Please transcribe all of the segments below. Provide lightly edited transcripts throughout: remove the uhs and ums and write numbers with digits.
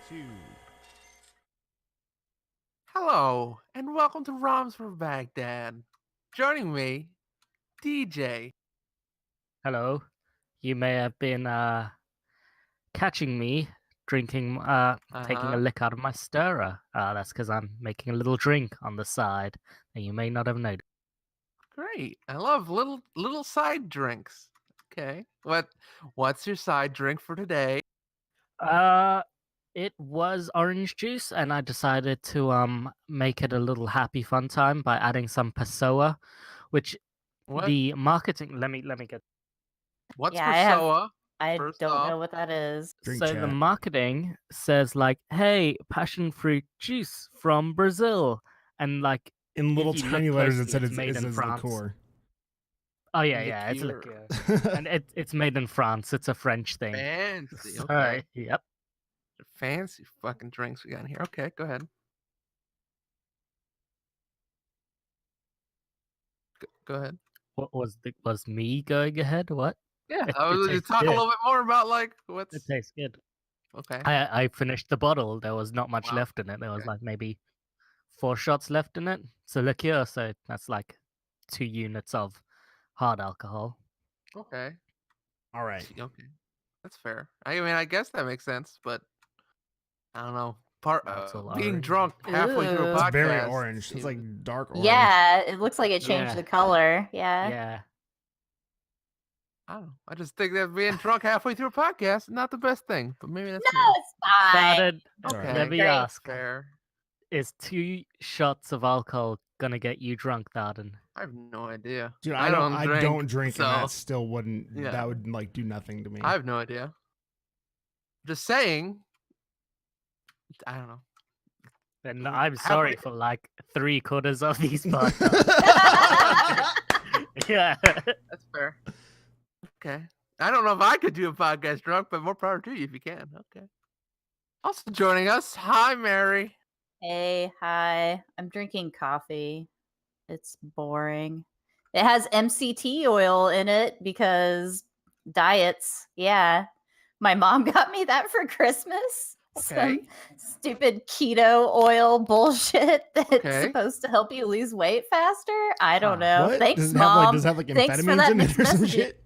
two. Hello, and welcome to ROMs for Baghdad. Joining me, DJ. Hello. You may have been catching me drinking, taking a Uh-huh. lick out of my stirrer. That's because I'm making a little drink on the side that you may not have noticed. Great. I love little side drinks. Okay. What's your side drink for today? Uh, it was orange juice, and I decided to make it a little happy fun time by adding some Passoa, which What the marketing. Let me get. what's Yeah, Persoa? I First don't off. know what that is. Drink So the chat. marketing says like, "Hey, passion fruit juice from Brazil," and like In if little you tiny look letters, it closely, said it's it made in says France. liqueur. Oh yeah, it's Liqueur. liqueur, and it's made in France. It's a French thing. Fancy. So, Okay. yep. Fancy fucking drinks we got in here. Okay, go ahead. Go ahead. What was me going ahead? What? Yeah, It, I it was just tastes talk a good. little bit more about like It what's tastes good. okay. I finished the bottle. There was not much Wow. left in it. There was Okay. like maybe 4 shots left in it. So liqueur. So that's like 2 units of hard alcohol. Okay. All right. Okay. That's fair. I mean, I guess that makes sense, but I don't know. Now it's all Being orange. drunk halfway through a Ooh. It's podcast. very orange. It's seems- like dark orange. Yeah, it looks like it changed Yeah. the color. Yeah. Yeah. I don't know. I just think that being drunk halfway through a podcast is not the best thing, but maybe that's No, me. it's fine. Started. Sorry. Okay. Let me Drink. ask. Fair. Is 2 shots of alcohol gonna get you drunk, Darden? I have no idea. Dude, I don't drink, and that so still wouldn't. Yeah. That would like do nothing to me. I have no idea. Just saying. I don't know. And I'm sorry Halfway- for like 3/4 of these podcasts. Yeah. That's fair. Okay. I don't know if I could do a podcast drunk, but more power to you if you can. Okay. Also joining us, hi Mary. Hey, hi. I'm drinking coffee. It's boring. It has MCT oil in it because diets. Yeah. My mom got me that for Christmas. Okay. Some stupid keto oil bullshit that's Okay. supposed to help you lose weight faster. I don't Huh. know. What? Thanks, does it have, mom. does it have like Thanks for amphetamines that in it or mixed some messaging. shit?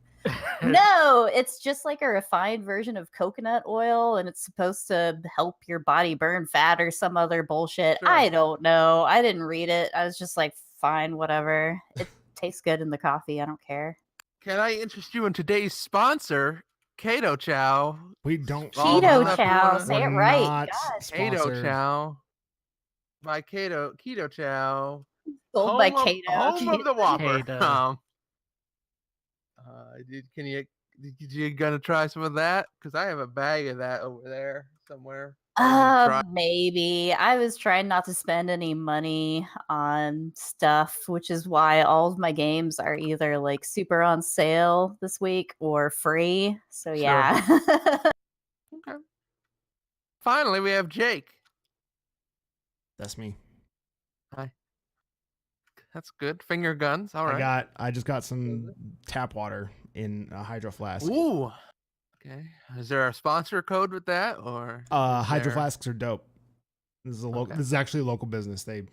No, it's just like a refined version of coconut oil, and it's supposed to help your body burn fat or some other bullshit. Sure. I don't know. I didn't read it. I was just like, fine, whatever. It tastes good in the coffee. I don't care. Can I interest you in today's sponsor, Keto Chow? We don't. All the Keto stuff you chow. wanna- Say it We're right. not God. Keto sponsored. Chow. By Keto Chow. Sold by Home of- Kato. Home of the Whopper. Keto. Did you gonna try some of that? Because I have a bag of that over there somewhere. I didn't try- Maybe. I was trying not to spend any money on stuff, which is why all of my games are either like super on sale this week or free. So Sure. yeah. Okay. Finally, we have Jake. That's me. Hi. That's good. Finger guns. All right. I just got some tap water in a hydro flask. Ooh. Okay. Is there a sponsor code with that, or Hydro there- flasks are dope. This is a local. Okay. This is actually a local business. They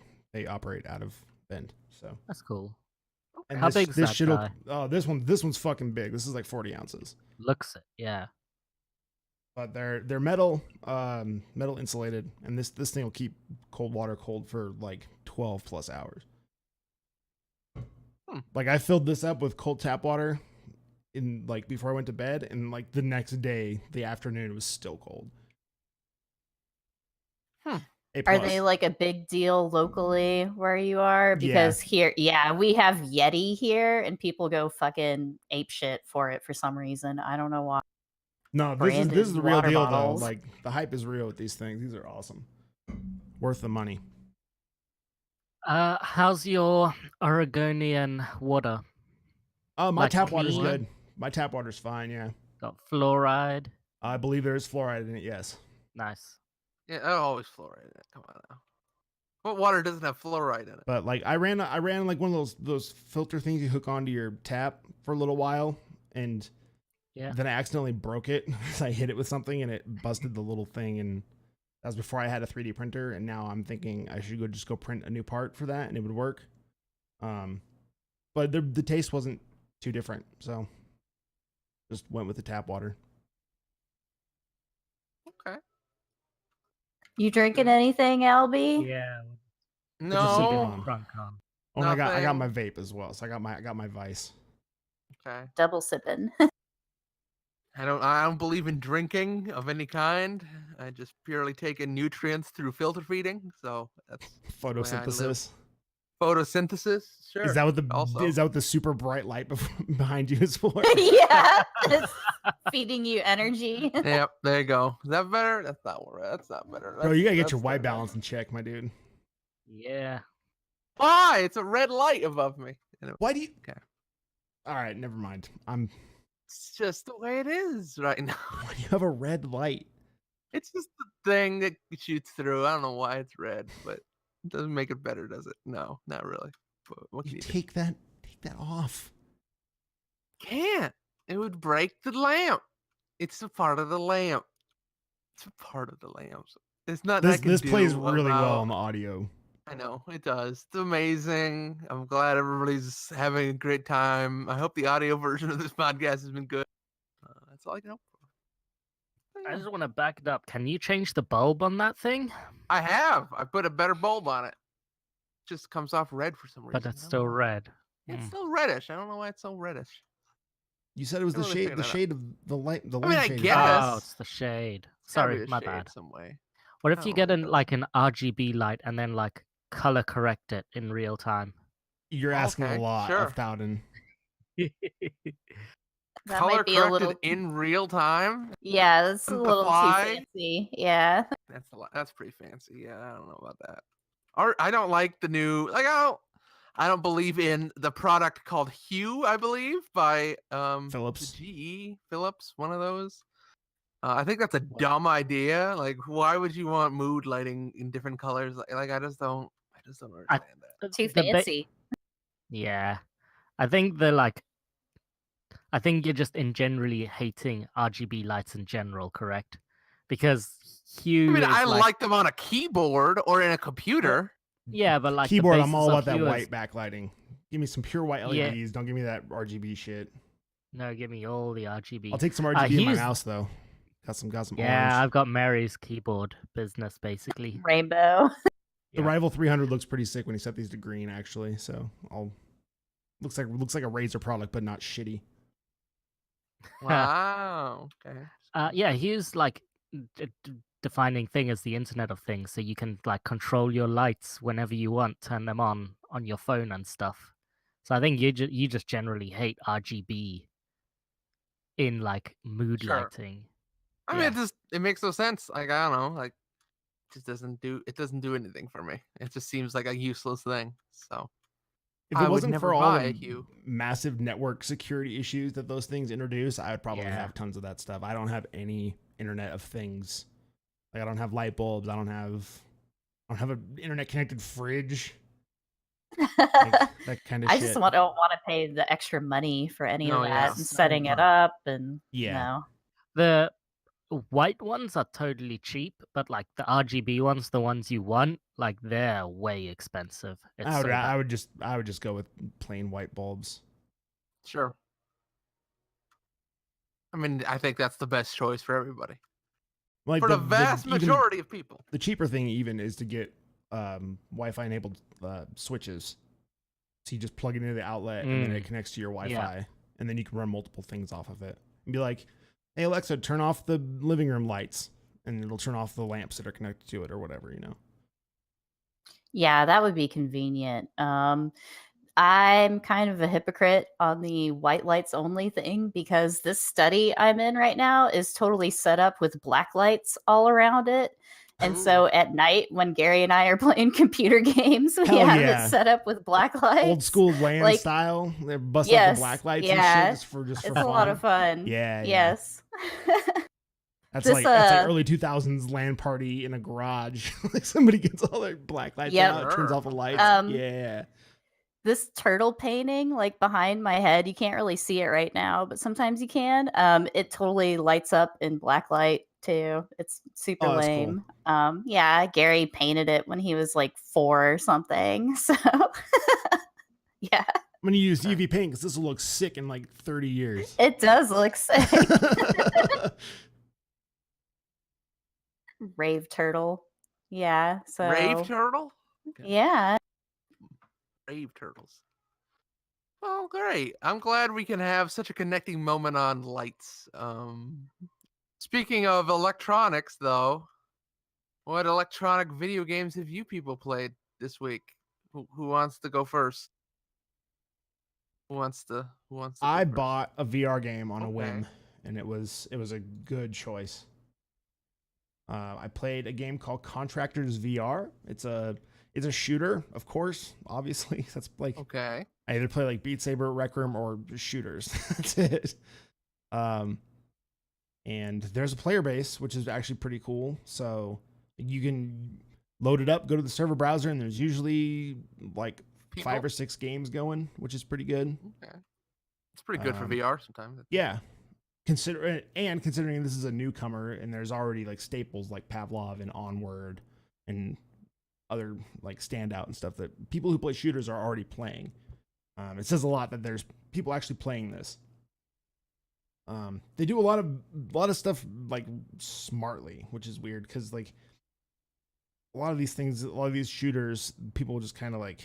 operate out of Bend. So That's cool. and How this, big's this that shit'll- guy? Oh, this one's fucking big. This is like 40 ounces. Looks it. Yeah. But they're metal insulated, and this thing will keep cold water cold for like 12 plus hours. Like I filled this up with cold tap water in like before I went to bed, and like the next day, the afternoon, it was still cold. Hmm. A Are plus. they like a big deal locally where you are? Because here, yeah, we have Yeti here, and people go fucking ape shit for it for some reason. I don't know why. No, this is branded the real water deal bottles. though. Like the hype is real with these things. These are awesome. Worth the money. How's your Oregonian water? My Like tap water's clean? good. My tap water's fine, yeah. Got fluoride. I believe there is fluoride in it, yes. Nice. Yeah, I always fluoride in it. Come on now. What water doesn't have fluoride in it? But like I ran like one of those filter things you hook onto your tap for a little while, and Yeah. then I accidentally broke it. I hit it with something and it busted the little thing, and That was before I had a 3D printer, and now I'm thinking I should just go print a new part for that, and it would work. But the taste wasn't too different, so just went with the tap water. Okay. You drinking anything, Albie? Yeah. Just sipping No. on. Drunk on. Oh, and I got my Nothing. vape as well, so I got my Vice. Okay. Double sipping. I don't believe in drinking of any kind. I just purely take in nutrients through filter feeding. So that's the way I live. Photosynthesis. Photosynthesis. Sure. Is that what the super bright light behind you is for? Yeah, it's feeding you energy. Yep. There you go. Is that better? That's not better. Bro, you gotta get That's your white better. balance in check, my dude. Yeah. Why? It's a red light above me. Why do you? Okay. All right, never mind. It's just the way it is right now. Why do you have a red light? It's just the thing that shoots through. I don't know why it's red, but it doesn't make it better, does it? No, not really. But what can You you do? take that off. Can't. It would break the lamp. It's a part of the lamp. It's a part of the lamp. It's not. This plays really well on the audio. I know it does. It's amazing. I'm glad everybody's having a great time. I hope the audio version of this podcast has been good. That's all I can hope for. I just want to back it up. Can you change the bulb on that thing? I have. I put a better bulb on it. Just comes off red for some reason. But it's I don't still know. red. It's still reddish. I don't know why it's so reddish. You said it was I the don't really shade figure of the light. The I mean, lamp I shade. guess. Oh, it's the shade. It's gotta be Sorry, a my shade bad. Some way. What I if you don't get know an what it like an RGB light and then like color correct it in real time? You're asking Okay, a lot sure. of Thouden. That Color might be a corrected little. in real time. Yeah, that's a The little too fly? fancy. Yeah. That's a lot. That's pretty fancy. Yeah, I don't know about that. Or I don't like the new. I don't believe in the product called Hue. I believe by Philips. GE Philips, one of those. I think that's a dumb idea. Like, why would you want mood lighting in different colors? Like I just don't understand that. Too The ba- fancy. Yeah. I think you're just in generally hating RGB lights in general, correct? Because Hue I mean, is I like, like them on a keyboard or in a computer. yeah, but like the Keyboard, I'm basis all of about that Hue white is- backlighting. Give me some pure white Yeah. LEDs. Don't give me that RGB shit. No, give me all the RGB. I'll take some RGB in my Hue's- mouse though. Got some Yeah, orange. I've got Mary's keyboard business basically. Rainbow. The Yeah. Rival 300 looks pretty sick when you set these to green, actually. So looks like a Razer product, but not shitty. Wow. Okay. Yeah, Hue's like defining thing as the Internet of Things, so you can like control your lights whenever you want, turn them on your phone and stuff. So I think you just generally hate RGB in like mood Sure. lighting. I mean, it makes no sense. Like, I don't know. Like, it doesn't do anything for me. It just seems like a useless thing. So If I it would wasn't never for all buy a the Hue. massive network security issues that those things introduce, I would probably Yeah. have tons of that stuff. I don't have any Internet of Things. Like I don't have light bulbs. I don't have an internet connected fridge. That kind of I shit. just don't want to pay the extra money for any No, of yeah. that and setting it up and Yeah. The white ones are totally cheap, but like the RGB ones, the ones you want, like they're way expensive. It's I so bad. would just go with plain white bulbs. Sure. I mean, I think that's the best choice for everybody. Like For the vast even majority of people. the cheaper thing even is to get Wi-Fi enabled switches. So you just plug it into the outlet and then it connects to your Wi-Fi, and then you can run multiple things off of it. And be like, "Hey Alexa, turn off the living room lights," and it'll turn off the lamps that are connected to it or whatever, you know. Yeah, that would be convenient. I'm kind of a hypocrite on the white lights only thing because this study I'm in right now is totally set up with black lights all around it. And so at night when Gary and I are playing computer games, we Hell have yeah. it set up with black lights. Old school LAN like- style. They're busting out the black lights and shit just for It's fun. a lot of fun. Yeah, yeah. Yes. That's This, like early 2000s LAN party in a garage. Like somebody gets all their black lights Yep. out, turns off the lights. Yeah. This turtle painting like behind my head, you can't really see it right now, but sometimes you can. It totally lights up in black light too. It's super Oh, that's cool. lame. Yeah, Gary painted it when he was like 4 or something. So yeah, I'm gonna use UV paint because this will look sick in like 30 years. it does look sick. Rave turtle. Yeah. Rave So turtle? Okay. yeah. Rave turtles. Oh, great. I'm glad we can have such a connecting moment on lights. Speaking of electronics, though, what electronic video games have you people played this week? Who wants to go first? Who wants to go I first? bought a VR game on a Okay. whim, and it was a good choice. I played a game called Contractors VR. It's a shooter, of course. Obviously, that's like Okay. I either play like Beat Saber, Rec Room, or shooters. That's it. And there's a player base, which is actually pretty cool. So you can load it up, go to the server browser, and there's usually like People? 5 or 6 games going, which is pretty good. Okay. It's pretty good for VR sometimes. Yeah. Considering this is a newcomer and there's already like staples like Pavlov and Onward and other like Standout and stuff that people who play shooters are already playing. It says a lot that there's people actually playing this. They do a lot of stuff like smartly, which is weird because like a lot of these shooters, people just kind of like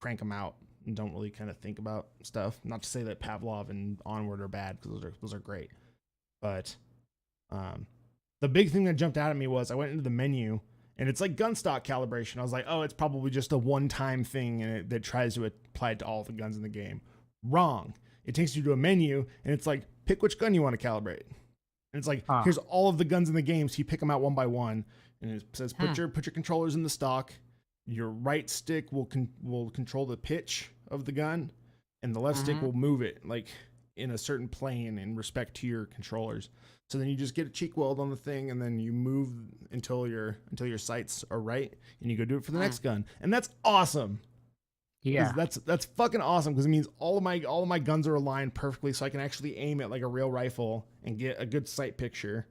crank them out and don't really kind of think about stuff. Not to say that Pavlov and Onward are bad because those are great, but the big thing that jumped out at me was I went into the menu and it's like gun stock calibration. I was like, oh, it's probably just a one-time thing that tries to apply it to all the guns in the game. Wrong. It takes you to a menu and it's like, pick which gun you want to calibrate. And it's like, here's all of the guns in the game, so you pick them out one by one. And it says, put your controllers in the stock. Your right stick will control the pitch of the gun, and the left stick will move it like in a certain plane in respect to your controllers. So then you just get a cheek weld on the thing, and then you move until your sights are right, and you go do it for the next gun, and that's awesome. Yeah, that's fucking awesome because it means all of my guns are aligned perfectly, so I can actually aim it like a real rifle and get a good sight picture,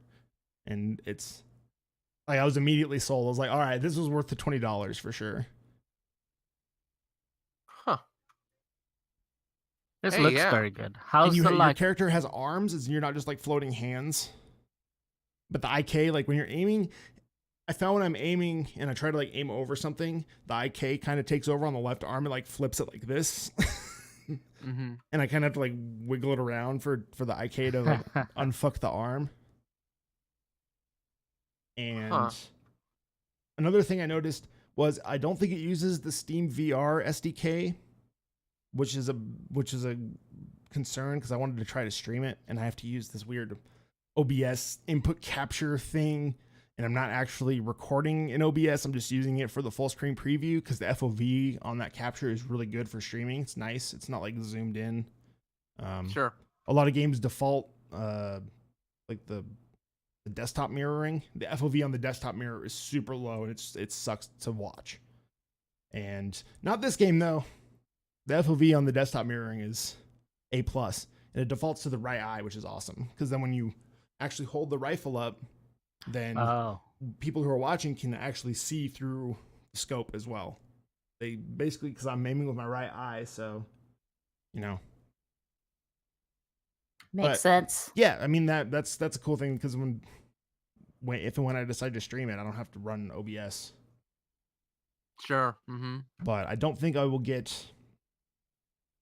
and it's. Like I was immediately sold. I was like, all right, this was worth the $20 for sure. Huh. this looks very good. How's And the your character has arms, and you're not just like floating hands. But the IK, like when you're aiming, I found when I'm aiming and I try to like aim over something, the IK kind of takes over on the left arm and like flips it like this. And I kind of have to like wiggle it around for the IK to like unfuck the arm. And another thing I noticed was I don't think it uses the Steam VR SDK, which is a concern because I wanted to try to stream it and I have to use this weird OBS input capture thing, and I'm not actually recording in OBS. I'm just using it for the full screen preview because the FOV on that capture is really good for streaming. It's nice. It's not like zoomed in. Sure. A lot of games default like the desktop mirroring. The FOV on the desktop mirror is super low and it sucks to watch. And not this game though. The FOV on the desktop mirroring is A+, and it defaults to the right eye, which is awesome because then when you actually hold the rifle up, then people who are watching can actually see through the scope as well. They basically, because I'm aiming with my right eye, so you know. Makes sense. Yeah, I mean that's a cool thing because if and when I decide to stream it, I don't have to run OBS. Sure. But I don't think I will get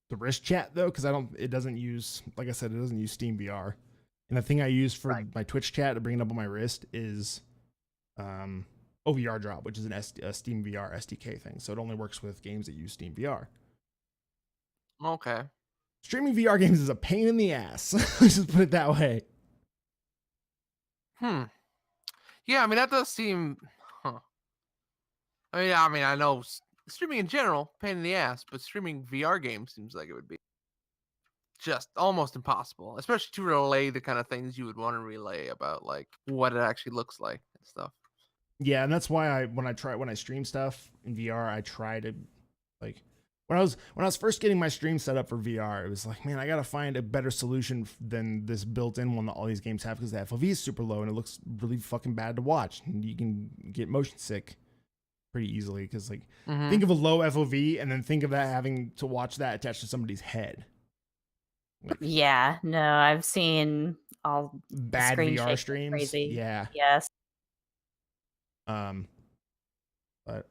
the wrist chat though, because it doesn't use, like I said, it doesn't use Steam VR. And the thing I use for my Twitch chat to bring it up on my wrist is OVR Drop, which is a Steam VR SDK thing. So it only works with games that use Steam VR. Okay. Streaming VR games is a pain in the ass. Let's just put it that way. Yeah, I mean that does seem. I mean, I know streaming in general, pain in the ass, but streaming VR games seems like it would be just almost impossible, especially to relay the kind of things you would want to relay about like what it actually looks like and stuff. Yeah, and that's why when I stream stuff in VR, I try to like when I was first getting my stream set up for VR, it was like, man, I gotta find a better solution than this built-in one that all these games have, because the FOV is super low and it looks really fucking bad to watch. And you can get motion sick pretty easily, because like think of a low FOV and then think of that having to watch that attached to somebody's head. Like, Yeah, no, I've seen all bad screen VR shake streams. crazy. Yeah. Yes. But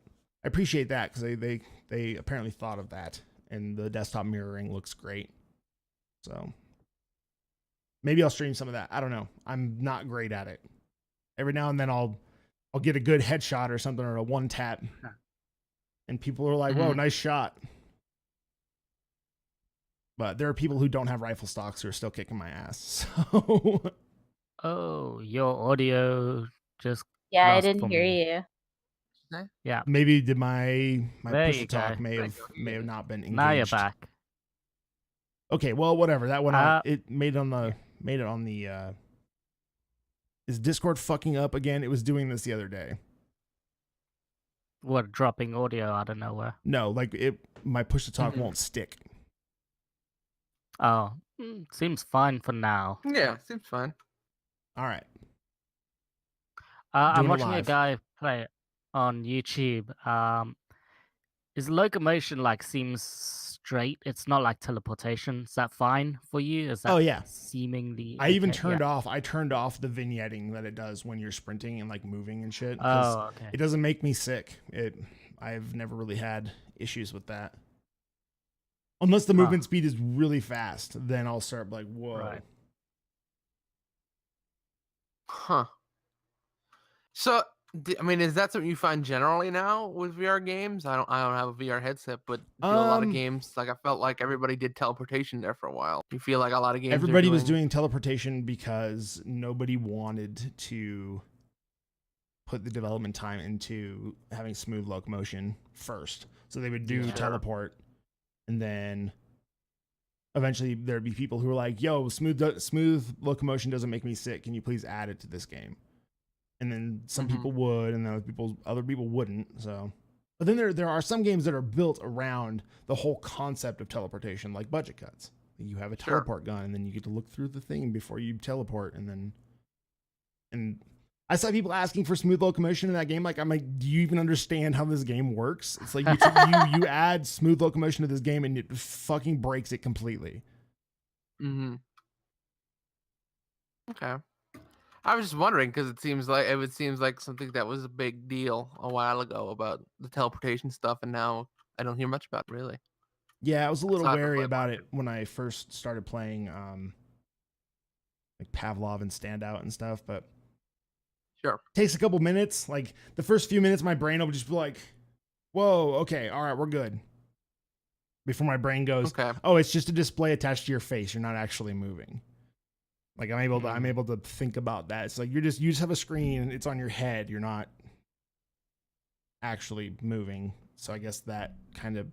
I appreciate that, because they apparently thought of that, and the desktop mirroring looks great. So maybe I'll stream some of that. I don't know. I'm not great at it. Every now and then I'll get a good headshot or something, or a one tap, and people are like, "Whoa, nice shot." But there are people who don't have rifle stocks who are still kicking my ass. So Oh, your audio just Yeah, I lost didn't for hear me. you. Yeah, maybe did my There push you to talk go. may have not been engaged. now you're back. Okay, well, whatever. That went on. It made it on the. Is Discord fucking up again? It was doing this the other day. What, dropping audio out of nowhere? No, like my push to talk won't stick. Oh, seems fine for now. Yeah, seems fine. All right. I'm Doing it watching a live. guy play it on YouTube. His locomotion like seems straight. It's not like teleportation. Is that fine for you? Is that Oh, yeah. seemingly I even okay? turned Yeah. off. I turned off the vignetting that it does when you're sprinting and like moving and shit. Oh, okay. It doesn't make me sick. I've never really had issues with that. Unless the movement speed is really fast, then I'll start like, whoa. Right. Huh. So, I mean, is that something you find generally now with VR games? I don't have a VR headset, but do a lot of games, like I felt like everybody did teleportation there for a while. You feel like a lot of games Everybody was doing teleportation because nobody wanted to put the development time into having smooth locomotion first. So they would do teleport, and then eventually there'd be people who were like, yo, smooth locomotion doesn't make me sick. Can you please add it to this game? And then some people would, and then other people wouldn't. So, but then there are some games that are built around the whole concept of teleportation, like Budget Cuts. You have a teleport gun, and then you get to look through the thing before you teleport, and I saw people asking for smooth locomotion in that game. Like, I'm like, do you even understand how this game works? It's like you add smooth locomotion to this game, and it fucking breaks it completely. Okay. I was just wondering, because it seems like something that was a big deal a while ago about the teleportation stuff, and now I don't hear much about it, really. Yeah, I was a little Aside from wary like about it when I first started playing like Pavlov and Standout and stuff, but Sure. it takes a couple minutes. Like the first few minutes, my brain will just be like, whoa, okay, all right, we're good. Before my brain goes, oh, it's just a display attached to your face. You're not actually moving. Like I'm able to think about that. It's like you just have a screen and it's on your head. You're not actually moving. So I guess that kind of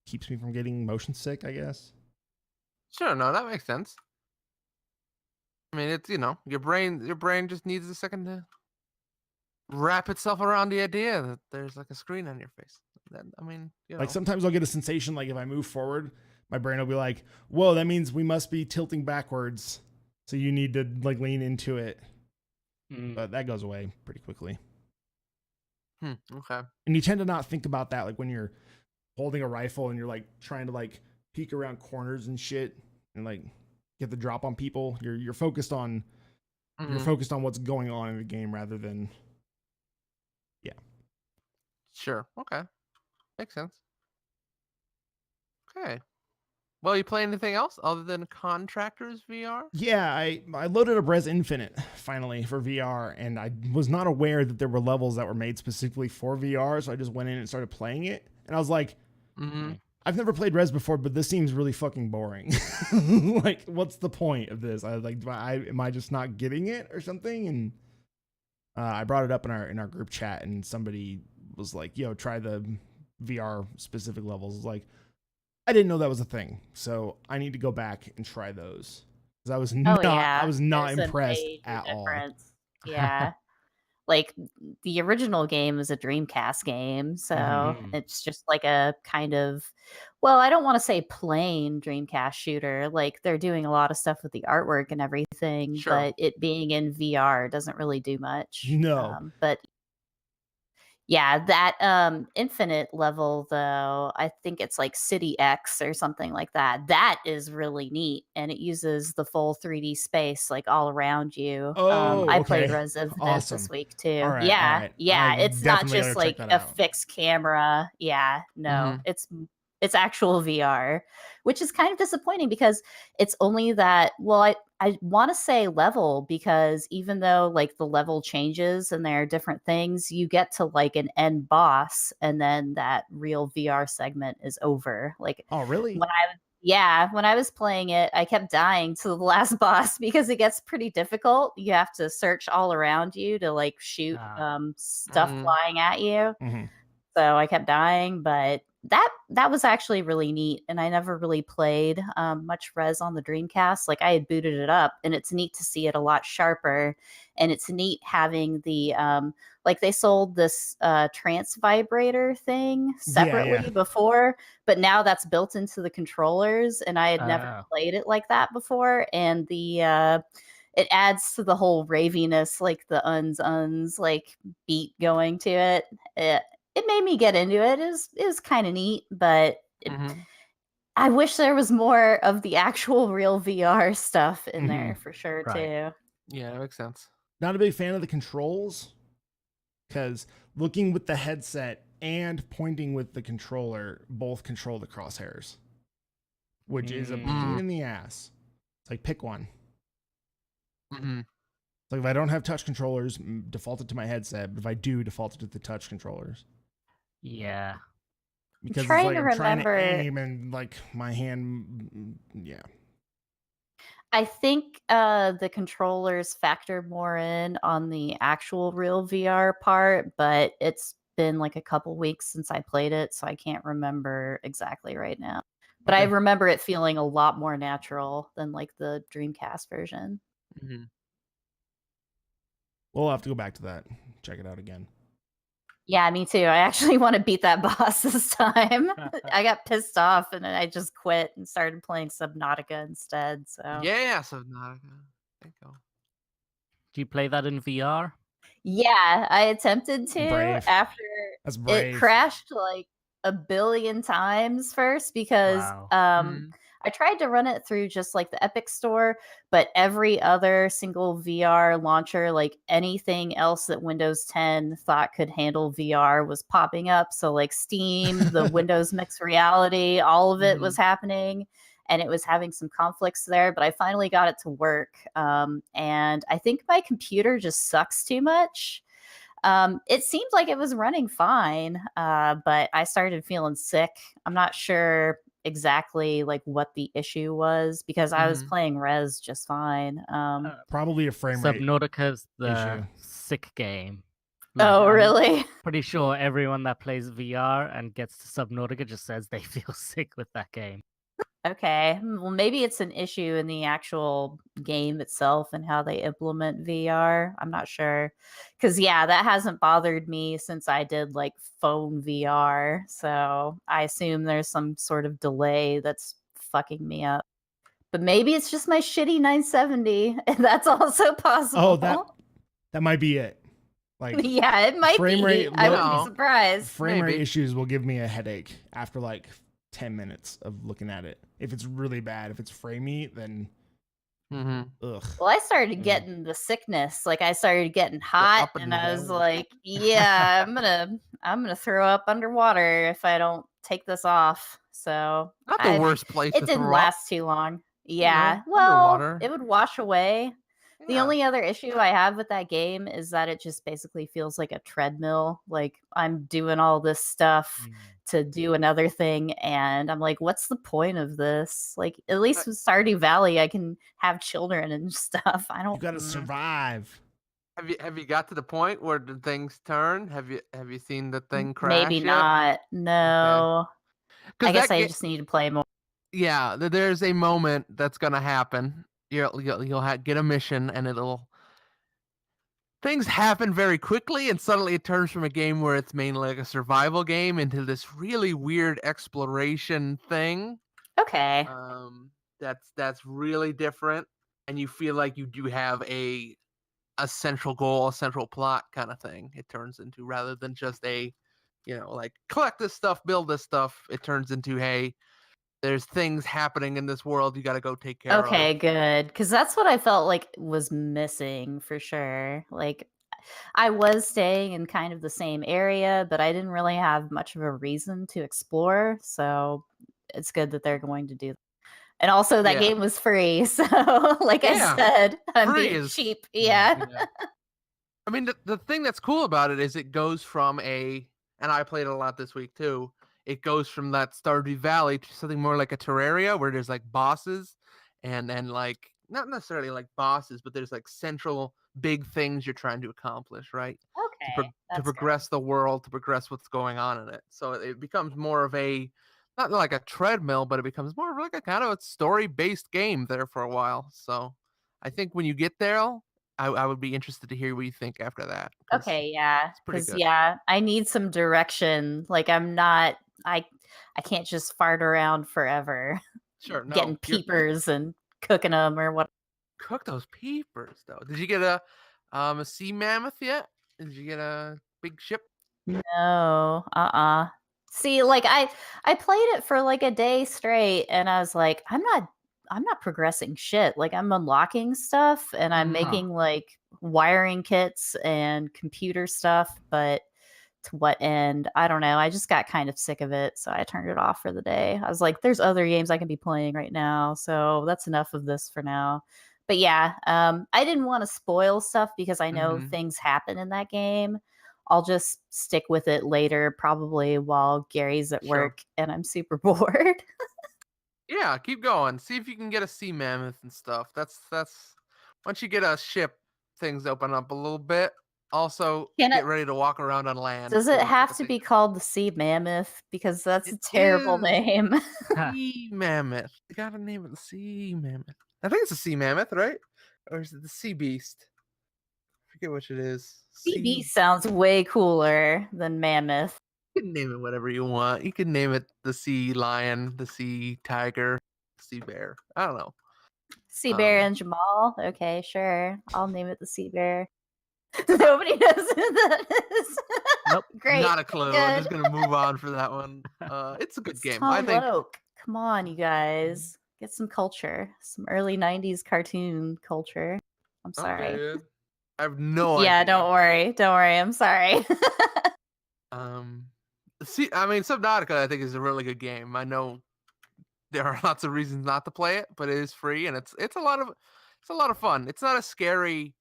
keeps me from getting motion sick, I guess. Sure, no, that makes sense. I mean, it's, your brain just needs a second to wrap itself around the idea that there's like a screen on your face. I mean, like sometimes I'll get a sensation like if I move forward, my brain will be like, whoa, that means we must be tilting backwards. So you need to like lean into it. But that goes away pretty quickly. Okay. And you tend to not think about that like when you're holding a rifle and you're like trying to like peek around corners and shit and like get the drop on people. You're focused on what's going on in the game rather than Sure. Okay. Makes sense. Okay. Well, you play anything else other than Contractors VR? Yeah, I loaded up Res Infinite finally for VR, and I was not aware that there were levels that were made specifically for VR, so I just went in and started playing it, and I was like, I've never played Res before, but this seems really fucking boring. Like, what's the point of this? I was like, am I just not getting it or something? And I brought it up in our group chat, and somebody was like, yo, try the VR specific levels. It's like, I didn't know that was a thing, so I need to go back and try those because I was not There's impressed at all. Yeah. like the original game is a Dreamcast game, so Mhm. it's just like a kind of, well, I don't want to say plain Dreamcast shooter. Like they're doing a lot of stuff with the artwork and everything, Sure. but it being in VR doesn't really do much. No. But yeah, that Infinite level though, I think it's like City X or something like that. That is really neat, and it uses the full 3D space like all around you. Oh, I played okay. Resident Awesome. this week too. All right, Yeah, yeah. I It's not definitely just gotta check like that a out. fixed camera. Yeah, no, it's actual VR, which is kind of disappointing because it's only that. Well, I want to say level because even though like the level changes and there are different things, you get to like an end boss and then that real VR segment is over. Like Oh, really? when I was playing it, I kept dying to the last boss because it gets pretty difficult. You have to search all around you to like shoot stuff flying at you. Mhm. So I kept dying, but that was actually really neat. And I never really played much Res on the Dreamcast. Like I had booted it up, and it's neat to see it a lot sharper. And it's neat having the like they sold this trance vibrator thing separately before, but now that's built into the controllers, and I had never played it like that before. And the it adds to the whole raviness, like the uns like beat going to it. It made me get into it. It was kind of neat, but I wish there was more of the actual real VR stuff in there for sure too. Yeah, that makes sense. Not a big fan of the controls because looking with the headset and pointing with the controller both control the crosshairs, which is a pain in the ass. It's like pick one. Like if I don't have touch controllers, default it to my headset. But if I do, default it to the touch controllers. Yeah. Because it's like I'm trying to aim and like my hand, yeah. I think the controllers factor more in on the actual real VR part, but it's been like a couple weeks since I played it, so I can't remember exactly right now. But I remember it feeling a lot more natural than like the Dreamcast version. We'll have to go back to that, check it out again. Yeah, me too. I actually want to beat that boss this time. I got pissed off and then I just quit and started playing Subnautica instead. So yeah, Subnautica. There you go. Do you play that in VR? Yeah, I attempted to Brave. after That's brave. it crashed like a billion times first because I tried to run it through just like the Epic Store, but every other single VR launcher, like anything else that Windows 10 thought could handle VR was popping up. So like Steam, the Windows Mixed Reality, all of it was happening. And it was having some conflicts there, but I finally got it to work. And I think my computer just sucks too much. It seemed like it was running fine, but I started feeling sick. I'm not sure exactly like what the issue was because I was playing Res just fine. Probably a frame rate Subnautica's the issue. sick game. Oh, really? Pretty sure everyone that plays VR and gets to Subnautica just says they feel sick with that game. Okay. Well, maybe it's an issue in the actual game itself and how they implement VR. I'm not sure. Because, yeah, that hasn't bothered me since I did like phone VR. So I assume there's some sort of delay that's fucking me up. But maybe it's just my shitty 970. And that's also possible. Oh, that might be it. Like, yeah, it might frame be. rate I wouldn't be surprised. Frame rate issues will give me a headache after like 10 minutes of looking at it. If it's really bad, if it's framey, then ugh. Well, I started getting the sickness. Like I started getting hot, and I was like, "Yeah, I'm gonna throw up underwater if I don't take this off." So not the worst place. It didn't last too long. Yeah, well, underwater. It would wash away. The only other issue I have with that game is that it just basically feels like a treadmill. Like I'm doing all this stuff to do another thing, and I'm like, what's the point of this? Like, at least with Stardew Valley, I can have children and stuff. I don't. You gotta survive. Have you got to the point where the things turn? Have you seen the thing crash? Maybe yet? not. No. Okay. I guess I just need to play more. Yeah, there's a moment that's gonna happen. You'll get a mission, and things happen very quickly, and suddenly it turns from a game where it's mainly like a survival game into this really weird exploration thing. Okay. That's really different, and you feel like you do have a central goal, a central plot kind of thing. It turns into, rather than just a, like collect this stuff, build this stuff. It turns into, hey, there's things happening in this world you got to go take care of. Okay, good. Because that's what I felt like was missing for sure. Like, I was staying in kind of the same area, but I didn't really have much of a reason to explore. So it's good that they're going to do that. And also, that Yeah. game was free. So, like Yeah, I said, I'm free being is- cheap. Yeah. Yeah. I mean, the thing that's cool about it is it goes from and I played it a lot this week too. It goes from that Stardew Valley to something more like a Terraria, where there's like bosses and like, not necessarily like bosses, but there's like central big things you're trying to accomplish, right? Okay. To that's progress the world, to progress what's going on in it. So it becomes more of a, not like a treadmill, but it becomes more of like a kind of a story-based game there for a while. So I think when you get there, I would be interested to hear what you think after that. good. Okay, yeah. pretty Because, good. yeah, I need some direction. Like, I can't just fart around forever Sure. No, getting you're- peepers and cooking them or what. cook those peepers though. Did you get a sea mammoth yet? Did you get a big ship? No, See, like I played it for like a day straight, and I was like, I'm not progressing shit. Like, I'm unlocking stuff, and I'm Mhm. making like wiring kits and computer stuff, but to what end? I don't know. I just got kind of sick of it, so I turned it off for the day. I was like, there's other games I can be playing right now, so that's enough of this for now. But yeah, I didn't want to spoil stuff because I know Mhm. things happen in that game. I'll just stick with it later, probably while Gary's at Sure. work and I'm super bored. Yeah, keep going. See if you can get a sea mammoth and stuff. That's once you get a ship, things open up a little bit. Also, Can get it- ready to walk around on land. Does too, it if have it's to a be called the Sea Mammoth? Because that's a It terrible is. name. sea mammoth. You gotta name it the sea mammoth. I think it's a sea mammoth, right? Or is it the sea beast? I forget which it is. Sea Beast sounds way cooler than Mammoth. You can name it whatever you want. You can name it the sea lion, the sea tiger, sea bear. I don't know. Sea Bear and Jamal? Okay, sure. I'll name it the Sea Bear. Nobody knows who that is. Nope. Great. Not a clue. I'm just Good. gonna move on for that one. It's a good It's game. Tom I think. Loke. Come on, you guys. Get some culture. Some early 90s cartoon culture. I'm sorry. Okay, dude. I have no idea. Yeah, don't worry. Don't worry. I'm sorry. See, I mean, Subnautica, I think, is a really good game. I know there are lots of reasons not to play it, but it is free and it's a lot of fun. It's not as scary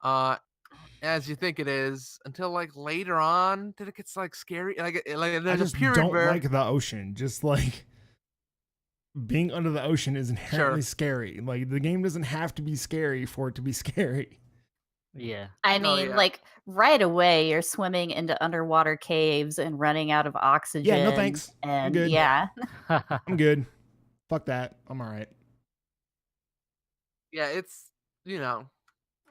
as you think it is until like later on. Then it gets like scary. Like I there's just a period don't where like the ocean. Just like being under the ocean is inherently Sure. scary. Like the game doesn't have to be scary for it to be scary. Yeah. I No, mean, yeah. like right away, you're swimming into underwater caves and running out of oxygen. Yeah, no thanks. I'm And good. yeah, I'm good. Fuck that. I'm all right. yeah, it's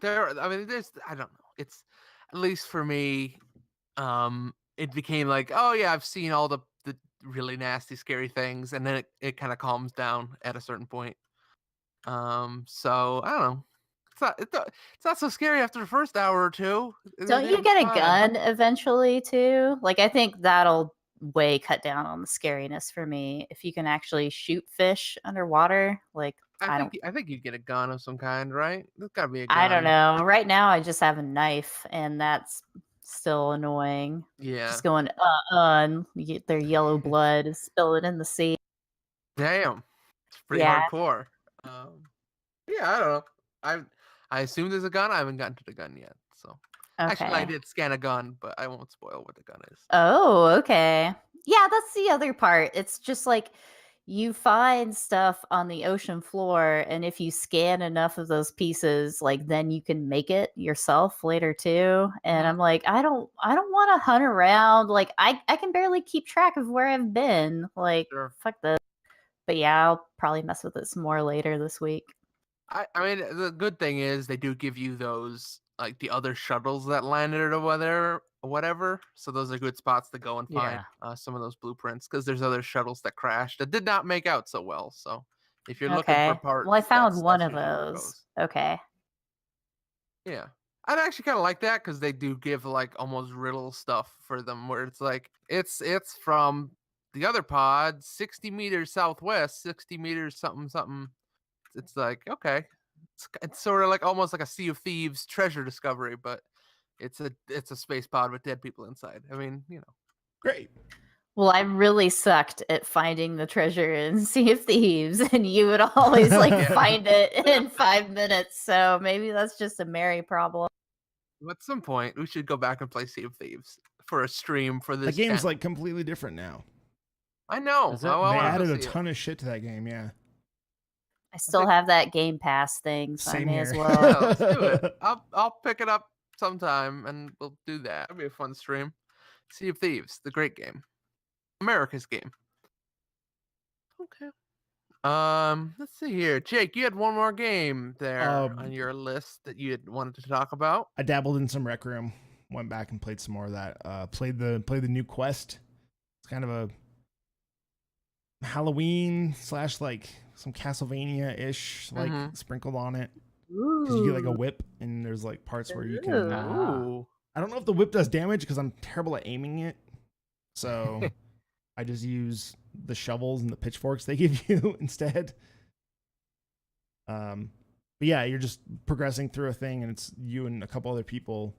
there. I mean, there's I don't know. It's at least for me, it became like, oh yeah, I've seen all the really nasty, scary things, and then it kind of calms down at a certain point. So I don't know. It's not so scary after the first hour or two. don't you Everything's get a fine. gun eventually too? Like, I think that'll way cut down on the scariness for me if you can actually shoot fish underwater. Like, I think you get a gun of some kind, right? There's gotta be a gun. I don't know. Right now, I just have a knife, and that's still annoying. Yeah. Just going, and you get their yellow blood, spill it in the sea. Damn. It's pretty Yeah. hardcore. Yeah, I don't know. I assume there's a gun. I haven't gotten to the gun yet. So actually, I Okay. did scan a gun, but I won't spoil what the gun is. Oh, okay. Yeah, that's the other part. It's just like you find stuff on the ocean floor, and if you scan enough of those pieces, like then you can make it yourself later too. And Mhm. I'm like, I don't want to hunt around. Like I can barely keep track of where I've been. Like, Sure. fuck this. But yeah, I'll probably mess with it some more later this week. I mean, the good thing is they do give you those like the other shuttles that landed or whatever. So those are good spots to go and find some of those blueprints, because there's other shuttles that crashed that did not make out so well. So if you're looking for parts, Well, I found one that's of usually where it those. goes. Okay. Yeah. I'd actually kind of like that, because they do give like almost riddle stuff for them, where it's like it's from the other pod 60 meters southwest, 60 meters something something. It's like, okay, it's sort of like almost like a Sea of Thieves treasure discovery, but it's a space pod with dead people inside. I mean, Great. Well, I really sucked at finding the treasure in Sea of Thieves, and you would always find it in 5 minutes. So maybe that's just a Mary problem. At some point we should go back and play Sea of Thieves for a stream for this. The game's channel. like completely different now. I know. Is it? They wanna added a see it. ton of shit to that game. Yeah. I still have that Game Pass thing, so Same I may here. as Yeah, well. let's do it. I'll pick it up sometime and we'll do that. It'll be a fun stream. Sea of Thieves, the great game, America's game. Okay. Let's see here, Jake. You had one more game there on your list that you had wanted to talk about. I dabbled in some Rec Room. Went back and played some more of that. Played the new quest. It's kind of a Halloween / like some Castlevania-ish sprinkled on it. Because you get like a whip, and there's like parts where you can. Ooh. I don't know if the whip does damage because I'm terrible at aiming it. So I just use the shovels and the pitchforks they give you instead. But yeah, you're just progressing through a thing, and it's you and a couple other people.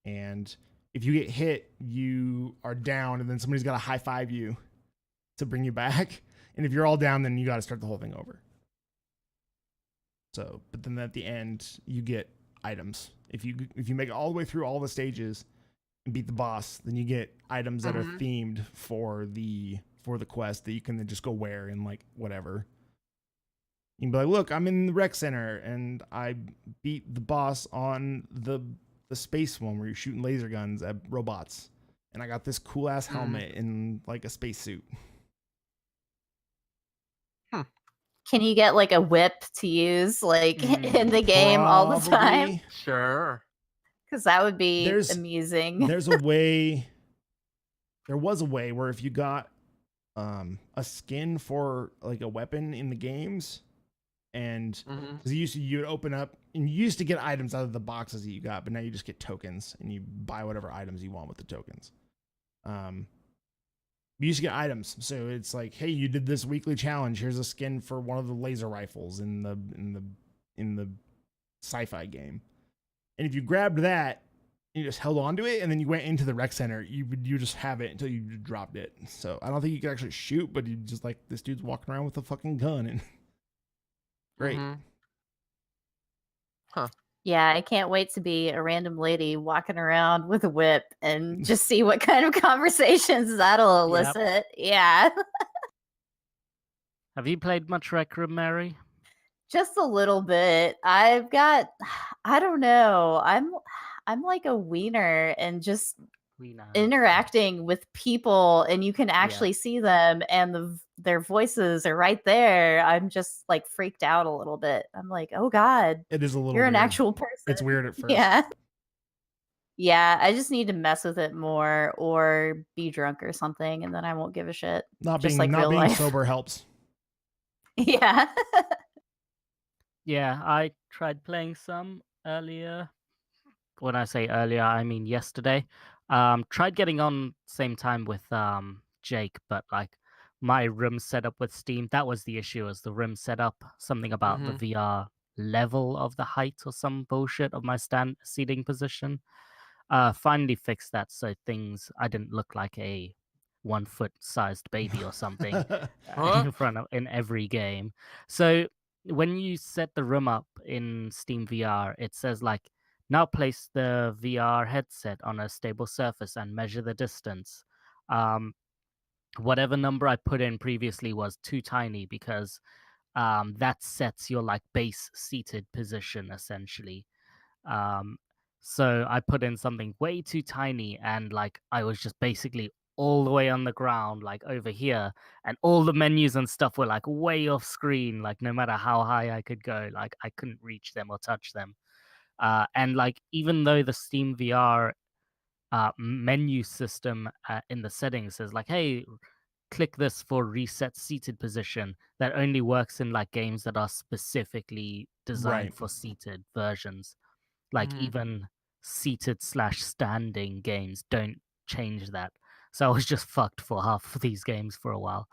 And if you get hit, you are down, and then somebody's got to high five you to bring you back. And if you're all down, then you got to start the whole thing over. So, but then at the end, you get items. If you make it all the way through all the stages and beat the boss, then you get items that are themed for the quest that you can then just go wear in like whatever. You can be like, look, I'm in the rec center and I beat the boss on the space one where you're shooting laser guns at robots, and I got this cool ass helmet and like a spacesuit. Can you get like a whip to use in the game all the time? Probably. Sure. Because that would be amusing. There's a way. There was a way where if you got a skin for like a weapon in the games, and because you'd open up and you used to get items out of the boxes that you got, but now you just get tokens and you buy whatever items you want with the tokens. You used to get items, so it's like, hey, you did this weekly challenge. Here's a skin for one of the laser rifles in the sci-fi game, and if you grabbed that, and you just held on to it, and then you went into the rec center, you just have it until you dropped it. So I don't think you could actually shoot, but you just like, this dude's walking around with a fucking gun, and great. Huh. Yeah, I can't wait to be a random lady walking around with a whip and just see what kind of conversations that'll elicit. Yeah. Have you played much Rec Room, Mary? Just a little bit. I don't know. I'm like a wiener and just interacting with people, and you can actually see them, and their voices are right there. I'm just like freaked out a little bit. I'm like, oh God, it is a little. You're weird. an actual person. It's weird at first. Yeah. I just need to mess with it more, or be drunk or something, and then I won't give a shit. Not just being like real being life. sober helps. Yeah. Yeah, I tried playing some earlier. When I say earlier, I mean yesterday. Tried getting on same time with Jake, but like my room setup with Steam, that was the issue, is the room setup. Something about the VR level of the height or some bullshit of my seating position. Finally fixed that, so I didn't look like a 1 foot sized baby or something in every game. So when you set the room up in Steam VR, it says like, now place the VR headset on a stable surface and measure the distance. Whatever number I put in previously was too tiny, because that sets your like base seated position essentially. So I put in something way too tiny, and like I was just basically all the way on the ground, like over here, and all the menus and stuff were like way off screen. Like no matter how high I could go, like I couldn't reach them or touch them. And like even though the Steam VR menu system in the settings says like, hey, click this for reset seated position, that only works in like games that are specifically designed Right. for seated versions. Like Mhm. even seated / standing games don't change that. So I was just fucked for half of these games for a while.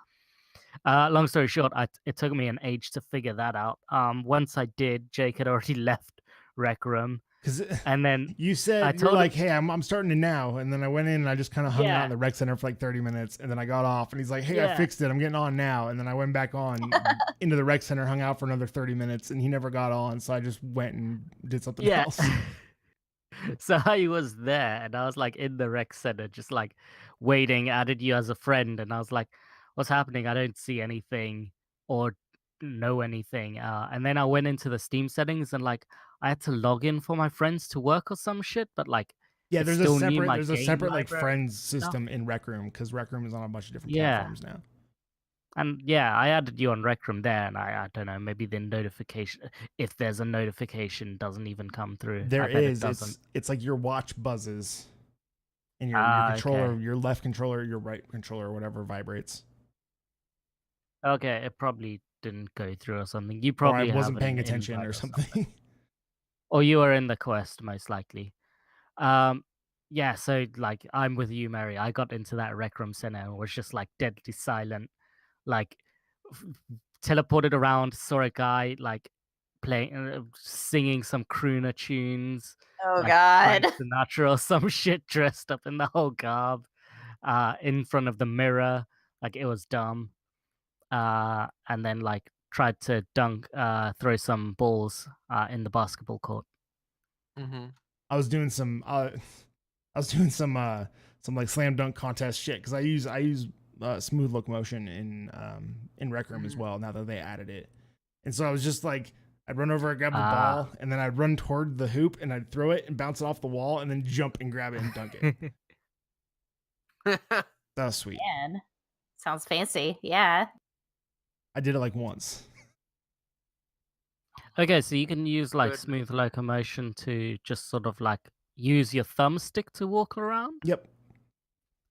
Long story short, it took me an age to figure that out. Once I did, Jake had already left Rec Room, Because and then you I said you're told like, him, hey, I'm starting to now, and then I went in and I just kind of hung out yeah, in the rec center for like 30 minutes, and then I got off, and he's like, hey, I yeah, fixed it, I'm getting on now, and then I went back on into the rec center, hung out for another 30 minutes, and he never got on, so I just went and did something yeah. else. So I was there, and I was like in the rec center, just like waiting. Added you as a friend, and I was like, "What's happening? I don't see anything or know anything." And then I went into the Steam settings, and like I had to log in for my friends to work or some shit, but like Yeah, it still knew my there's a game separate like library friends and stuff. system in Rec Room because Rec Room is on a bunch of different Yeah, platforms now. and yeah, I added you on Rec Room there, and I don't know, maybe the notification, if there's a notification, doesn't even come through. There I bet it is. doesn't. It's like your watch buzzes, and your Ah, controller, okay. your left controller, your right controller, whatever vibrates. Okay, it probably didn't go through or something. You Or I probably wasn't have paying an attention invite or or something. something. Or you were in the quest, most likely. Yeah, so like I'm with you, Mary. I got into that Rec Room Center and was just like deadly silent, like f- teleported around, saw a guy like playing, singing some crooner tunes, Oh like God. Frank Sinatra or some shit, dressed up in the whole garb, in front of the mirror, like it was dumb. And then like tried to throw some balls in the basketball court. Mm-hmm. I was doing some some like slam dunk contest shit because I use smooth locomotion in Rec Room as well now that they added it, and so I was just like I'd run over and grab the ball and then I'd run toward the hoop and I'd throw it and bounce it off the wall and then jump and grab it and dunk it. That was sweet. Man, sounds fancy. Yeah. I did it like once. Okay, so you can use like Good. smooth locomotion to just sort of like use your thumbstick to walk around. Yep.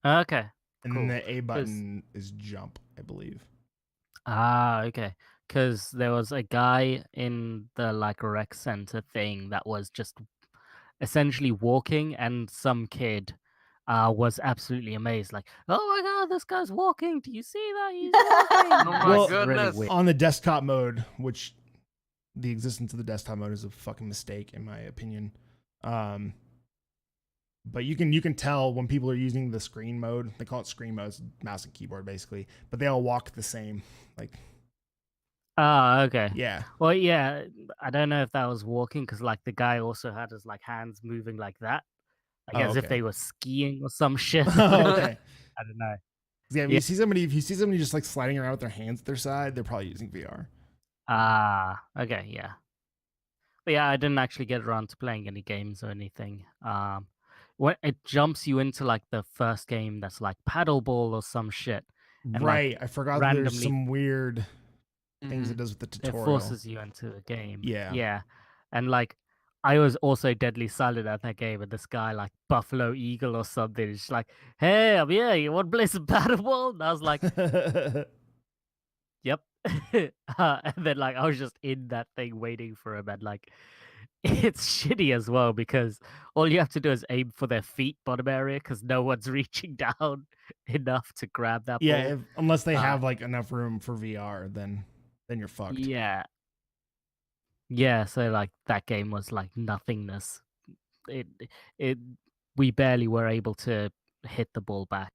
Okay. And Cool. then the A button is jump, I believe. Okay. Because there was a guy in the like rec center thing that was just essentially walking, and some kid was absolutely amazed, like, "Oh my god, this guy's walking! Do you see that? He's walking!" Oh my Well, It's really goodness. weird. On the desktop mode, which the existence of the desktop mode is a fucking mistake in my opinion. But you can tell when people are using the screen mode. They call it screen mode, it's mouse and keyboard basically, but they all walk the same. Like, Okay. yeah. Well, yeah, I don't know if that was walking because like the guy also had his like hands moving like that, like Oh, as if okay. they were skiing or some shit. Oh, okay. I don't know. Yeah, Yeah. if you see somebody just like sliding around with their hands at their side, they're probably using VR. Okay, yeah. But yeah, I didn't actually get around to playing any games or anything. When it jumps you into like the first game that's like paddleball or some shit, and like Right. I forgot there's randomly some weird things it Mhm. does with the it tutorial. forces you into a game. Yeah. Yeah. And like I was also deadly silent at that game, and this guy like Buffalo Eagle or something is just like, "Hey, I'm here. You want to play some paddleball?" And I was like, "Yep." And then like I was just in that thing waiting for him, and like it's shitty as well because all you have to do is aim for their feet bottom area because no one's reaching down enough to grab that Yeah, ball. unless they Uh, have like enough room for VR, then you're fucked. Yeah. Yeah, so like that game was like nothingness. It it we barely were able to hit the ball back.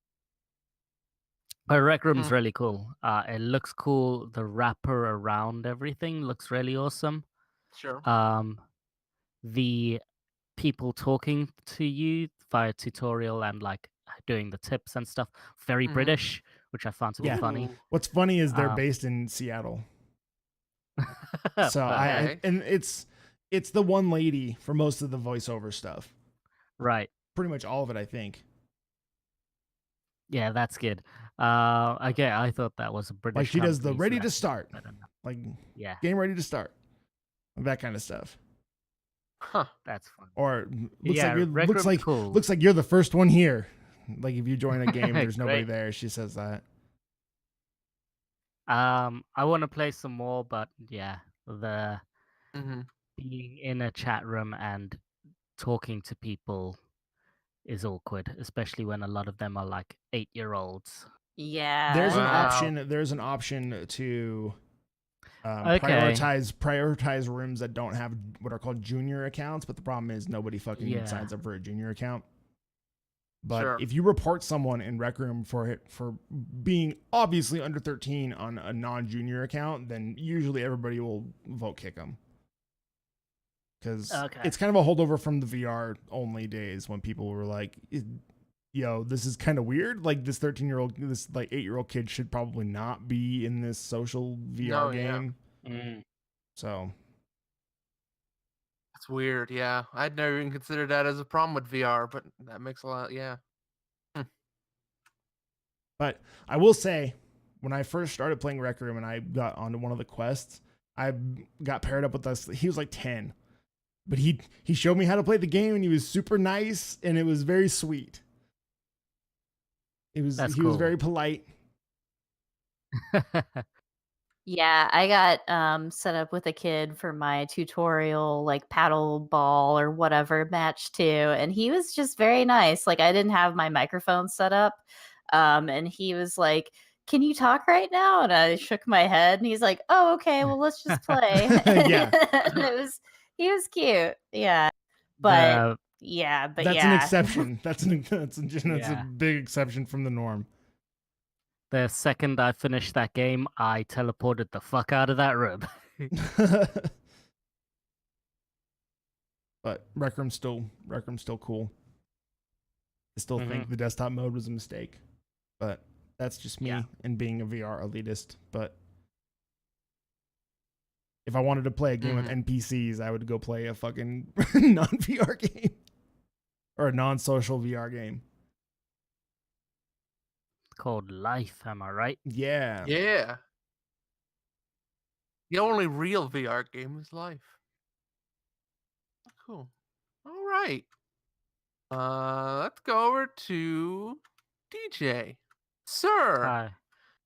But Rec Room's Hmm. really cool. It looks cool. The wrapper around everything looks really awesome. Sure. The people talking to you via tutorial and like doing the tips and stuff, very Mhm. British, which I found to be Yeah. funny. Ooh. What's funny is they're Um, based in Seattle. So Okay. and it's the one lady for most of the voiceover stuff. right. Pretty much all of it, I think. Yeah, that's good. Okay, I thought that was a British Like she does the company, so ready to that's start. I don't know. Like Yeah. game ready to start. That kind of stuff. Huh. That's fun. Or Yeah, Rec Room's cool. looks like you're the first one here. Like if you join a game, there's nobody Great. there. She says that. I want to play some more, but yeah, the hmm being in a chat room and talking to people is awkward, especially when a lot of them are like 8-year-olds. Yeah. There's an Wow. option. There's an option to Okay. prioritize rooms that don't have what are called junior accounts. But the problem is nobody fucking Yeah. signs up for a junior account. But Sure. if you report someone in Rec Room for being obviously under 13 on a non-junior account, then usually everybody will vote kick them. Because Okay. it's kind of a holdover from the VR only days when people were like, yo, this is kind of weird. Like this 13-year-old, this like 8-year-old kid should probably not be in this social VR No, yeah. game. Mm. So That's weird. Yeah, I'd never even considered that as a problem with VR, but that makes a lot. Yeah. but I will say, when I first started playing Rec Room and I got onto one of the quests, I got paired up with us. He was like 10. But he showed me how to play the game, and he was super nice, and it was very sweet. He was cool. very polite. Yeah, I got set up with a kid for my tutorial, like paddle ball or whatever match too, and he was just very nice. Like I didn't have my microphone set up, and he was like, "Can you talk right now?" And I shook my head, and he's like, "Oh, okay. Well, let's just play." Yeah. And he was cute. Yeah, but yeah, but That's yeah, an exception. That's Yeah. a big exception from the norm. The second I finished that game, I teleported the fuck out of that room. But Rec Room's still cool. I still think the desktop mode was a mistake, but that's just me and being a VR elitist. But if I wanted to play a game with NPCs, I would go play a fucking non-VR game or a non-social VR game. Called Life, am I right? Yeah. Yeah. The only real VR game is life. Cool. All right. Let's go over to DJ. Sir, Hi.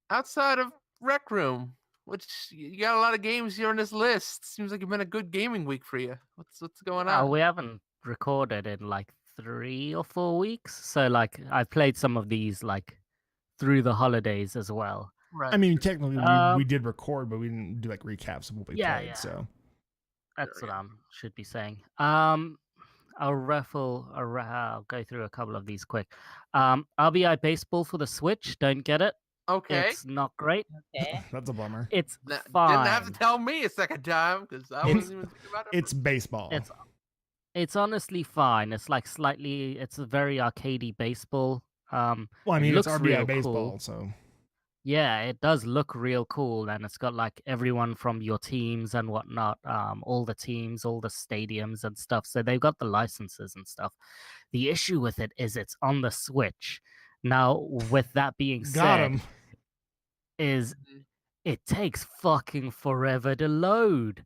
outside of Rec Room, which you got a lot of games here on this list. Seems like it's been a good gaming week for you. What's going on? We haven't recorded in like 3 or 4 weeks, so like I've played some of these like through the holidays as well. Right. I mean, technically, we did record, but we didn't do like recaps of what we played. Yeah. So That's Sure, what I should be saying. I'll go through a couple of these quick. RBI Baseball for the Switch. Don't get it. Okay. It's not great. okay. that's a bummer. It's Didn't fine. have to tell me a second time because I wasn't even thinking about it. It's baseball. It's honestly fine. It's like it's a very arcadey baseball. Well, I mean, it's looks RBI real baseball, cool. so Yeah, it does look real cool, and it's got like everyone from your teams and whatnot, all the teams, all the stadiums and stuff. So they've got the licenses and stuff. The issue with it is it's on the Switch. Now, with that being got said, him. is it takes fucking forever to load.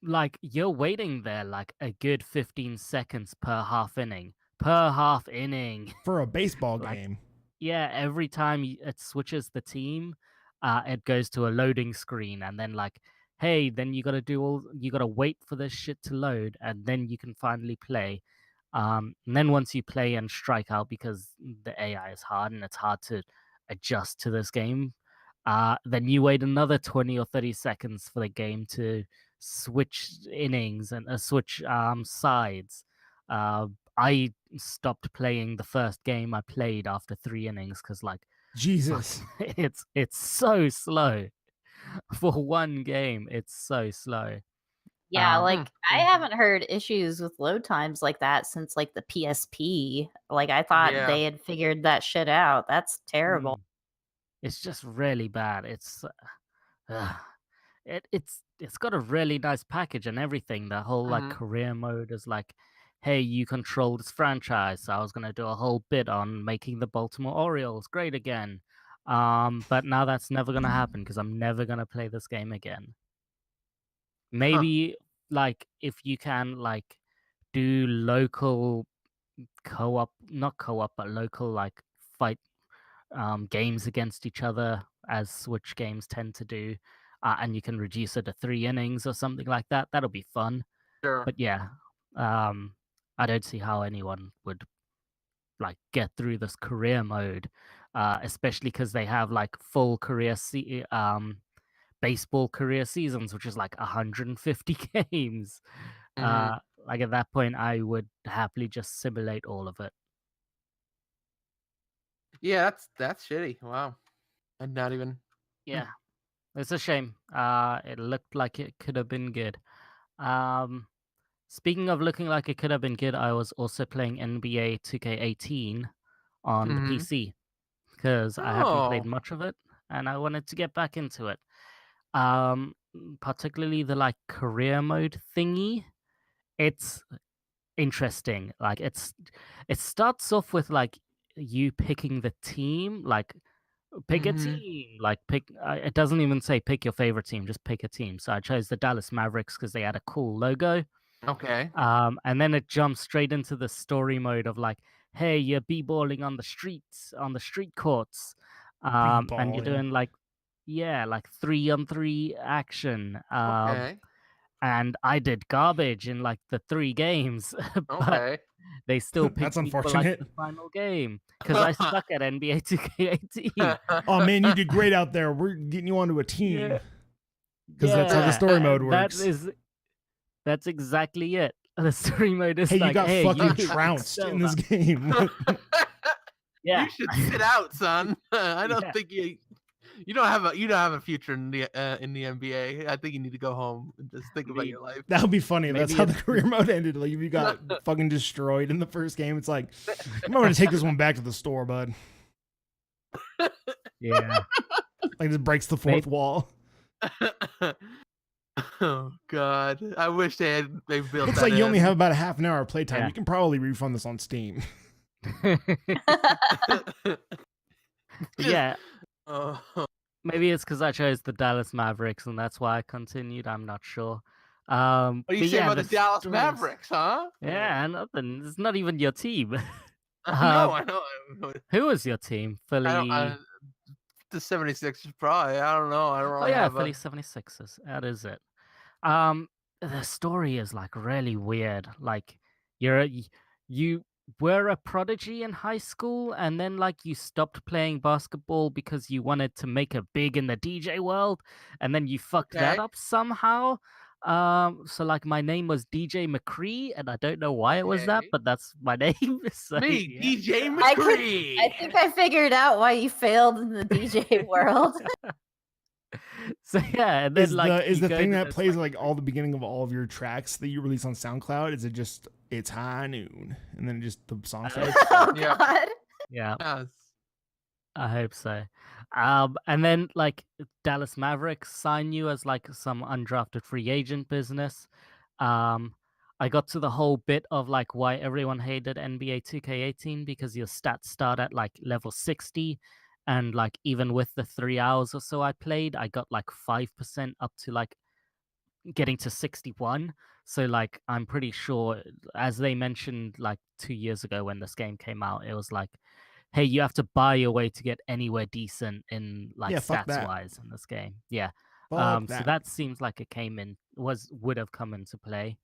Like you're waiting there like a good 15 seconds per half inning. For a baseball Like, game. Yeah, every time it switches the team, it goes to a loading screen, and then like, hey, then you gotta wait for this shit to load, and then you can finally play. And then once you play and strike out, because the AI is hard and it's hard to adjust to this game, then you wait another 20 or 30 seconds for the game to switch innings and switch sides. I stopped playing the first game I played after 3 innings because like Jesus. it's so slow for one game. It's so slow. Yeah, like I mhm. haven't heard issues with load times like that since like the PSP. Like I thought Yeah. they had figured that shit out. That's terrible. It's just really bad. It's it's got a really nice package and everything. The whole like Mhm. career mode is like, hey, you control this franchise. So I was gonna do a whole bit on making the Baltimore Orioles great again. But now that's never gonna happen because I'm never gonna play this game again. Maybe like if you can like do local co-op, not co-op, but local like fight games against each other, as Switch games tend to do, and you can reduce it to 3 innings or something like that. That'll be fun. Sure. But yeah, I don't see how anyone would like get through this career mode, especially because they have like full career baseball career seasons, which is like 150 games. Mhm. Like at that point, I would happily just simulate all of it. Yeah, that's shitty. Wow. And not even. Yeah, it's a shame. It looked like it could have been good. Speaking of looking like it could have been good, I was also playing NBA 2K18 on the Mhm. PC because I haven't played Oh. much of it and I wanted to get back into it. Particularly the like career mode thingy. It's interesting. Like it starts off with like you picking the team, like pick a Mhm. team, like pick. It doesn't even say pick your favorite team, just pick a team. So I chose the Dallas Mavericks because they had a cool logo. Okay. And then it jumps straight into the story mode of like, hey, you're b-balling on the streets, on the street courts, and you're B-balling. doing like, yeah, like 3-on-3 action. Okay. And I did garbage in like the 3 games, but Okay. they still That's picked me for like unfortunate. the final game because I suck at NBA 2K18. Oh man, you did great out there. We're getting you onto a team Yeah. because that's how the story mode works. That's exactly it. The story mode is Hey, you like, got hey, fucking you trounced excel in this at-" game. Yeah. You should sit out, son. I don't Yeah. think you don't have a future in the NBA. I think you need to go home and just think about Maybe- your life. That would be funny. If that's Maybe how the it's- career mode ended. Like if you got fucking destroyed in the first game, it's like you might want to take this one back to the store, bud. Yeah. Like this breaks the fourth wall. Oh God! I wish they built. Looks that like you only in. have about a half an hour of playtime. Yeah. You can probably refund this on Steam. Yeah. Oh. Maybe it's because I chose the Dallas Mavericks and that's why I continued. I'm not sure. What do you but say yeah, about the Dallas stories- Mavericks, huh? Yeah, nothing. It's not even your team. I know. Who was your team? Philly. The 76ers probably. I don't know. I don't Oh really yeah, have Philly 76ers. That is it. The story is like really weird. Like you were a prodigy in high school, and then like you stopped playing basketball because you wanted to make it big in the DJ world, and then you fucked that Okay. up somehow. So like my name was DJ McCree, and I don't know why it was that, Okay. but that's my name. So, Me, yeah. DJ I could- McCree. I think I figured out why you failed in the DJ world. So yeah, and then Is like the you go thing to that this, plays like, like all the beginning of all of your tracks that you release on SoundCloud? Is it just it's high noon and then just the song starts? Oh Yeah. God. yeah. Yes. I hope so. And then like Dallas Mavericks sign you as like some undrafted free agent business. I got to the whole bit of like why everyone hated NBA 2K18 because your stats start at like level 60, and like even with the 3 hours or so I played, I got like 5% up to like getting to 61. So like I'm pretty sure, as they mentioned like 2 years ago when this game came out, it was like, hey, you have to buy your way to get anywhere decent in like Yeah, fuck stats that. wise in this game. Yeah. Fuck So that seems like it would have come into play.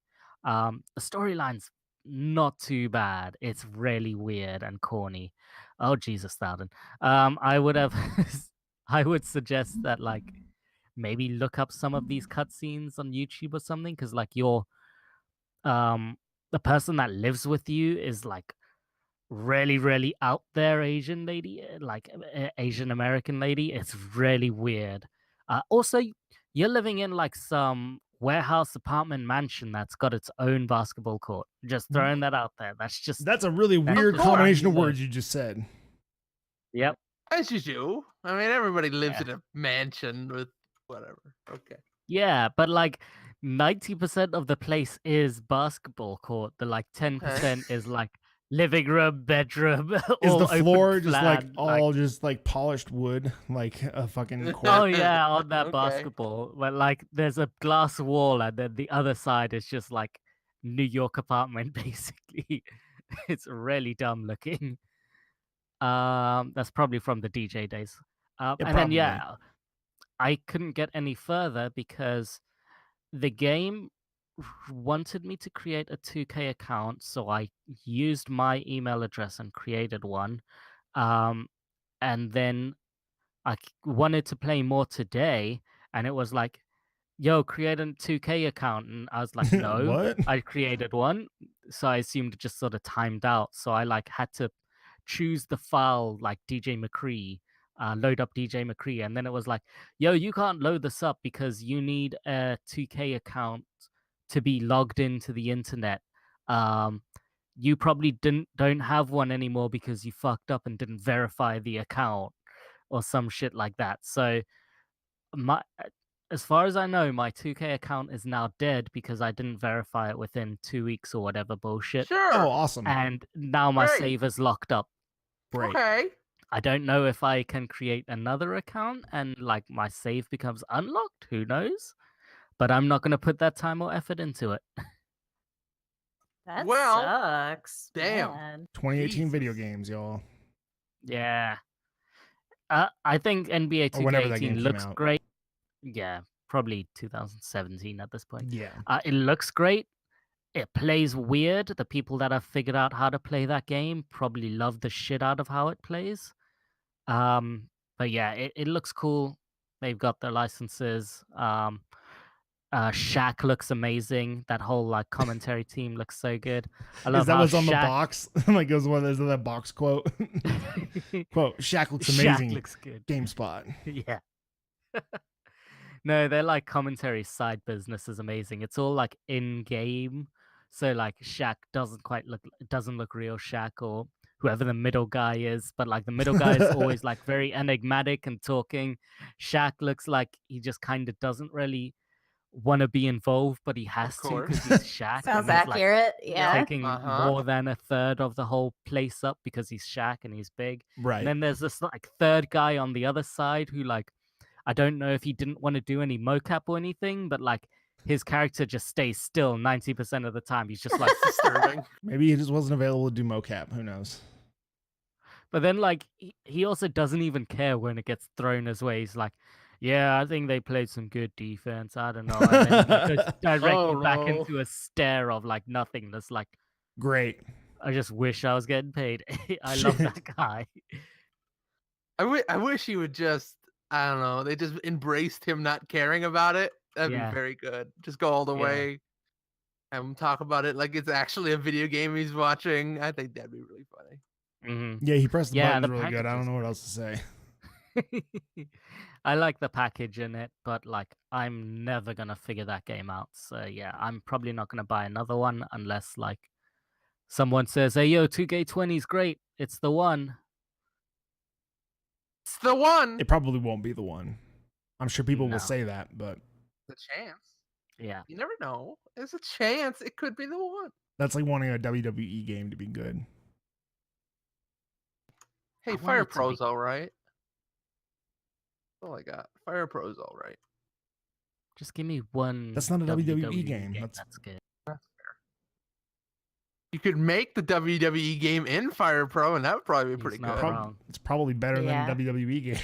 The storyline's not too bad. It's really weird and corny. Oh Jesus, Thouden. I would have I would suggest that like maybe look up some of these cutscenes on YouTube or something, because like the person that lives with you is like really really out there Asian lady, like Asian American lady. It's really weird. Also, you're living in like some warehouse apartment mansion that's got its own basketball court. Just throwing that out there. That's a really That's weird course. combination of words you just said. Yep. As you do. I mean, everybody lives Yeah. in a mansion with whatever. Okay. Yeah, but like 90% of the place is basketball court. The like 10% is like living room, bedroom, Is all the open floor just like plan, all just like polished wood, like a fucking Oh court? yeah, on that Okay. basketball, where like there's a glass wall, and then the other side is just like New York apartment, basically. It's really dumb looking. That's probably from the DJ days. Yeah, And then probably. yeah, I couldn't get any further because the game wanted me to create a 2K account, so I used my email address and created one. And then wanted to play more today, and it was like, yo, create a 2K account. And I was like, no, What? I created one. So I assumed it just sort of timed out. So I like had to choose the file like DJ McCree, load up DJ McCree. And then it was like, yo, you can't load this up because you need a 2K account to be logged into the internet. You probably don't have one anymore because you fucked up and didn't verify the account or some shit like that. So my as far as I know, my 2K account is now dead because I didn't verify it within 2 weeks or whatever bullshit. Sure. Oh, awesome. And now my Great. save is locked up. Great. Okay. I don't know if I can create another account and like my save becomes unlocked. Who knows? But I'm not going to put that time or effort into it. That Well, sucks. damn. Man. 2018 video Jesus. games, y'all. Yeah. I think NBA Or whenever that game 2K18 came looks out. great. Yeah, probably 2017 at this point. Yeah. It looks great. It plays weird. The people that have figured out how to play that game probably love the shit out of how it plays. But yeah, it looks cool. They've got their licenses. Shaq looks amazing. That whole like commentary team looks so good. I love Is that how what's on the Shaq- box? Like, is one is that box quote? Quote: Shaq looks amazing. Shaq looks good. GameSpot. Yeah. No, their like commentary side business is amazing. It's all like in game, so like Shaq doesn't look real Shaq or whoever the middle guy is, but like the middle guy is always like very enigmatic and talking. Shaq looks like he just kind of doesn't really want to be involved, but he has to course. because he's Shaq. Sounds and he's, like, accurate. Yeah. taking Uh-huh. more than a third of the whole place up because he's Shaq and he's big. Right. And then there's this like third guy on the other side who like I don't know if he didn't want to do any mocap or anything, but like his character just stays still 90% of the time. He's just like Disturbing. Maybe he just wasn't available to do mocap. Who knows? But then like he also doesn't even care when it gets thrown his way. He's like, yeah, I think they played some good defense. I don't know. And then he goes directly back no. into a stare of like nothingness. Like, Great. I just wish I was getting paid. I love Shit. that guy. I wish he would just, I don't know, they just embraced him not caring about it. That'd Yeah. be very good. Just go all the Yeah. way and talk about it like it's actually a video game he's watching. I think that'd be really funny. Mhm. Yeah, he pressed the Yeah, buttons the really good. I package don't is know what else to say. I like the package in it, but like I'm never gonna figure that game out. So yeah, I'm probably not gonna buy another one unless like someone says, "Hey yo, 2K20 is great. It's the one." It's the one. It probably won't be the one. I'm sure people No. will say that, but The chance. Yeah. You never know. There's a chance it could be the one. that's like wanting a WWE game to be good. Hey, I want Fire it to be- Pro's all right. That's all I got. Fire Pro's all right. Just give me one. That's not a WWE game. That's That's- good. You could make the WWE game in Fire Pro, and that would probably be He's pretty not good. wrong. It's probably better Yeah. than a WWE game.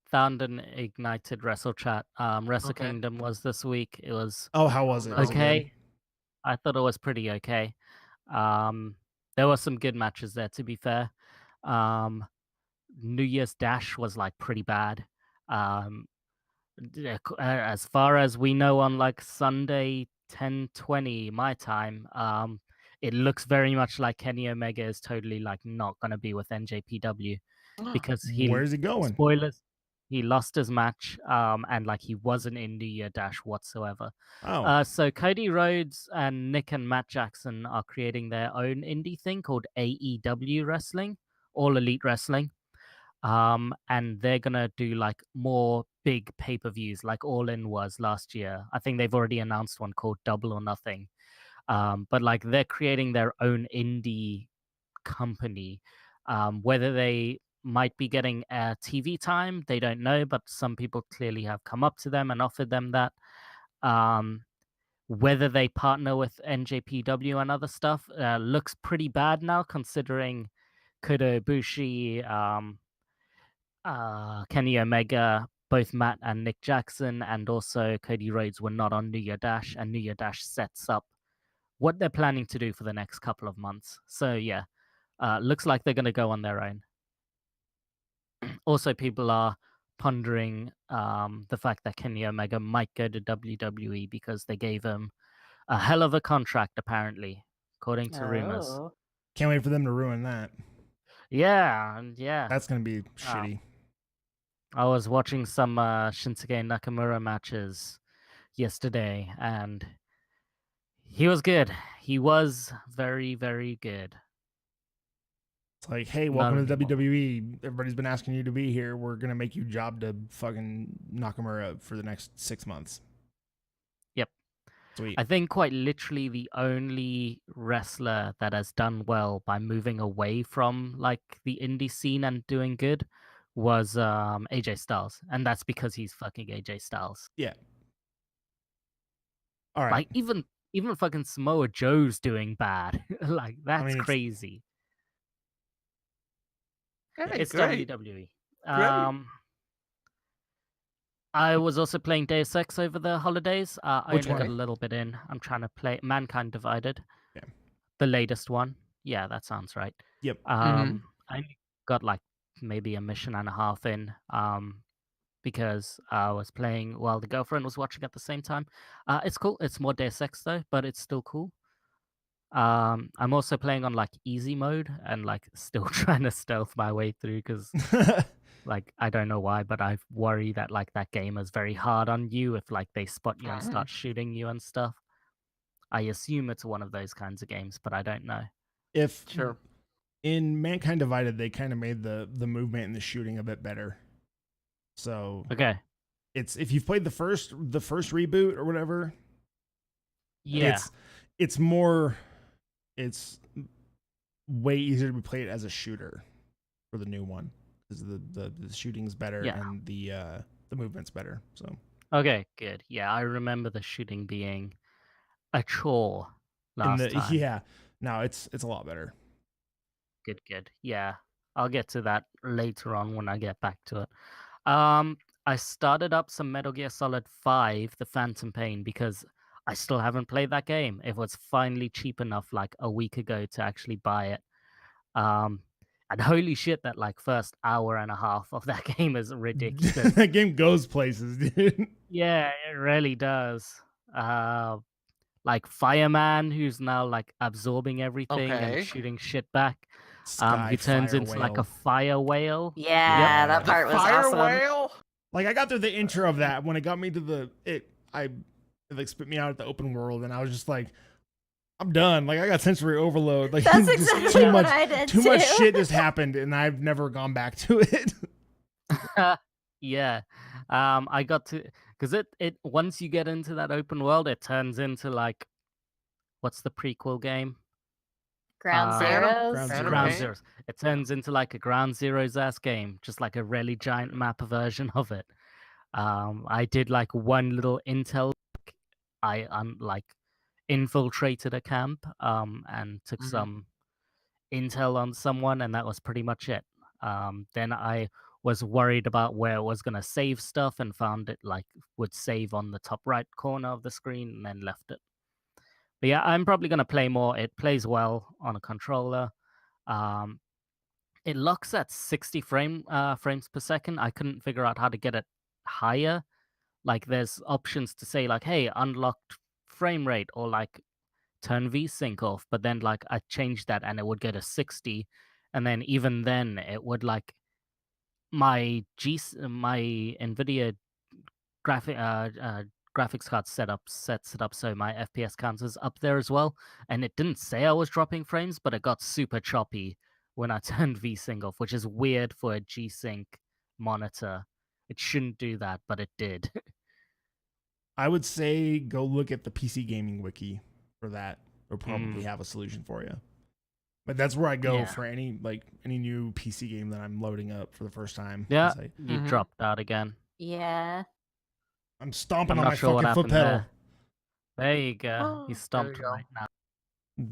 Found an Ignited Wrestle Chat. Wrestle Okay. Kingdom was this week. It was Oh, how was it? No. Was it good? okay. I thought it was pretty okay. There were some good matches there, to be fair. New Year's Dash was like pretty bad. As far as we know, on like Sunday 10:20 my time, it looks very much like Kenny Omega is totally like not gonna be with NJPW because Where's he going? spoilers. He lost his match, and like he wasn't in New Year Dash whatsoever. Oh, So Cody Rhodes and Nick and Matt Jackson are creating their own indie thing called AEW Wrestling, All Elite Wrestling. And they're gonna do like more big pay-per-views like All In was last year. I think they've already announced one called Double or Nothing. But like they're creating their own indie company. Whether they might be getting TV time, they don't know, but some people clearly have come up to them and offered them that. Whether they partner with NJPW and other stuff looks pretty bad now, considering Kota Ibushi, Kenny Omega, both Matt and Nick Jackson, and also Cody Rhodes were not on New Year Dash, and New Year Dash sets up what they're planning to do for the next couple of months. So yeah, looks like they're going to go on their own. Also, people are pondering the fact that Kenny Omega might go to WWE because they gave him a hell of a contract, apparently, according to rumors. Oh. Can't wait for them to ruin that. Yeah. That's gonna be shitty. I was watching some Shinsuke Nakamura matches yesterday, and he was good. He was very, very good. It's like, hey, welcome to WWE. Everybody's been asking you to be here. We're gonna make you job to fucking Nakamura for the next 6 months. Yep. Sweet. I think quite literally the only wrestler that has done well by moving away from like the indie scene and doing good was AJ Styles, and that's because he's fucking AJ Styles. Yeah. All right. Like even fucking Samoa Joe's doing bad. Like that's crazy. It's great. WWE. I was also playing Deus Ex over the holidays. I only got a little bit in. I'm trying to play Mankind Divided. Yeah. The latest one. Yeah, that sounds right. Yep. I only got like maybe a mission and a half in. Because I was playing while the girlfriend was watching at the same time. It's cool. It's more Deus Ex though, but it's still cool. I'm also playing on like easy mode and like still trying to stealth my way through because like I don't know why, but I worry that like that game is very hard on you if like they spot you and start shooting you and stuff. I assume it's one of those kinds of games, but I don't know. Sure. In Mankind Divided, they kind of made the movement and the shooting a bit better. So okay, it's if you've played the first reboot or whatever, yeah, it's way easier to be played as a shooter for the new one because the shooting's better and the movement's better. So okay, good. Yeah, I remember the shooting being a chore last time. Yeah, no, it's a lot better. Good. Yeah, I'll get to that later on when I get back to it. I started up some Metal Gear Solid 5, The Phantom Pain, because I still haven't played that game. It was finally cheap enough like a week ago to actually buy it. And holy shit, that like first hour and a half of that game is ridiculous. That game goes places, dude. Yeah, it really does. Like Fireman, who's now like absorbing everything and shooting shit back. He turns into like a fire whale. Yeah, that part was awesome. Whale? Like I got through the intro of that when it got me to it like spit me out at the open world, and I was just like, I'm done. Like I got sensory overload. Like that's exactly what I did too much shit just happened, and I've never gone back to it. Yeah, I got to because it once you get into that open world, it turns into like what's the prequel game? Ground Zeroes. Ground Zeroes. It turns into like a Ground Zeroes ass game, just like a really giant map version of it. I did like one little intel. I like infiltrated a camp and took some intel on someone, and that was pretty much it. Then I was worried about where it was gonna save stuff and found it like would save on the top right corner of the screen and then left it. But yeah, I'm probably going to play more. It plays well on a controller. It locks at 60 frames per second. I couldn't figure out how to get it higher. Like there's options to say like, hey, unlocked frame rate or like turn VSync off. But then like I changed that and it would go to 60. And then even then it would like my NVIDIA graphics card sets it up so my FPS count is up there as well. And it didn't say I was dropping frames, but it got super choppy when I turned VSync off, which is weird for a G-Sync monitor. It shouldn't do that, but it did. I would say go look at the PC Gaming Wiki for that. it'll probably have a solution for you. But that's where I go for any new PC game that I'm loading up for the first time. Yeah, I, you dropped out again. Yeah. I'm stomping I'm on not my sure what fucking foot happened pedal. There you go. Oh, You there stomped you go. right now.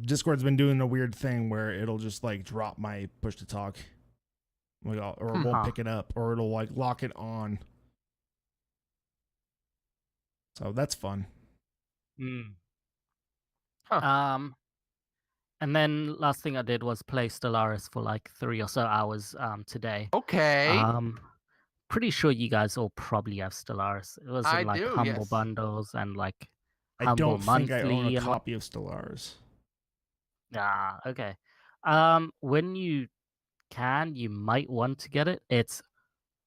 Discord's been doing a weird thing where it'll just like drop my push to talk, or it won't pick it up, or it'll like lock it on. So that's fun. And then last thing I did was play Stellaris for like 3 or so hours today. Okay. Pretty sure you guys all probably have Stellaris. It was in like Humble yes. Bundles and like I Humble don't Monthly. think I own a and copy of Stellaris. Okay. When you can, you might want to get it. It's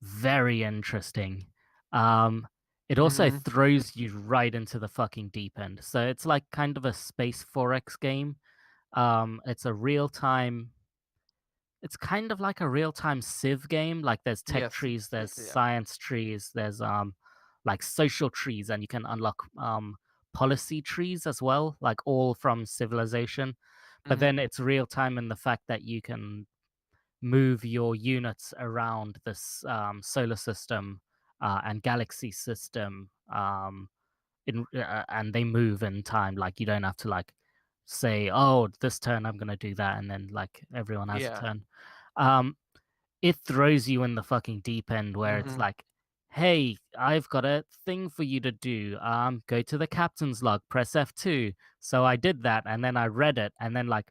very interesting. It also throws you right into the fucking deep end. So it's like kind of a space 4X game. It's a real-time. It's kind of like a real-time Civ game. Like there's tech trees, there's science trees, there's like social trees, and you can unlock policy trees as well, like all from Civilization. But then it's real time in the fact that you can move your units around this solar system and galaxy system, and they move in time. Like you don't have to like say, "Oh, this turn I'm gonna do that," and then like everyone has a turn. It throws you in the fucking deep end where it's like, hey, I've got a thing for you to do. Go to the captain's log, press F2. So I did that, and then I read it, and then like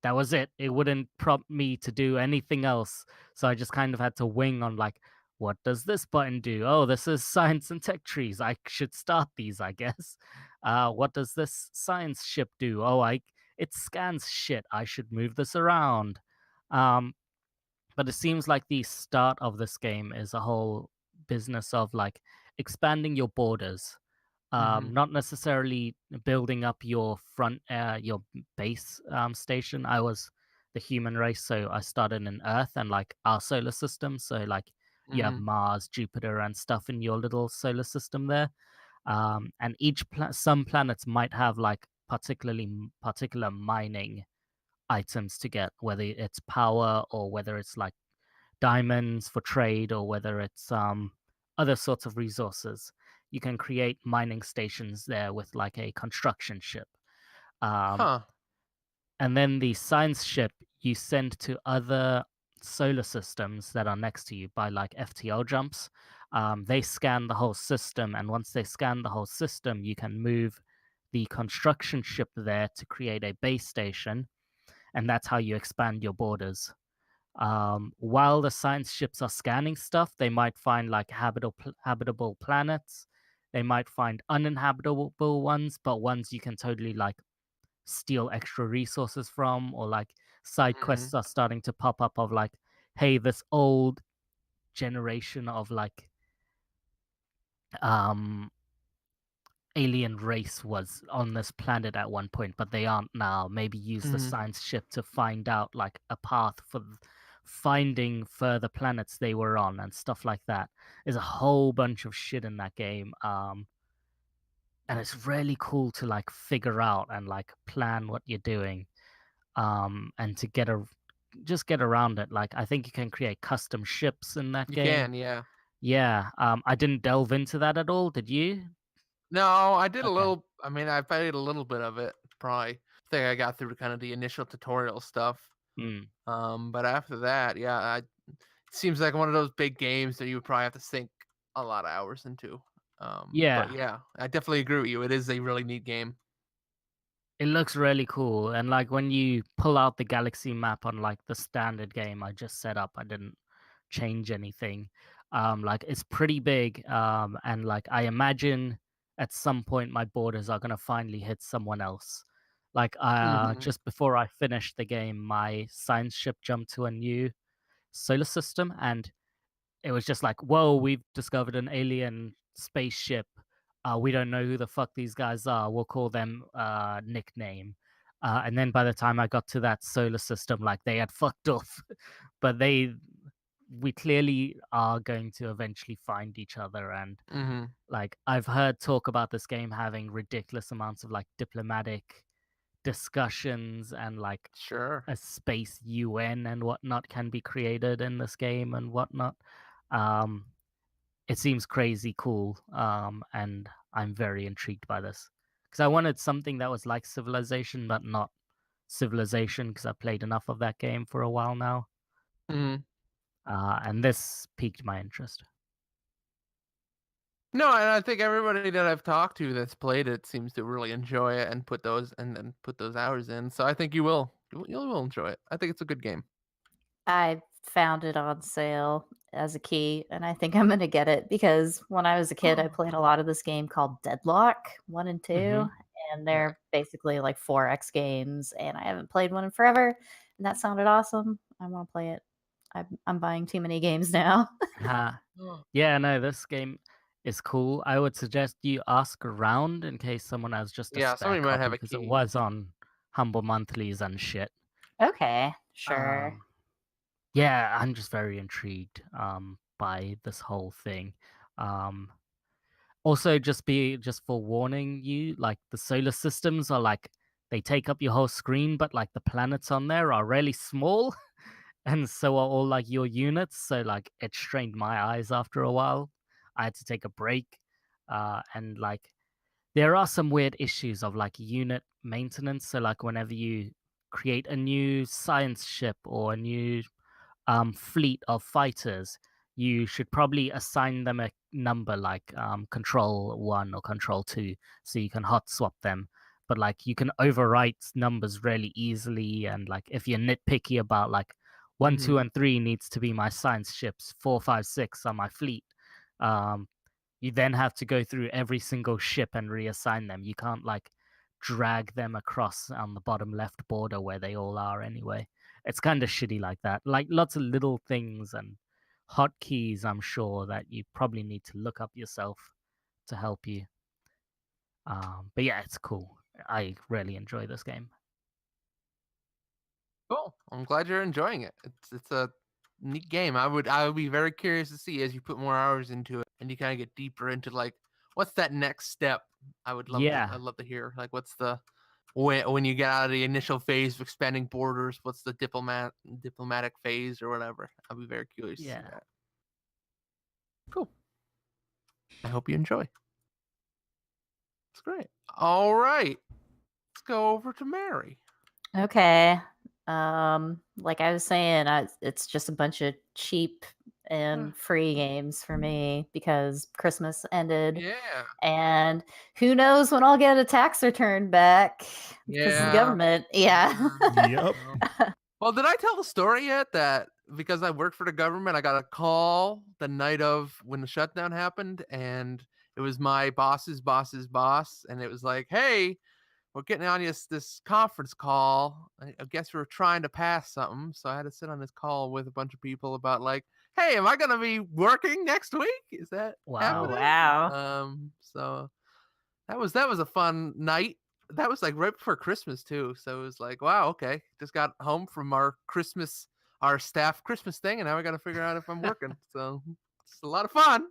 that was it. It wouldn't prompt me to do anything else. So I just kind of had to wing on like, what does this button do? Oh, this is science and tech trees. I should start these, I guess. What does this science ship do? Oh, it scans shit. I should move this around. But it seems like the start of this game is a whole business of like expanding your borders, not necessarily building up your your base station. I was the human race, so I started in Earth and like our solar system. So like you have Mars, Jupiter, and stuff in your little solar system there. And some planets might have like particular mining items to get, whether it's power or whether it's like diamonds for trade or whether it's other sorts of resources. You can create mining stations there with like a construction ship. And then the science ship you send to other solar systems that are next to you by like FTL jumps. They scan the whole system, and once they scan the whole system, you can move the construction ship there to create a base station, and that's how you expand your borders. While the science ships are scanning stuff, they might find like habitable planets. They might find uninhabitable ones, but ones you can totally like steal extra resources from, or like side quests are starting to pop up of like, hey, this old generation of like alien race was on this planet at one point, but they aren't now. Maybe use the science ship to find out like a path for finding further planets they were on and stuff like that. There's a whole bunch of shit in that game. And it's really cool to like figure out and like plan what you're doing. And to get around it. Like I think you can create custom ships in that game. You can, yeah. Yeah. I didn't delve into that at all. Did you? No, I did a little. I mean, I played a little bit of it. Probably, I think I got through kind of the initial tutorial stuff. But after that, yeah, it seems like one of those big games that you would probably have to sink a lot of hours into. Yeah. But yeah, I definitely agree with you. It is a really neat game. It looks really cool, and like when you pull out the galaxy map on like the standard game I just set up, I didn't change anything. Like it's pretty big, and like I imagine at some point my borders are gonna finally hit someone else. Like just before I finished the game, my science ship jumped to a new solar system, and it was just like, whoa, we've discovered an alien spaceship. We don't know who the fuck these guys are. We'll call them nickname. And then by the time I got to that solar system, like they had fucked off. But we clearly are going to eventually find each other. And like I've heard talk about this game having ridiculous amounts of like diplomatic discussions and like Sure. a space UN and whatnot can be created in this game and whatnot. It seems crazy cool, and I'm very intrigued by this because I wanted something that was like Civilization, but not Civilization because I played enough of that game for a while now, hmm and this piqued my interest. No, and I think everybody that I've talked to that's played it seems to really enjoy it and put those hours in. So I think you will enjoy it. I think it's a good game. I found it on sale as a key, and I think I'm gonna get it because when I was a kid, I played a lot of this game called Deadlock 1 and 2, Mhm. and they're basically like 4X games, and I haven't played one in forever, and that sounded awesome. I want to play it. I'm buying too many games now. Yeah, no, this game is cool. I would suggest you ask around in case someone has just a Yeah, spare somebody might copy have a because it key. was on Humble Monthlies and shit. Okay, sure. Yeah, I'm just very intrigued by this whole thing. Also, just forewarning you, like the solar systems are like they take up your whole screen, but like the planets on there are really small, and so are all like your units. So like it strained my eyes after a while. I had to take a break, and like there are some weird issues of like unit maintenance. So like whenever you create a new science ship or a new fleet of fighters, you should probably assign them a number like control 1 or control 2 so you can hot swap them. But like you can overwrite numbers really easily, and like if you're nitpicky about like 1, 2, and 3 needs to be my science ships, 4, 5, 6 are my fleet. You then have to go through every single ship and reassign them. You can't like drag them across on the bottom left border where they all are anyway. It's kind of shitty like that. Like lots of little things and hotkeys, I'm sure, that you probably need to look up yourself to help you. But yeah, it's cool. I really enjoy this game. Cool. I'm glad you're enjoying it. It's a neat game. I would be very curious to see as you put more hours into it and you kind of get deeper into like what's that next step. I'd love to hear like what's the when you get out of the initial phase of expanding borders, what's the diplomatic phase or whatever. I'll be very curious to see that. Cool. I hope you enjoy. It's great. All right. Let's go over to Mary. Okay. Like I was saying, it's just a bunch of cheap and free games for me because Christmas ended. Yeah. And who knows when I'll get a tax return back because of the government. Yeah. Yep. Well, did I tell the story yet that because I worked for the government, I got a call the night of when the shutdown happened, and it was my boss's boss's boss, and it was like, "Hey, we're getting on this conference call. I guess we're trying to pass something." So I had to sit on this call with a bunch of people about like, "Hey, am I gonna be working next week? Is that happening?" Wow. So that was a fun night. That was like right before Christmas too. So it was like, wow, okay. Just got home from our staff Christmas thing, and now we got to figure out if I'm working. So it's a lot of fun.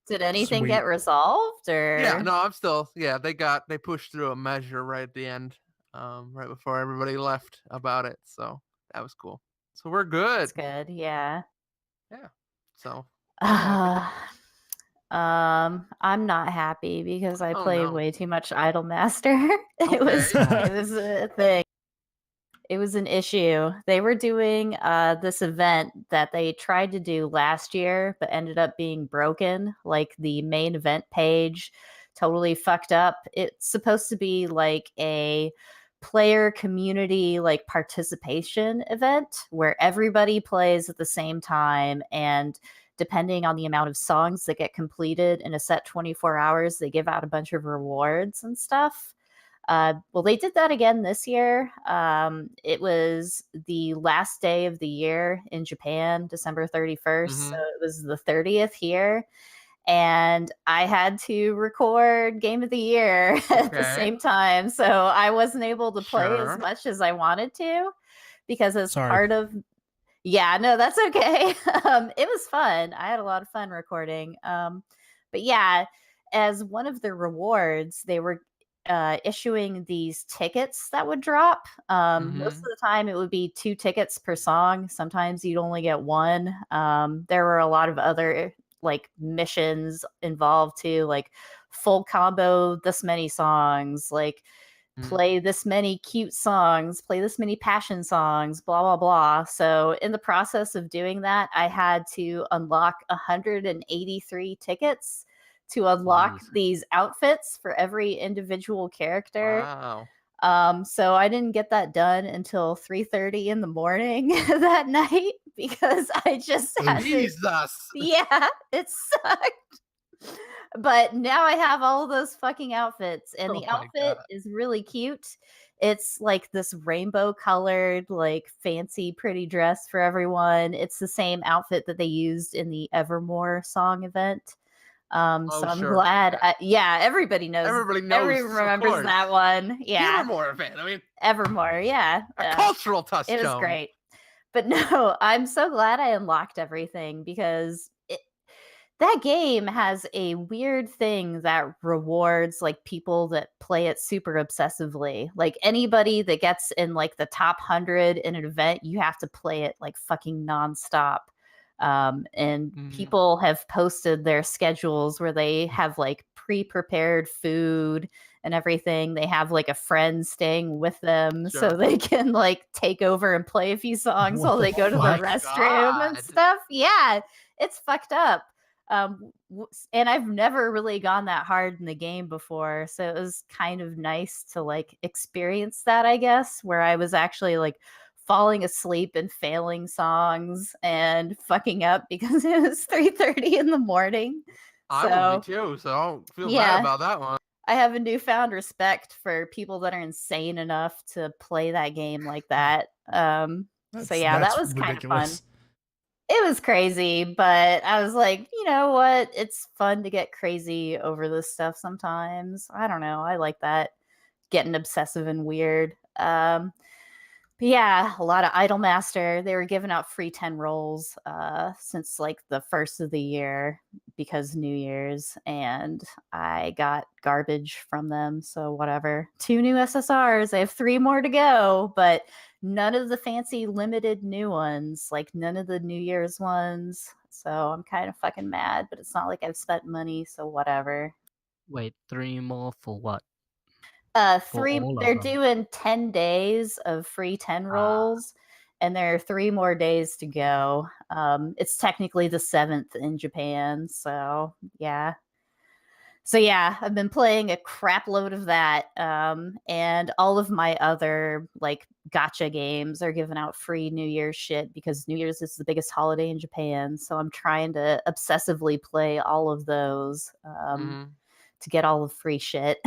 Did anything get resolved or? Yeah, no, I'm still. Yeah, they pushed through a measure right at the end, right before everybody left about it. So that was cool. So we're good. That's good. Yeah. Yeah. So. I'm not happy because I played way too much Idolmaster. It was a thing. It was an issue. They were doing this event that they tried to do last year, but ended up being broken. Like the main event page totally fucked up. It's supposed to be like a player community like participation event where everybody plays at the same time, and depending on the amount of songs that get completed in a set 24 hours, they give out a bunch of rewards and stuff. Well, they did that again this year. It was the last day of the year in Japan, December 31st. So it was the 30th here. And I had to record Game of the Year at the same time. So I wasn't able to play as much as I wanted to because as part of... Yeah, no, that's okay. It was fun. I had a lot of fun recording. But yeah, as one of the rewards, they were issuing these tickets that would drop. Most of the time, it would be 2 tickets per song. Sometimes you'd only get 1. There were a lot of other like missions involved too, like full combo this many songs, like play this many cute songs, play this many passion songs, blah, blah, blah. So in the process of doing that, I had to unlock 183 tickets to unlock these outfits for every individual character. Wow. So I didn't get that done until 3:30 in the morning that night because I just had to. Jesus. Yeah, it sucked. But now I have all of those fucking outfits, and the Oh my outfit God. is really cute. It's like this rainbow colored, like fancy, pretty dress for everyone. It's the same outfit that they used in the Evermore song event. So I'm sure. glad. Okay. Yeah, everybody knows. Everybody knows. Everyone remembers of that one. Yeah, Evermore event. I mean, Evermore. Yeah, a cultural touchstone. it was great. But no, I'm so glad I unlocked everything because that game has a weird thing that rewards like people that play it super obsessively. Like anybody that gets in like the top 100 in an event, you have to play it like fucking nonstop. And people have posted their schedules where they have like pre-prepared food and everything. They have like a friend staying with them so they can like take over and play a few songs while they go to the restroom and stuff. Yeah, it's fucked up. And I've never really gone that hard in the game before, so it was kind of nice to like experience that, I guess, where I was actually like falling asleep and failing songs and fucking up because it was 3:30 in the morning. I would be too, so I don't feel bad about that one. I have a newfound respect for people that are insane enough to play that game like that. So yeah, that was kind of fun. It was crazy, but I was like, you know what? It's fun to get crazy over this stuff sometimes. I don't know. I like that. Getting obsessive and weird. But yeah, a lot of Idolmaster. They were giving out free 10 rolls since like the first of the year because New Year's, and I got garbage from them. So whatever. 2 new SSRs. I have 3 more to go, but none of the fancy limited new ones, like none of the New Year's ones. So I'm kind of fucking mad, but it's not like I've spent money, so whatever. Wait, 3 more for what? 3. They're doing 10 days of free 10 rolls, and there are 3 more days to go. It's technically the 7th in Japan, so yeah. So yeah, I've been playing a crap load of that, and all of my other like gacha games are giving out free New Year's shit because New Year's is the biggest holiday in Japan. So I'm trying to obsessively play all of those to get all the free shit.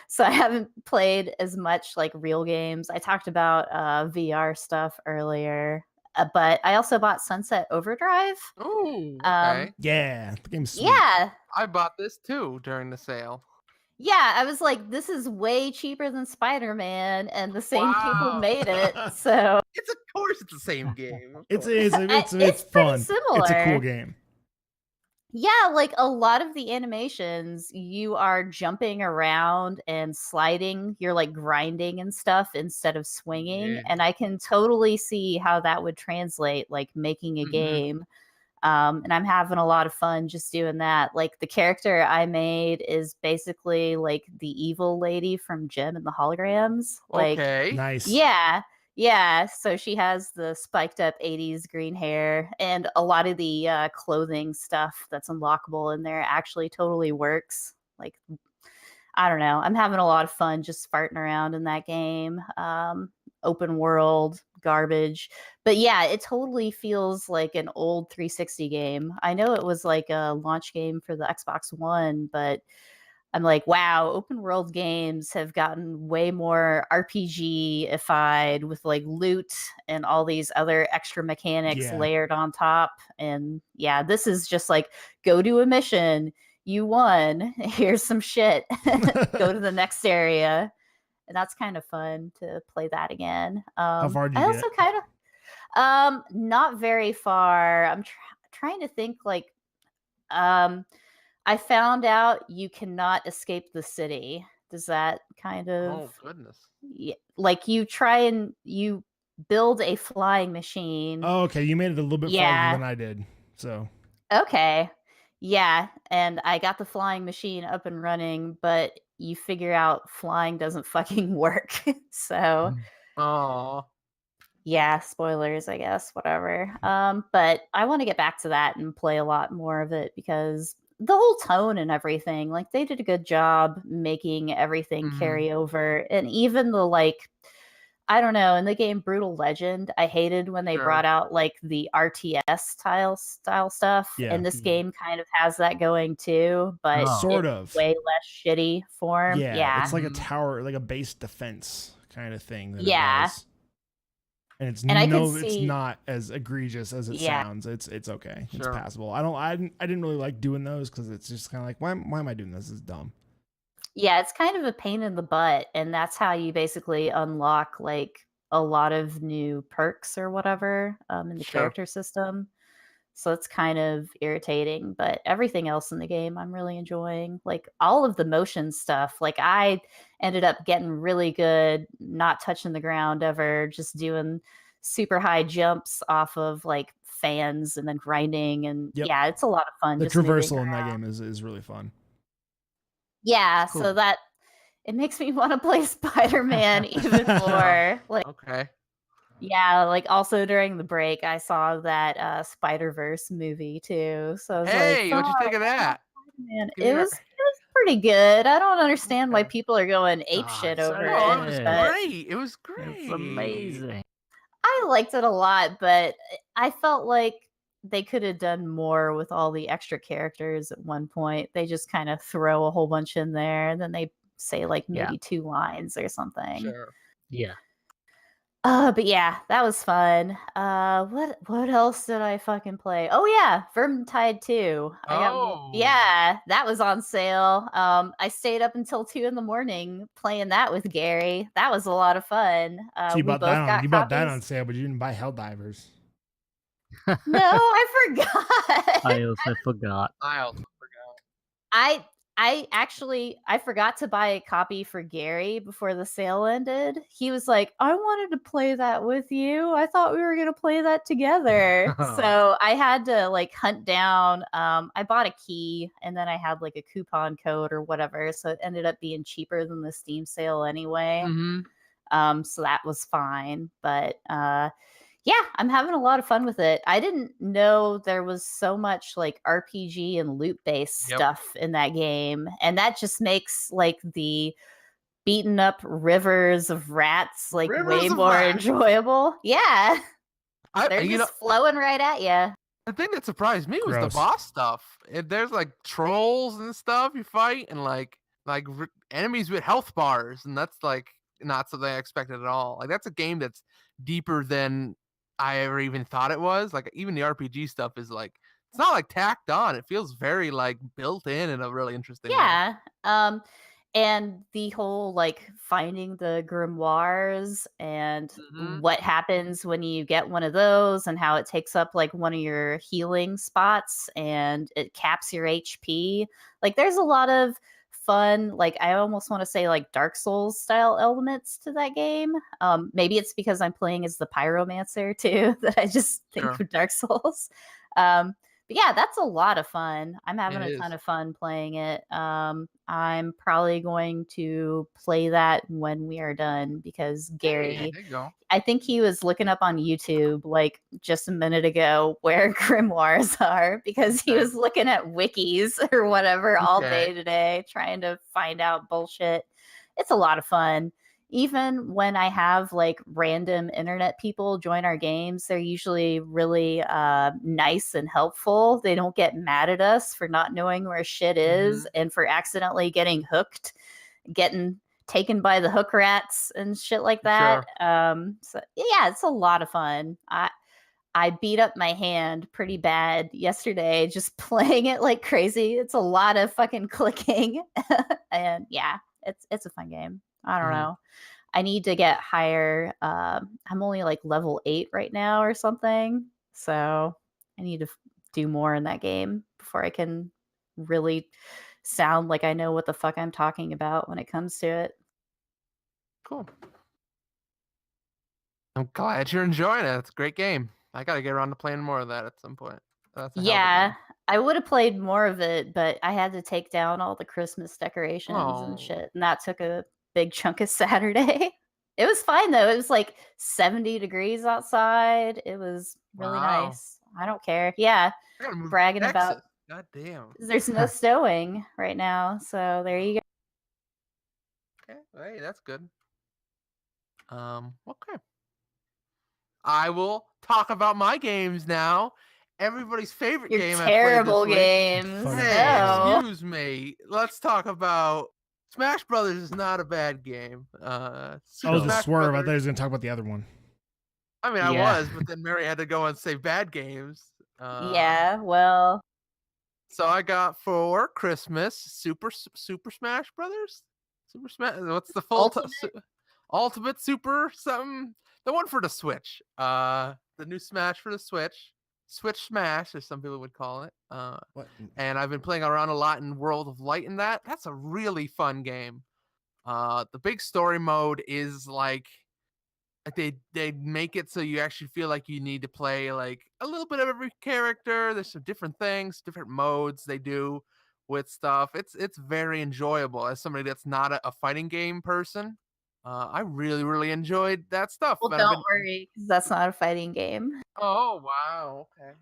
So I haven't played as much like real games. I talked about VR stuff earlier. But I also bought Sunset Overdrive. Oh, okay. Yeah, the game's sweet. Yeah. I bought this too during the sale. Yeah, I was like, this is way cheaper than Spider-Man, and the same people made it. So it's of course it's the same game. It's pretty fun. similar. It's a cool game. Yeah, like a lot of the animations, you are jumping around and sliding. You're like grinding and stuff instead of swinging. Yeah. And I can totally see how that would translate, like making a game. And I'm having a lot of fun just doing that. Like the character I made is basically like the evil lady from Gem and the Holograms. Like, okay. Nice. Yeah, so she has the spiked up 80s green hair, and a lot of the clothing stuff that's unlockable in there actually totally works. Like, I don't know. I'm having a lot of fun just farting around in that game. Open world, garbage. But yeah, it totally feels like an old 360 game. I know it was like a launch game for the Xbox One, but I'm like, wow, open world games have gotten way more RPG-ified with like loot and all these other extra mechanics layered on top. And yeah, this is just like, go to a mission, you won, here's some shit, go to the next area. And that's kind of fun to play that again. How far did you get? Kind of, not very far. I'm trying to think like, I found out you cannot escape the city. Does that kind of Oh goodness. like you try and you build a flying machine? Oh, okay. You made it a little bit farther than I did. So okay. Yeah, and I got the flying machine up and running, but you figure out flying doesn't fucking work. So Oh. yeah, spoilers, I guess, whatever. But I want to get back to that and play a lot more of it because the whole tone and everything, like they did a good job making everything carry over. And even the like, I don't know, in the game Brutal Legend, I hated when they brought out like the RTS style stuff. Yeah. And this game kind of has that going too, but sort in of way less shitty form. Yeah, it's like a tower, like a base defense kind of thing that it does. And it's it's not as egregious as it sounds. It's okay. It's passable. I didn't really like doing those because it's just kind of like, why am I doing this? This is dumb. Yeah, it's kind of a pain in the butt, and that's how you basically unlock like a lot of new perks or whatever in the character system. So it's kind of irritating, but everything else in the game I'm really enjoying. Like all of the motion stuff. Like I ended up getting really good, not touching the ground ever, just doing super high jumps off of like fans and then grinding, and yeah, it's a lot of fun. The just moving traversal in that around. game is really fun. Yeah, so that it makes me want to play Spider-Man even more. Like, yeah, like also during the break, I saw that Spider-Verse movie too. So I was like, What'd you think of that? Man, it was pretty good. I don't understand why people are going apeshit over it. It was great. It was great. It's amazing. I liked it a lot, but I felt like they could have done more with all the extra characters at one point. They just kind of throw a whole bunch in there and then they say like maybe 2 lines or something. Sure. Yeah. But yeah, that was fun. What else did I fucking play? Oh yeah, Vermintide 2. Yeah, that was on sale. I stayed up until 2 a.m. playing that with Gary. That was a lot of fun. So you we bought both that on got you bought that copies. on sale, but you didn't buy Helldivers. No, I forgot. I also forgot. I actually forgot to buy a copy for Gary before the sale ended. He was like, I wanted to play that with you. I thought we were gonna play that together. So I had to like hunt down. I bought a key and then I had like a coupon code or whatever. So it ended up being cheaper than the Steam sale anyway. So that was fine. But yeah, I'm having a lot of fun with it. I didn't know there was so much like RPG and loot-based stuff in that game. And that just makes like the beaten up rivers of rats like way more enjoyable. Yeah. They're just flowing right at you. The thing that surprised me was the boss stuff. There's like trolls and stuff you fight and like enemies with health bars, and that's like not something I expected at all. Like that's a game that's deeper than I ever even thought it was. Like even the RPG stuff is like, it's not like tacked on. It feels very like built in a really interesting way. And the whole like finding the grimoires and what happens when you get one of those and how it takes up like one of your healing spots and it caps your HP. Like there's a lot of fun, like I almost want to say like Dark Souls style elements to that game. Maybe it's because I'm playing as the pyromancer too that I just think of Dark Souls. But yeah, that's a lot of fun. I'm having a ton of fun playing it. I'm probably going to play that when we are done because Gary, I think he was looking up on YouTube like just a minute ago where grimoires are because he was looking at wikis or whatever all day today trying to find out bullshit. It's a lot of fun. Even when I have like random internet people join our games, they're usually really nice and helpful. They don't get mad at us for not knowing where shit is and for accidentally getting hooked, getting taken by the hook rats and shit like that. So yeah, it's a lot of fun. I beat up my hand pretty bad yesterday just playing it like crazy. It's a lot of fucking clicking. And yeah, it's a fun game. I don't know. I need to get higher. I'm only like level 8 right now or something. So I need to do more in that game before I can really sound like I know what the fuck I'm talking about when it comes to it. Cool. I'm glad you're enjoying it. It's a great game. I gotta get around to playing more of that at some point. That's a hell of a Yeah, game. I would have played more of it, but I had to take down all the Christmas decorations Oh. and shit, and that took a big chunk of Saturday. It was fine though. It was like 70 degrees outside. It was really Wow. nice. I don't care. Yeah, I gotta move bragging to about. Texas. God damn. There's no snowing right now, so there you go. Okay, hey, that's good. Okay. I will talk about my games now. Everybody's favorite Your game terrible I played this games. Fuck week. Fucking Hey, No. excuse me. Let's talk about Smash Brothers. Is not a bad game. That Super was a Smash swerve. I Brothers- thought he was gonna talk about the other one. I mean, I Yeah. was, but then Mary had to go and say bad games. Yeah, well, So I got for Christmas Super Smash Brothers. Super Smash. What's the full Ultimate Super something? The one for the Switch. The new Smash for the Switch. Switch Smash, as some people would call it. What? And I've been playing around a lot in World of Light in that. That's a really fun game. The big story mode is like they make it so you actually feel like you need to play like a little bit of every character. There's some different things, different modes they do with stuff. It's very enjoyable as somebody that's not a fighting game person. I really enjoyed that stuff. well, and I've don't worry, because that's not a fighting game. Oh wow, okay,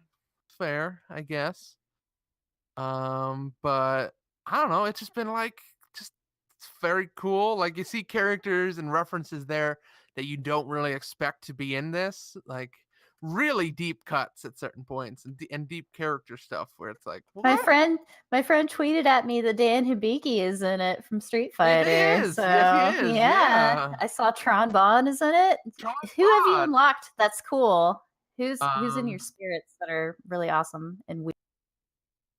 fair, I guess. But I don't know. It's just been like just it's very cool. Like you see characters and references there that you don't really expect to be in this. Like really deep cuts at certain points and deep character stuff where it's like My what? friend tweeted at me that Dan Hibiki is in it from Street Fighter. is. So Yes, he is, yeah. I saw Tron Bond is in it. Tron Who have you Bond. unlocked? That's cool. Who's in your Um, spirits that are really awesome and weird?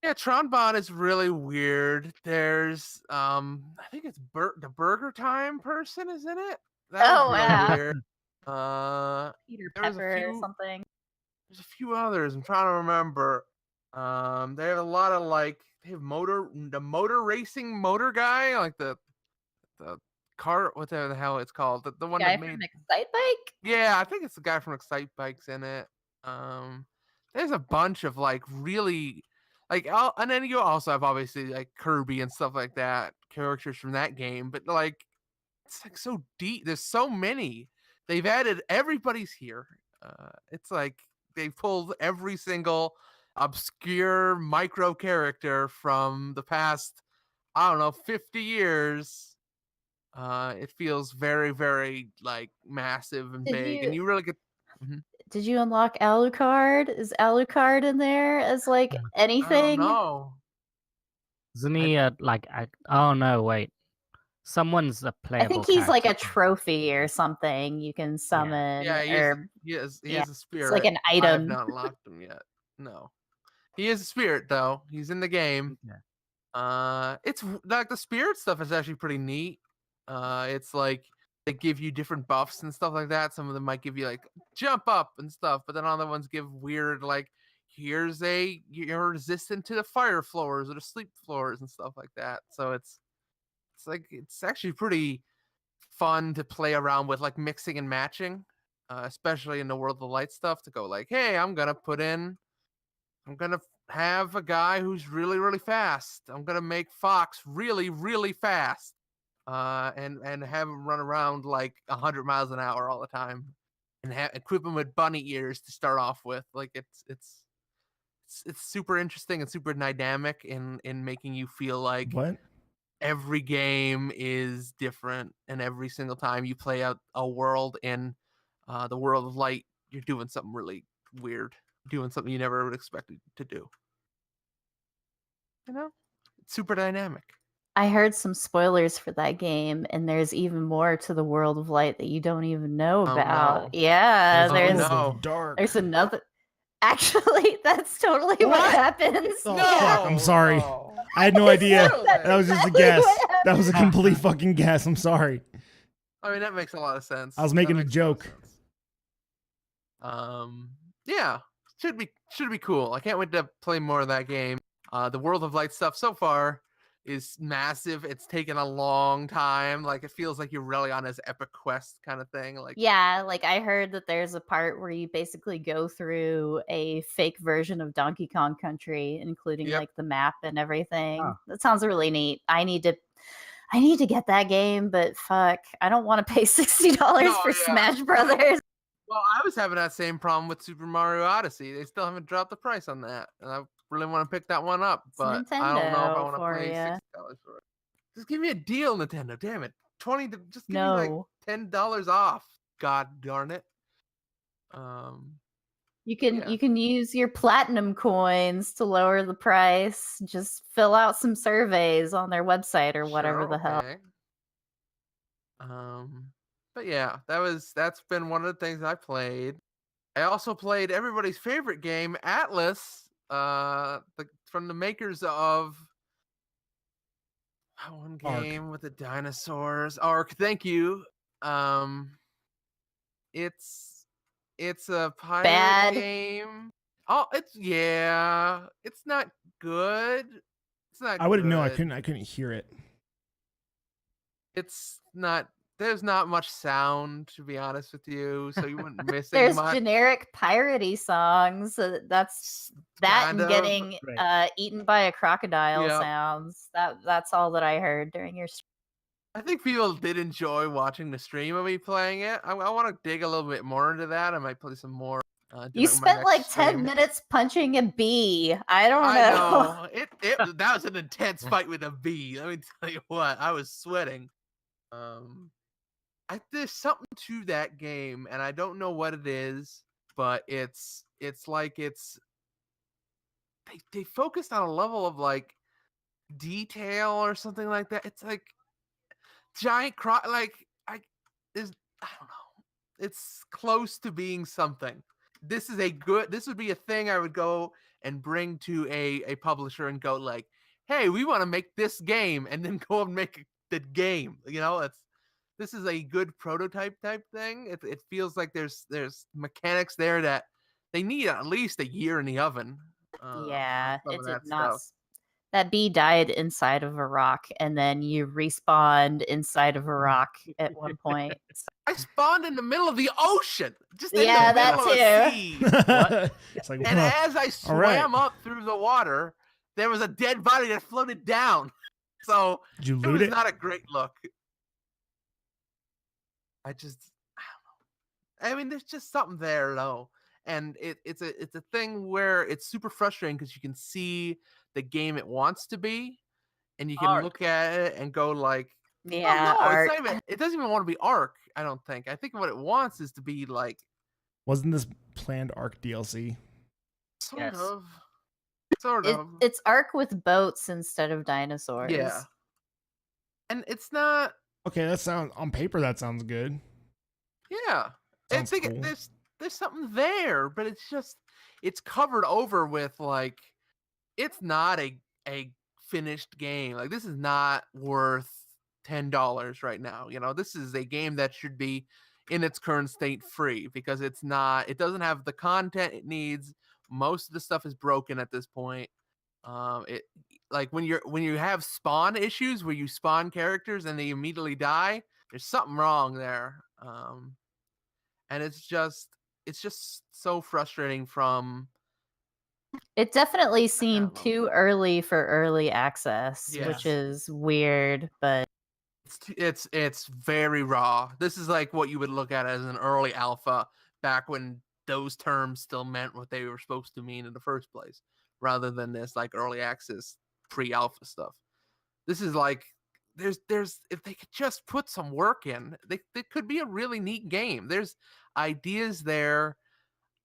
Yeah, Tron Bond is really weird. There's I think it's the Burger Time person is in it. That Oh, was real wow. weird. Peter there was a Pepper or few- something. There's a few others. I'm trying to remember. They have a lot of like they have the motor racing motor guy, like the car, whatever the hell it's called. The one Guy that made from Excite Bike? Yeah, I think it's the guy from Excite Bikes in it. There's a bunch of like really and then you also have obviously like Kirby and stuff like that, characters from that game, but like it's like so deep. There's so many. They've added everybody's here. It's like they pulled every single obscure micro character from the past, I don't know, 50 years. It feels very, very like massive and big, and you really get. Did you unlock Alucard? Is Alucard in there as like I don't anything? know. Isn't he oh no, wait. Someone's a I playable think he's like a character. trophy or something you can summon. Yeah, he is yeah, a spirit. it's like an I have item. not unlocked him yet. No, he is a spirit though. He's in the game. It's like the spirit stuff is actually pretty neat. It's like they give you different buffs and stuff like that. Some of them might give you like jump up and stuff, but then other ones give weird like you're resistant to the fire floors or the sleep floors and stuff like that. So it's actually pretty fun to play around with, like mixing and matching, especially in the World of Light stuff. To go like, hey, I'm gonna have a guy who's really fast. I'm gonna make Fox really fast, and have him run around like 100 miles an hour all the time, and equip him with bunny ears to start off with. Like it's super interesting and super dynamic in making you feel like What? every game is different, and every single time you play out a world in the World of Light, you're doing something really weird, doing something you never would expect to do. You know, it's super dynamic. I heard some spoilers for that game, and there's even more to the World of Light that you don't even know about. no. Yeah, no. Dark. there's another. Actually, that's totally what happens. Oh, Yeah. fuck, I'm sorry. No. I had no idea. That's That was just a exactly guess. what That was a complete fucking guess. I'm sorry. I mean, that makes a lot of sense. I was That making a makes lot of joke. sense. Yeah, should be cool. I can't wait to play more of that game. The World of Light stuff so far is massive. It's taken a long time. Like it feels like you're really on this epic quest kind of thing. Like Yeah, like I heard that there's a part where you basically go through a fake version of Donkey Kong Country, including Yep. like the map and everything. Oh. That sounds really neat. I need to get that game, but fuck, I don't want to pay $60 No, for yeah. Smash Brothers. Well, I was having that same problem with Super Mario Odyssey. They still haven't dropped the price on that, and I really want to pick that one up, It's but I don't know if I Nintendo want to for pay ya. $60 for it. Just give me a deal, Nintendo. Damn it, just give me like No. $10 off. God darn it. You can Yeah. you can use your platinum coins to lower the price. Just fill out some surveys on their website or whatever Sure, the hell. okay. But yeah, that's been one of the things I played. I also played everybody's favorite game, Atlas, from the makers of one Ark. game with the dinosaurs. Ark, thank you. It's a pirate Bad. game. Oh, it's not good. It's not. I wouldn't know. I good. couldn't hear it. It's not. There's not much sound, to be honest with you, so you wouldn't miss There's much. generic piratey songs. That's that Kind and of. getting Right. eaten by a crocodile Yep. sounds. That's all that I heard during your stream. I think people did enjoy watching the stream of me playing it. I want to dig a little bit more into that. I might play some more. You during my spent next like 10 stream. minutes punching a bee. I don't I know. know. That was an intense fight with a bee. Let me tell you what, I was sweating. There's something to that game, and I don't know what it is, but it's like they focused on a level of like detail or something like that. It's like giant I don't know. It's close to being something. This would be a thing I would go and bring to a publisher and go like, hey, we want to make this game, and then go and make the game. This is a good prototype type thing. It feels like there's mechanics there that they need at least a year in the oven. Yeah, some it of did that not. stuff. That bee died inside of a rock, and then you respawned inside of a rock at one point. I spawned in the middle of the ocean, just Yeah, in the that middle of the sea. What? It's like, And well, as I all right. swam up through the water, there was a dead body that floated down. So Did you it loot was it? not a great look. I don't know. I mean, there's just something there though. And it's a thing where it's super frustrating because you can see the game it wants to be, and you can Arc. look at it and go like, Yeah, oh, no, Art. it doesn't even want to be Arc, I don't think. I think what it wants is to be like Wasn't this planned Ark DLC? sort Yes. of. Sort It, of. it's Ark with boats instead of dinosaurs. Yeah. And it's not. Okay, that sounds on paper. That sounds good. Yeah. Sounds I think cool. there's something there, but it's covered over with like it's not a finished game. Like this is not worth $10 right now. This is a game that should be in its current state free because it doesn't have the content it needs. Most of the stuff is broken at this point. It like when you have spawn issues where you spawn characters and they immediately die, there's something wrong there. And it's just so frustrating from. It definitely seemed know. too early for early access, Yes. which is weird, but It's very raw. This is like what you would look at as an early alpha back when those terms still meant what they were supposed to mean in the first place, rather than this like early access pre-alpha stuff. This is like there's if they could just put some work in, they could be a really neat game. There's ideas there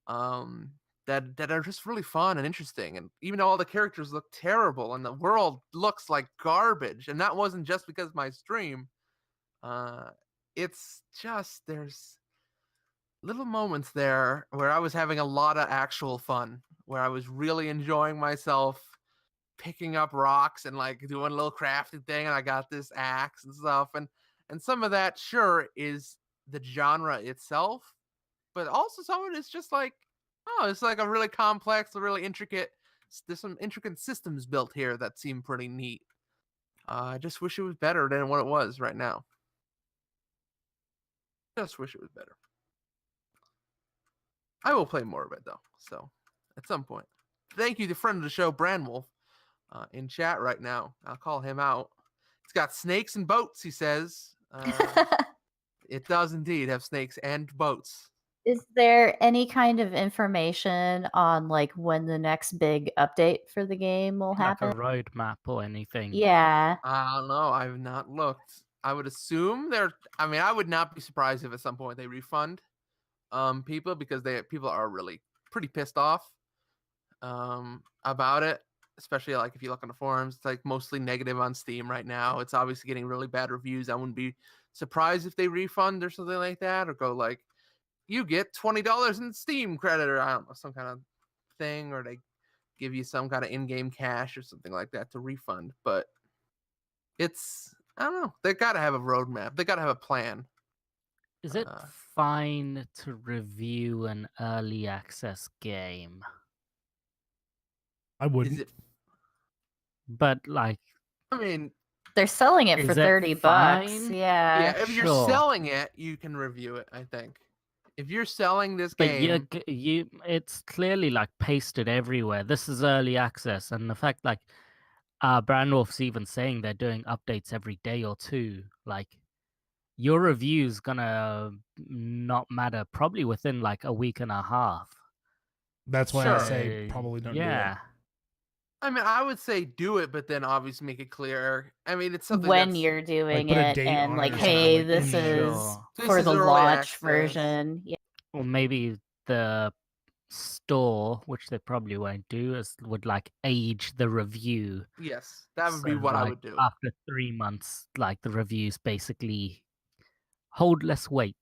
that are just really fun and interesting. And even though all the characters look terrible and the world looks like garbage, and that wasn't just because of my stream, it's just there's little moments there where I was having a lot of actual fun, where I was really enjoying myself picking up rocks and like doing a little crafting thing, and I got this axe and stuff, and some of that sure is the genre itself, but also some of it is just like, oh, it's like a really complex, a really intricate. There's some intricate systems built here that seem pretty neat. I just wish it was better than what it was right now. Just wish it was better. I will play more of it though. So at some point. Thank you to friend of the show, Branwolf, in chat right now. I'll call him out. It's got snakes and boats, he says. It does indeed have snakes and boats. Is there any kind of information on like when the next big update for the game will Like happen? a roadmap or anything. Yeah. I don't know. I've not looked. I would assume I would not be surprised if at some point they refund people, because people are really pretty pissed off about it. Especially like if you look on the forums, it's like mostly negative on Steam right now. It's obviously getting really bad reviews. I wouldn't be surprised if they refund or something like that, or go like, you get $20 in Steam credit, or I don't know, some kind of thing, or they give you some kind of in-game cash or something like that to refund. But it's, I don't know. They got to have a roadmap. They got to have a plan. Is it fine to review an early access game? I wouldn't. Is it? But like, I mean, They're selling it Is for it $30. fine? Yeah. if you're sure. selling it, you can review it, I think. If you're selling this but game, it's clearly like pasted everywhere. This is early access, and the fact like Brandwolf's even saying they're doing updates every day or two. Like, your review's gonna not matter probably within like a week and a half. That's why I say So, probably don't yeah. I mean, I would say do it, but then obviously make it clear. I mean, it's something When that's, you're doing put a it date and on it like, or something, hey, like, this in is Sure. This for is the early launch access. version. Yeah. Or maybe the store, which they probably won't do, would like age the review. yes, that would be So, what I like, would do. After 3 months, like the reviews basically hold less weight.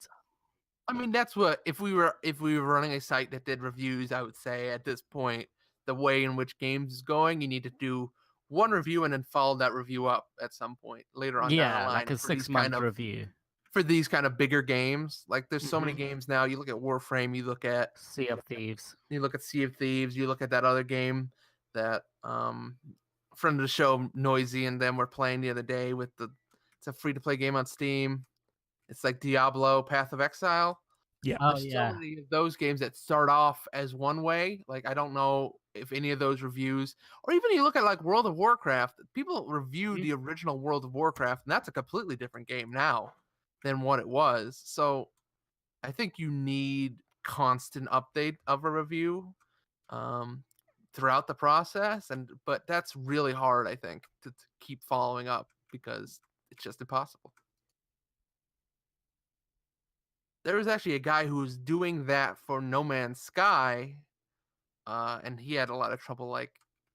I mean, that's what, if we were running a site that did reviews, I would say at this point, the way in which games is going, you need to do one review and then follow that review up at some point later on down the Yeah, line. like a for these 6-month review. For these kind of bigger games. Like, there's so many Mhm. games now. You look at Warframe, you look at Sea of Thieves. Sea of Thieves, you look at that other game that friend of the show Noisy and them were playing the other day it's a free to play game on Steam. It's like Diablo Path of Exile. Yeah. Oh, There's yeah. so many of those games that start off as one way. Like, I don't know if any of those reviews, or even you look at like World of Warcraft, people review Mhm. the original World of Warcraft, and that's a completely different game now than what it was. So I think you need constant update of a review throughout the process, but that's really hard, I think, to keep following up, because it's just impossible. There was actually a guy who was doing that for No Man's Sky, and he had a lot of trouble. Like,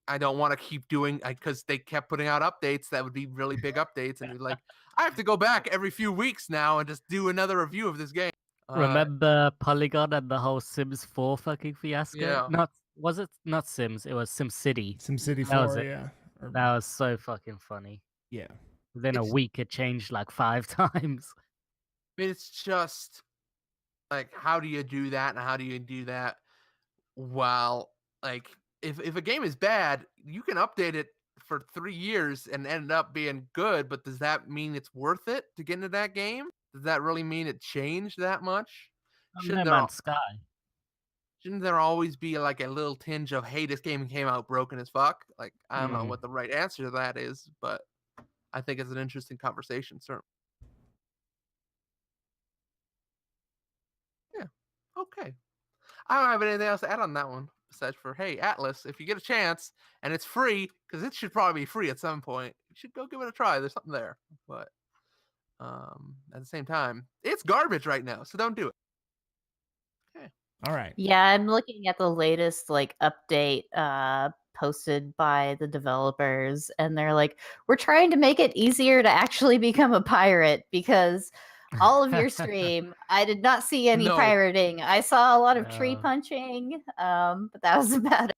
I don't want to keep doing, because they kept putting out updates that would be really big updates, and he'd like, I have to go back every few weeks now and just do another review of this game. Remember Polygon and the whole Sims 4 fucking fiasco? Yeah. Was it not Sims? It was SimCity. SimCity That was 4, it. yeah. That was so fucking funny. Yeah. Within a week, it changed like 5 times. I mean, it's just like, how do you do that, and how do you do that while, like, if a game is bad, you can update it for 3 years and end up being good, but does that mean it's worth it to get into that game? Does that really mean it changed that much? No Man's Sky. Shouldn't there always be like a little tinge of, hey, this game came out broken as fuck? Like, I don't know what the right answer to that is, but I think it's an interesting conversation, certainly. Yeah. Okay. I don't have anything else to add on that one, besides for, hey, Atlas, if you get a chance, and it's free, because it should probably be free at some point, you should go give it a try. There's something there. But at the same time, it's garbage right now, so don't do it. Okay. All right. Yeah, I'm looking at the latest like update posted by the developers, and they're like, we're trying to make it easier to actually become a pirate, because all of your stream, I did not see any No. pirating. I saw a lot of tree No. punching, but that was about it.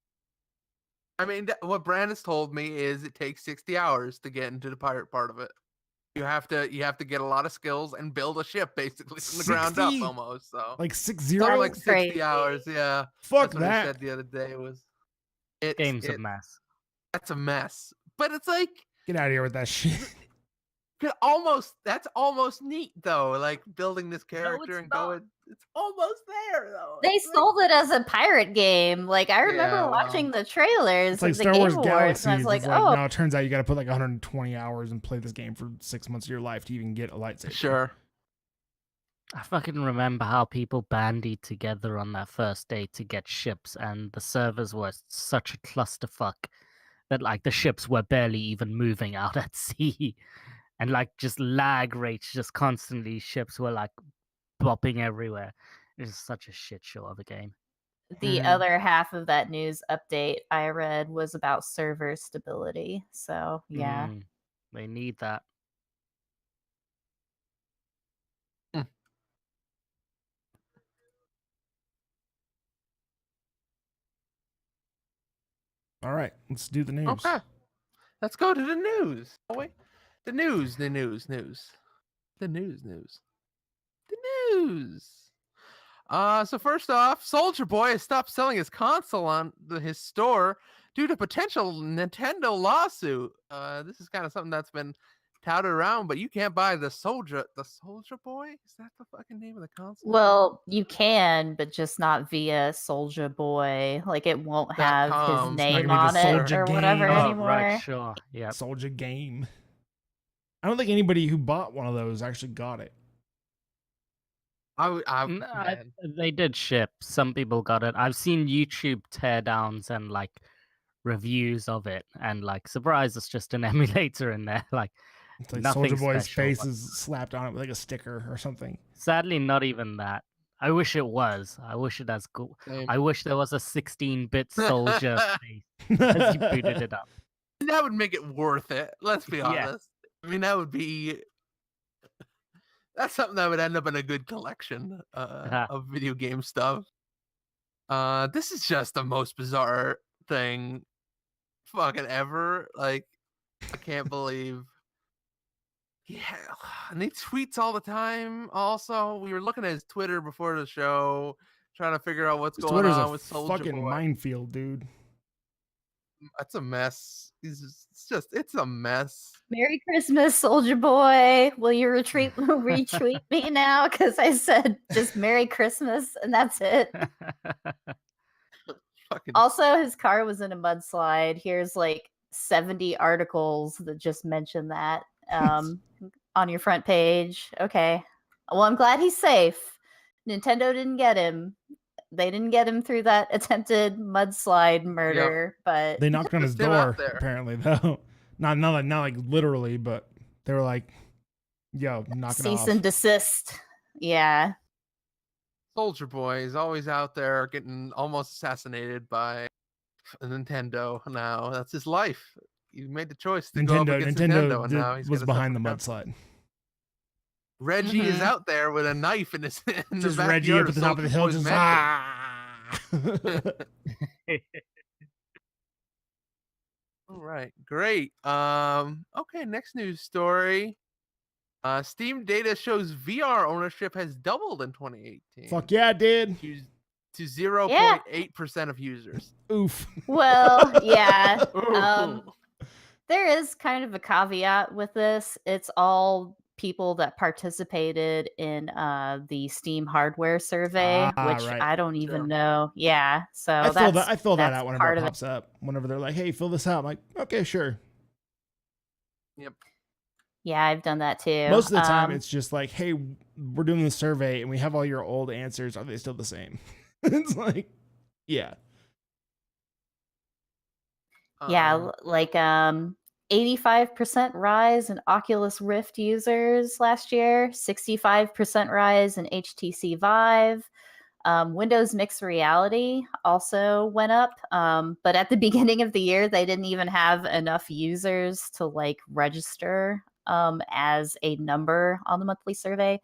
I mean, what Brandis told me is it takes 60 hours to get into the pirate part of it. You have to get a lot of skills and build a ship basically from the ground up 60? almost. So Like 60? something like 60 Crazy. hours. Yeah. Fuck That's what he that. said the other day. Was Game's a mess. That's a mess. But it's like, Get out of here with that shit. That's almost neat though. Like building this character it's and not. going. It's almost there though. They sold it as a pirate game. Like I remember Yeah, well. watching the trailers It's like of the Star Game Wars Awards, Galaxies. and I was like, It's like, oh, no, it turns out you got to put like 120 hours and play this game for 6 months of your life to even get a lightsaber. Sure. I fucking remember how people bandied together on that first day to get ships, and the servers were such a clusterfuck that like the ships were barely even moving out at sea, and like just lag rates, just constantly ships were like bopping everywhere. It was such a shit show of a game. the other half of that news update I read was about server stability. So yeah. They need that. All right, let's do the news. Okay. Let's go to the news. Oh wait, the news. The news. So first off, Soldier Boy has stopped selling his console on his store due to potential Nintendo lawsuit. This is kind of something that's been touted around, but you can't buy the Soldier Boy. Is that the fucking name of the console? Well, you can, but just not via Soldier Boy. Like it won't have his .com. It's not name gonna be on the it Soldier or whatever game. Oh, anymore. right, sure. Yeah. Soldier game. I don't think anybody who bought one of those actually got it. They did ship. Some people got it. I've seen YouTube teardowns and like reviews of it, and like, surprise, it's just an emulator in there. Like, It's like nothing Soldier Boy's special, face but- is slapped on it with like a sticker or something. Sadly, not even that. I wish it was. I wish it has cool. Same. I wish there was a 16-bit soldier face as you booted it up. That would make it worth it. Let's be Yeah. honest. I mean, that would be. That's something that would end up in a good collection of video game stuff. This is just the most bizarre thing fucking ever. Like, I can't believe. Yeah, and he tweets all the time. Also, we were looking at his Twitter before the show, trying to figure out what's His going Twitter's on a with Soldier fucking Boy. minefield, dude. It's a mess. It's a mess. Merry Christmas, Soldier Boy. Will you retweet me now? Because I said just Merry Christmas and that's it. Fucking Also, his car was in a mudslide. Here's like 70 articles that just mention that on your front page. Okay. Well, I'm glad he's safe. Nintendo didn't get him. They didn't get him through that attempted mudslide murder, but They knocked on his Still out door, there. apparently, though. Not like literally, but they were like, yo, knock it cease off. and desist. Yeah. Soldier Boy is always out there getting almost assassinated by Nintendo. Now that's his life. He made the choice to go up against Nintendo, and now he's was gonna behind the suffer mudslide. Reggie is Mhm. out there with a knife in his in Just the Reggie backyard up at the top of the hill, Soldier just Boy's mansion. All right, great. Okay, next news story. Steam data shows VR ownership has doubled in 2018. Fuck yeah, it did. To 0.8% of users. Oof. Well, yeah. Ooh. There is kind of a caveat with this. It's all people that participated in the Steam hardware survey, which right. I don't even Sure. know. Yeah, so I fill that that's out whenever part it of it. pops up. Whenever they're like, hey, fill this out. I'm like, okay, sure. Yep. Yeah, I've done that too. Most of the time, it's just like, hey, we're doing the survey and we have all your old answers. Are they still the same? It's like, yeah. Yeah, like 85% rise in Oculus Rift users last year, 65% rise in HTC Vive. Windows Mixed Reality also went up, but at the beginning of the year, they didn't even have enough users to like register as a number on the monthly survey.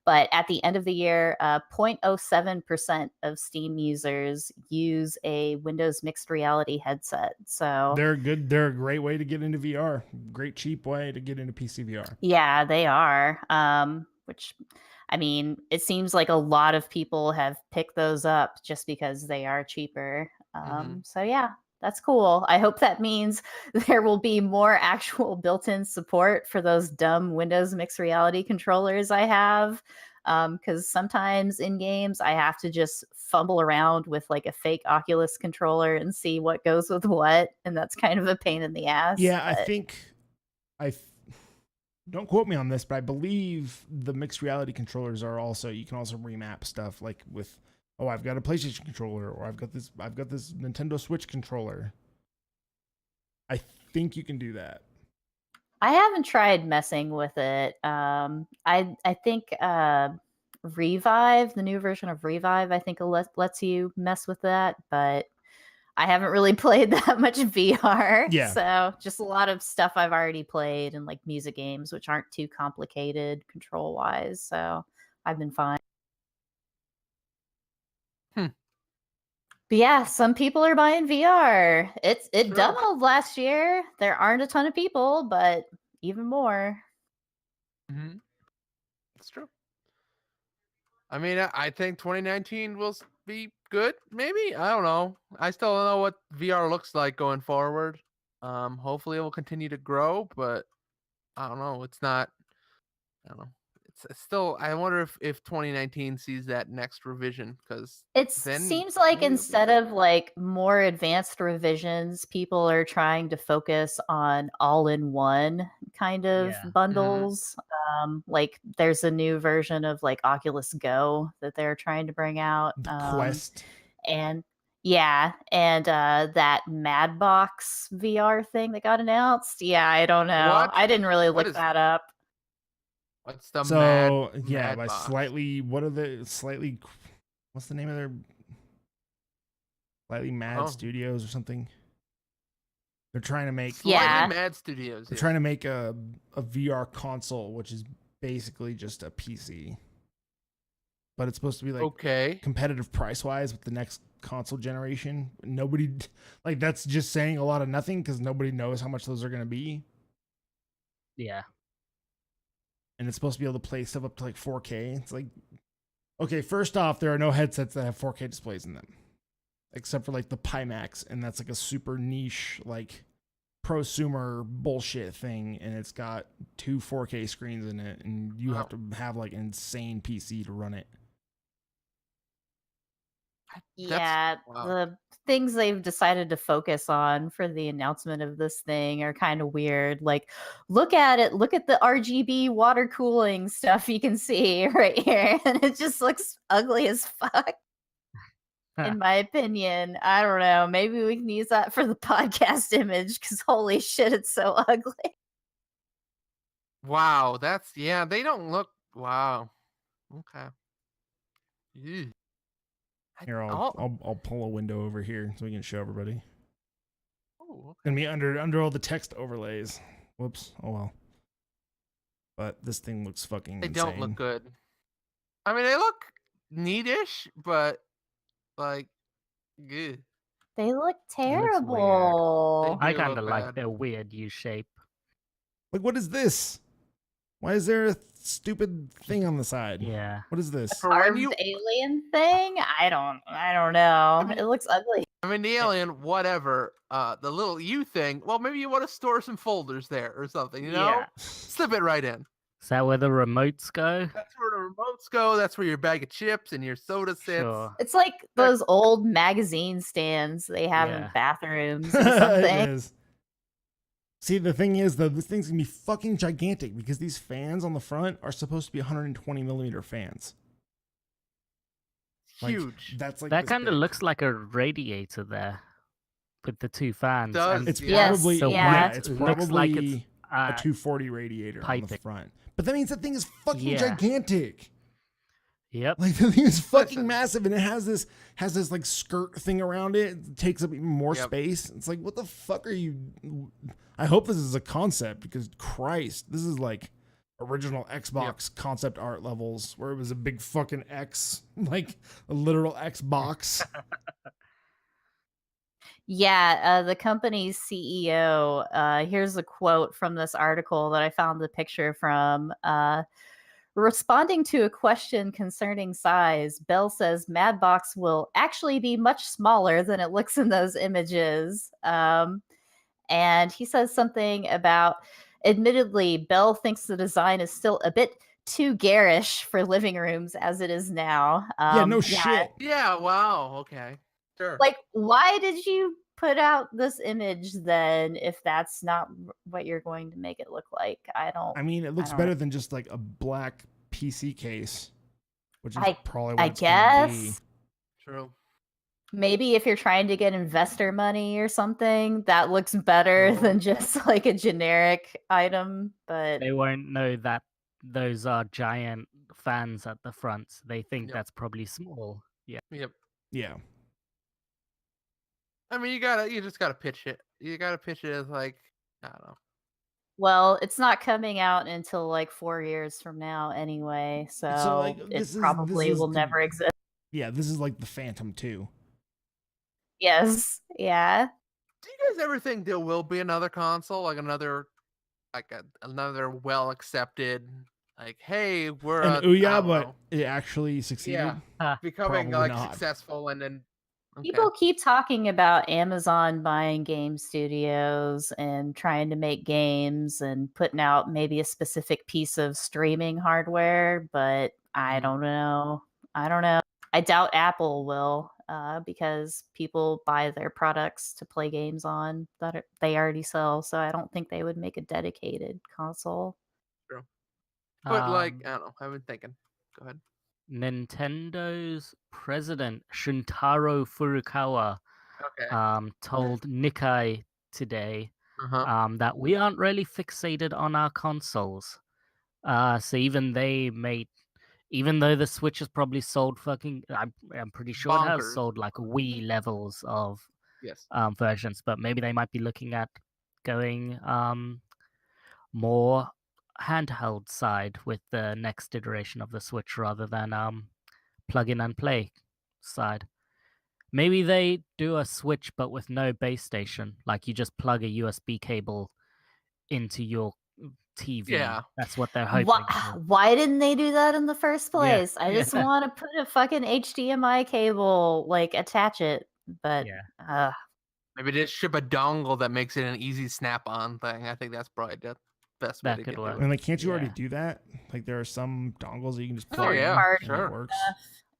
But at the end of the year, 0.07% of Steam users use a Windows Mixed Reality headset. So They're good. They're a great way to get into VR. Great, cheap way to get into PC VR. yeah, they are. Which, I mean, it seems like a lot of people have picked those up just because they are cheaper. So yeah, That's cool. I hope that means there will be more actual built-in support for those dumb Windows mixed reality controllers I have. Because sometimes in games I have to just fumble around with like a fake Oculus controller and see what goes with what, and that's kind of a pain in the ass. Yeah, I but- think don't quote me on this, but I believe the mixed reality controllers are also, you can also remap stuff like with, oh, I've got a PlayStation controller, or I've got this Nintendo Switch controller. I think you can do that. I haven't tried messing with it. I think Revive, the new version of Revive, I think lets you mess with that, but I haven't really played that much VR. Yeah. So just a lot of stuff I've already played and like music games, which aren't too complicated control wise. So I've been fine. But yeah, some people are buying VR. It True. demoed last year. There aren't a ton of people, but even more. Mm-hmm. That's true. I mean, I think 2019 will be good. Maybe, I don't know. I still don't know what VR looks like going forward. Hopefully it will continue to grow, but I don't know. It's not. I don't know. It's still. I wonder if 2019 sees that next revision, because It then seems like maybe it'll be instead good. of like more advanced revisions, people are trying to focus on all-in-one kind of Yeah. bundles. Like there's a new version of like Oculus Go that they're trying to bring out. The Quest. And yeah, and that Madbox VR thing that got announced. Yeah, I don't know. What? I didn't really What look is- that up. What's the So yeah, mad by box? slightly, what are the slightly, what's the name of their Slightly Mad Oh. Studios or something? They're trying to make Slightly Yeah. Mad Studios. they're yes. trying to make a VR console, which is basically just a PC, but it's supposed to be like Okay. competitive price wise with the next console generation. Nobody, like, that's just saying a lot of nothing because nobody knows how much those are going to be. Yeah. And it's supposed to be able to play stuff up to like 4K. It's like, okay, first off, there are no headsets that have 4K displays in them, except for like the Pimax, and that's like a super niche, like prosumer bullshit thing, and it's got 2 4K screens in it, and you have to have like an insane PC to run it. Yeah, wow. the things they've decided to focus on for the announcement of this thing are kind of weird. Like, look at it. Look at the RGB water cooling stuff you can see right here. And it just looks ugly as fuck, in my opinion. I don't know. Maybe we can use that for the podcast image because holy shit, it's so ugly. Wow, they don't look. Wow. Okay. Ew. Here, I'll pull a window over here so we can show everybody. Oh, okay. Gonna be under all the text overlays. Whoops. Oh well. But this thing looks fucking They insane. don't look good. I mean, they look neatish, but like, good. They look weird. terrible. They I do kind of look like bad. their weird U shape. Like, what is this? Why is there a stupid thing on the side? Yeah. What is this? For when Carved you- alien thing? I don't know. mean- It looks ugly. I mean, the alien, whatever. The little U thing. Well, maybe you want to store some folders there or something. You know, Yeah. slip it right in. Is that where the remotes go? That's where the remotes go. That's where your bag of chips and your soda sits. Sure. It's like those old magazine stands they have in Yeah. bathrooms or It something. is. See, the thing is, though, this thing's gonna be fucking gigantic because these fans on the front are supposed to be 120 millimeter fans. Like, Huge. That's like That this kind of big. looks like a radiator there with the 2 fans. Does, and It's Yes, probably the yeah. It's width looks like probably it's a 240 radiator on the piping. front. But that means that thing is fucking Yeah. gigantic. Yep. Like, the thing is fucking Listen. massive, and it has this like skirt thing around it. It takes up even more Yep. space. It's like, what the fuck are you? I hope this is a concept because Christ, this is like original Xbox concept art levels where it was a big fucking X, like a literal Xbox. Yeah, the company's CEO, here's a quote from this article that I found the picture from. Responding to a question concerning size, Bell says Madbox will actually be much smaller than it looks in those images. And he says something about, admittedly, Bell thinks the design is still a bit too garish for living rooms as it is now. Yeah, no shit. Yeah, wow, okay. Sure. Like, why did you put out this image then if that's not what you're going to make it look like? I mean, it looks don't better know. than just like a black PC case, which is I- probably what I it's gonna be. guess True. maybe if you're trying to get investor money or something, that looks better than just like a generic item. But They won't know that those are giant fans at the front. They think Yep. that's probably small. Yeah. Yep. Yeah. I mean, you just gotta pitch it. You gotta pitch it as like, I don't know. well, it's not coming out until like 4 years from now anyway, so like, it probably will never exist. Yeah, this is like the Phantom 2. Yes, yeah. Do you guys ever think there will be another console, like another well accepted, like, hey, we're And I don't but know, it actually succeeded. becoming Probably like not. successful, and then People keep talking about Amazon buying game studios and trying to make games and putting out maybe a specific piece of streaming hardware, but I don't know. I doubt Apple will, because people buy their products to play games on that they already sell. So I don't think they would make a dedicated console. True. But like, I don't know. I've been thinking. Go ahead. Nintendo's president Shuntaro Furukawa told Nikkei today that we aren't really fixated on our consoles. So even though the Switch has probably sold fucking, I'm pretty sure it has Bonkers. sold like Wii levels of Yes. versions, but maybe they might be looking at going more handheld side with the next iteration of the Switch rather than plug in and play side. Maybe they do a Switch but with no base station, like you just plug a USB cable into your TV. Yeah. That's what they're hoping for. Why didn't they do that in the first place? I just want to put a fucking HDMI cable, like attach it, but maybe just ship a dongle that makes it an easy snap-on thing. I think that's probably the best way That to could get work. to it. And like, can't you already do that? Like, there are some dongles that you can just plug in. yeah, and sure. it works.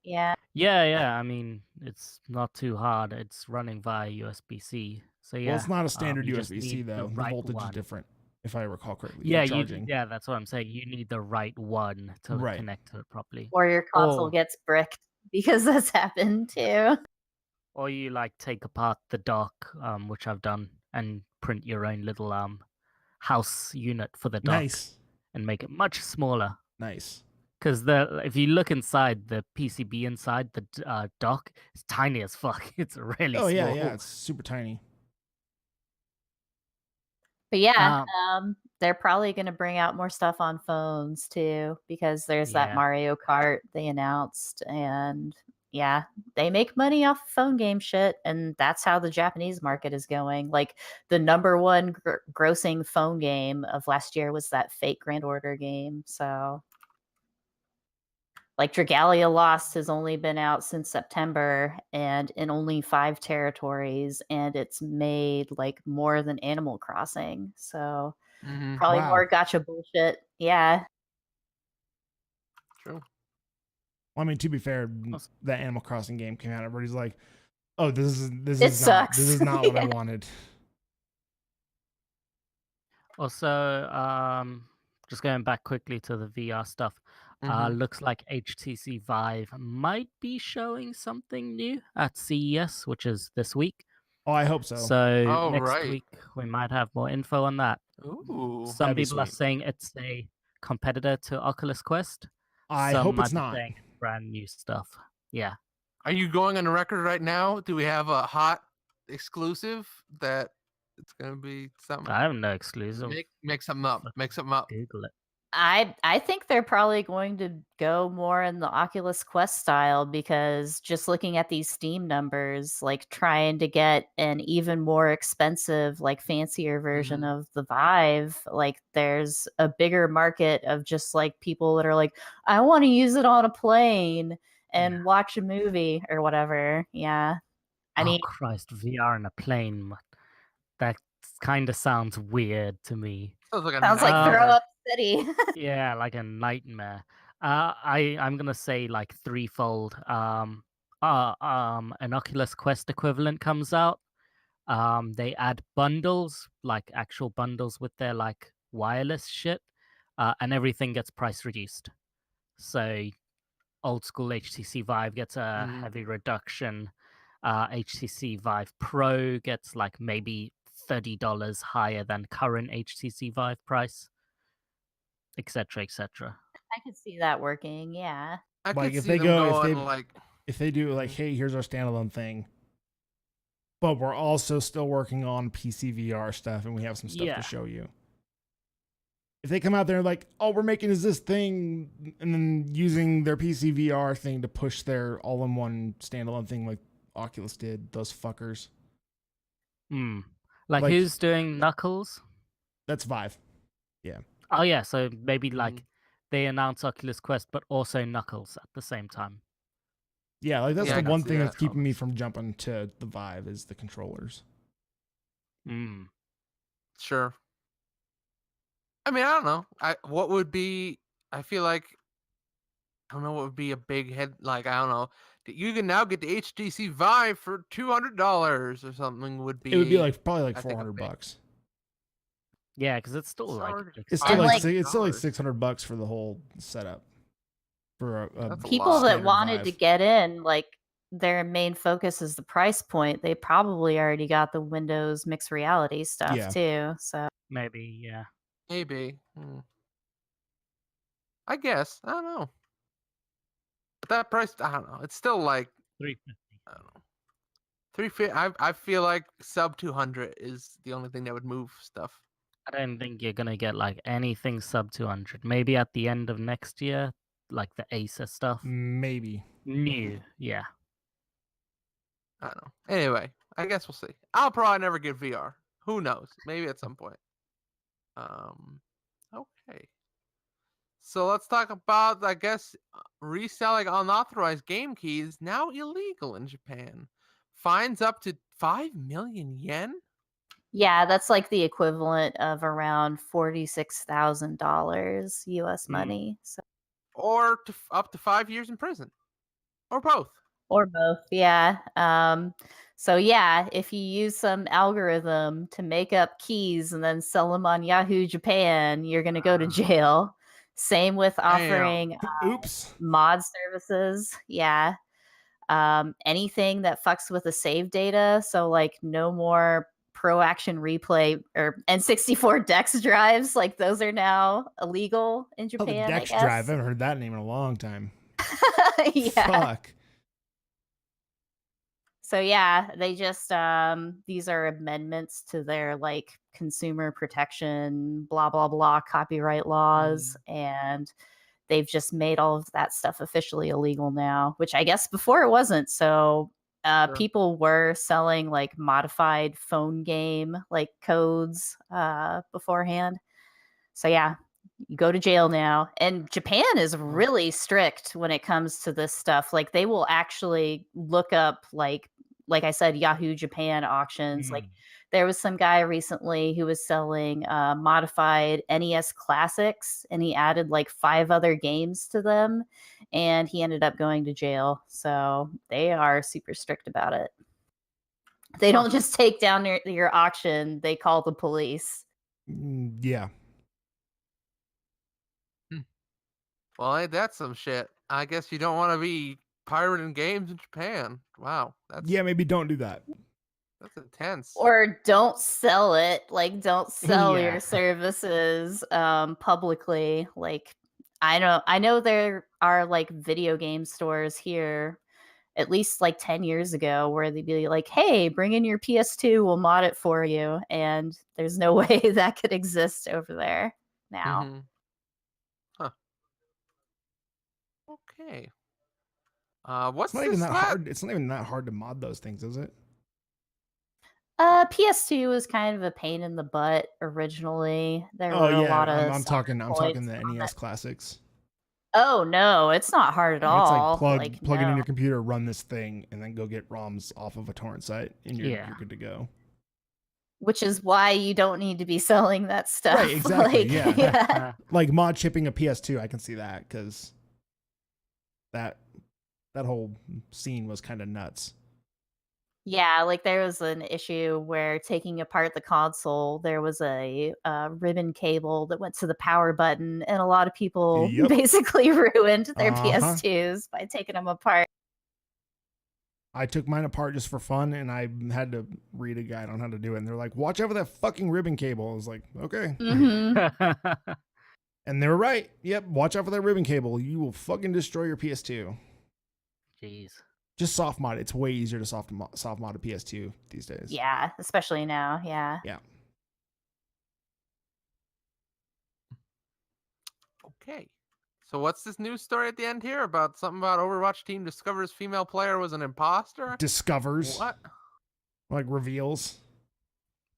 Yeah. Yeah. I mean, it's not too hard. It's running via USB-C. So yeah. Well, it's not a standard you just USB-C need though. The right voltage one. is different, if I recall correctly. Yeah, charging. that's what I'm saying. You need the right one to connect to it properly. Or your console gets bricked, because that's happened too. Or you like take apart the dock, which I've done, and print your own little house unit for the dock. Nice. And make it much smaller. Nice. Because if you look inside the PCB inside the dock, it's tiny as fuck. It's really small. Yeah, it's super tiny. But yeah, they're probably going to bring out more stuff on phones too, because there's that Mario Kart they announced, and yeah, they make money off phone game shit, and that's how the Japanese market is going. Like the number one grossing phone game of last year was that Fate Grand Order game. So like Dragalia Lost has only been out since September and in only 5 territories, and it's made like more than Animal Crossing. So probably more gotcha bullshit. Yeah. True. Well, I mean, to be fair, that Animal Crossing game came out. Everybody's like, "Oh, this sucks. This is not what I wanted." Also, just going back quickly to the VR stuff. Looks like HTC Vive might be showing something new at CES, which is this week. Oh, I hope so. So next week we might have more info on that. Ooh, some people are saying it's a competitor to Oculus Quest. I hope it's not. Saying it's brand new stuff. Yeah. Are you going on the record right now? Do we have a hot exclusive that it's gonna be something? I have no exclusive. Make something up. Make something up. Google it. I think they're probably going to go more in the Oculus Quest style, because just looking at these Steam numbers, like trying to get an even more expensive, like fancier version Mhm. of the Vive, like there's a bigger market of just like people that are like, I want to use it on a plane and watch a movie or whatever. Yeah. I Oh mean, Christ, VR in a plane. That kind of sounds weird to me. Sounds like a sounds like Throw nightmare. Up City. Yeah, like a nightmare. I'm gonna say like threefold. An Oculus Quest equivalent comes out. They add bundles, like actual bundles with their like wireless shit, and everything gets price reduced. So old school HTC Vive gets a Mhm. heavy reduction. HTC Vive Pro gets like maybe $30 higher than current HTC Vive price, etc., etc. I could see that working. Yeah. I Like could if see they them go, going like, if they do like, Mhm. hey, here's our standalone thing, but we're also still working on PC VR stuff, and we have some stuff Yeah. to show you. If they come out there like, oh, we're making this thing, and then using their PC VR thing to push their all-in-one standalone thing like Oculus did, those fuckers. Like, Like- who's doing Knuckles? That's Vive. Yeah. Oh yeah, so maybe Mhm. like they announce Oculus Quest, but also Knuckles at the same time. Yeah, like that's Yeah, I the can one see thing that. that's keeping me from jumping to the Vive is the controllers. Sure. I mean, I don't know. What would be? I feel like I don't know what would be a big head. Like I don't know. You can now get the HTC Vive for $200 or something. Would be It would be like probably like I think, a $400 big- bucks. Yeah, because it's still like already- It's still And, like like- it's still like $500. $600 for the whole setup. For a That's a People lot. that standard wanted to Vive. get in, like their main focus is the price point. They probably already got the Windows mixed reality stuff Yeah. too. So maybe, yeah. Maybe. I guess. I don't know. But that price, I don't know. It's still like $350. I don't know. 350. I feel like sub 200 is the only thing that would move stuff. I don't think you're gonna get like anything sub 200. Maybe at the end of next year, like the Acer stuff. Maybe. New, yeah. I don't know. Anyway, I guess we'll see. I'll probably never get VR. Who knows? Maybe at some point. Okay. So let's talk about, I guess, reselling unauthorized game keys now illegal in Japan. Fines up to 5 million yen? yeah, that's like the equivalent of around $46,000 US money. So, Or up to 5 years in prison. Or both. or both, yeah. So yeah, if you use some algorithm to make up keys and then sell them on Yahoo Japan, you're gonna go to jail. Same with offering Oops. mod services. Yeah. Anything that fucks with the save data. So like no more Pro Action Replay or N64 Dex drives. Like those are now illegal in Oh, the Japan. Dex I guess. Drive. I haven't heard that name in a long time. Yeah. Fuck. So yeah, they just these are amendments to their like consumer protection, blah blah blah, copyright laws, and they've just made all of that stuff officially illegal now, which I guess before it wasn't. So Sure. people were selling like modified phone game like codes beforehand. So yeah, you go to jail now. And Japan is really strict when it comes to this stuff. Like they will actually look up like I said, Yahoo Japan auctions. Like there was some guy recently who was selling modified NES classics, and he added like 5 other games to them, and he ended up going to jail. So they are super strict about it. They don't just take down your auction, they call the police. Yeah. Well, ain't that some shit? I guess you don't want to be pirating games in Japan. Wow. Yeah, maybe don't do that. That's intense. Or don't sell it. Like don't sell Yeah. your services publicly. Like I know there are like video game stores here at least like 10 years ago where they'd be like, hey, bring in your PS2, we'll mod it for you. And there's no way that could exist over there now. Okay. It's What's not even this that hard. It's not even that hard to mod those things, is it? PS2 was kind of a pain in the butt originally. There Oh were a yeah, lot of I'm talking points the on NES that. classics. Oh no, it's not hard at Like, it's like all. plug it in No. your computer, run this thing, and then go get ROMs off of a torrent site, and you're good to go. Which is why you don't need to be selling that stuff. Right, exactly. Like, yeah. Like mod chipping a PS2, I can see that because that whole scene was kind of nuts. Yeah, like there was an issue where taking apart the console, there was a ribbon cable that went to the power button, and a lot of people Yep. basically ruined their Uh-huh. PS2s by taking them apart. I took mine apart just for fun, and I had to read a guide on how to do it. And they're like, "Watch out for that fucking ribbon cable." I was like, "Okay." Mhm. And they were right. Yep, watch out for that ribbon cable. You will fucking destroy your PS2. Jeez. Just soft mod. It's way easier to soft mod a PS2 these days. Yeah, especially now. Yeah. Yeah. Okay. So what's this news story at the end here about something about Overwatch team discovers female player was an imposter? Discovers. What? Like reveals.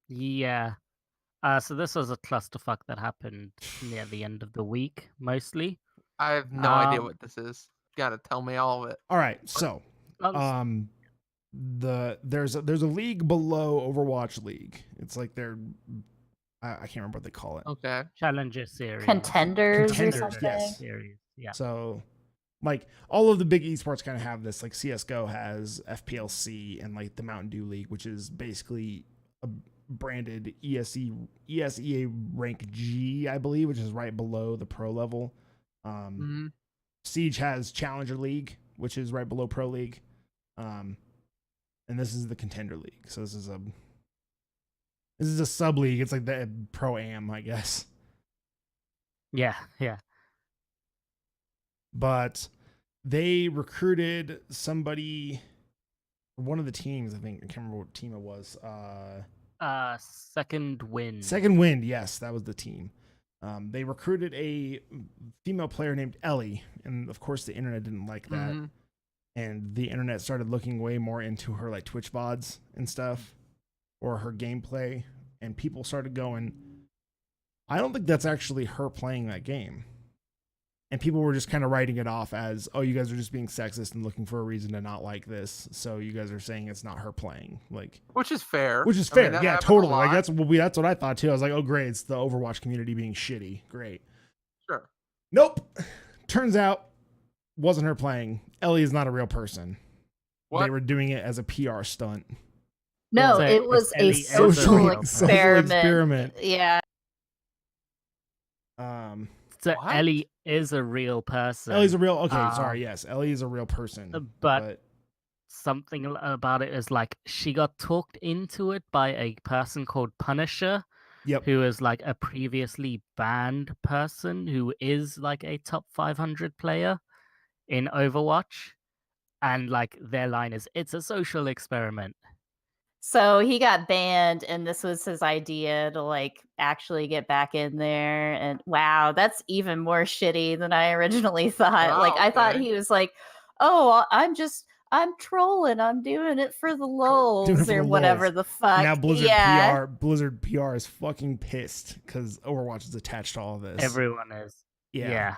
Yeah. So this was a clusterfuck that happened near the end of the week, mostly. I have no idea what this is. You gotta tell me all of it. All right, so there's a league below Overwatch League. It's like they're I can't remember what they call it. Okay. Challenger series. Contenders or Contenders, something. yes. Series. Yeah. So like all of the big esports kind of have this. Like CS:GO has FPLC and like the Mountain Dew League, which is basically a branded ESEA rank G, I believe, which is right below the pro level. Siege has Challenger League, which is right below Pro League. And this is the Contender League. So this is a sub league. It's like the Pro Am, I guess. Yeah. But they recruited somebody, one of the teams, I think. I can't remember what team it was. Second Wind. Second Wind, yes, that was the team. They recruited a female player named Ellie, and of course the internet didn't like that. And the internet started looking way more into her like Twitch VODs and stuff, or her gameplay, and people started going, I don't think that's actually her playing that game. And people were just kind of writing it off as, oh, you guys are just being sexist and looking for a reason to not like this. So you guys are saying it's not her playing, like, which is fair. Which is fair, yeah, totally. Like that's what I thought too. I was like, oh, great, it's the Overwatch community being shitty. Great. Sure. Nope. Turns out, wasn't her playing. Ellie is not a real person. What? They were doing it as a PR stunt. No, it was a social experiment. Yeah. So Ellie is a real person. Ellie's a real. Okay, sorry. Yes, Ellie is a real person. But something about it is like she got talked into it by a person called Punisher. Yep. Who is like a previously banned person who is like a top 500 player in Overwatch, and like their line is, "It's a social experiment." So he got banned, and this was his idea to like actually get back in there. And wow, that's even more shitty than I originally thought. Oh, like I thought he was like, "Oh, I'm trolling. I'm doing it for the lulz or whatever the fuck." Now Blizzard PR is fucking pissed because Overwatch is attached to all of this. Everyone is. Yeah.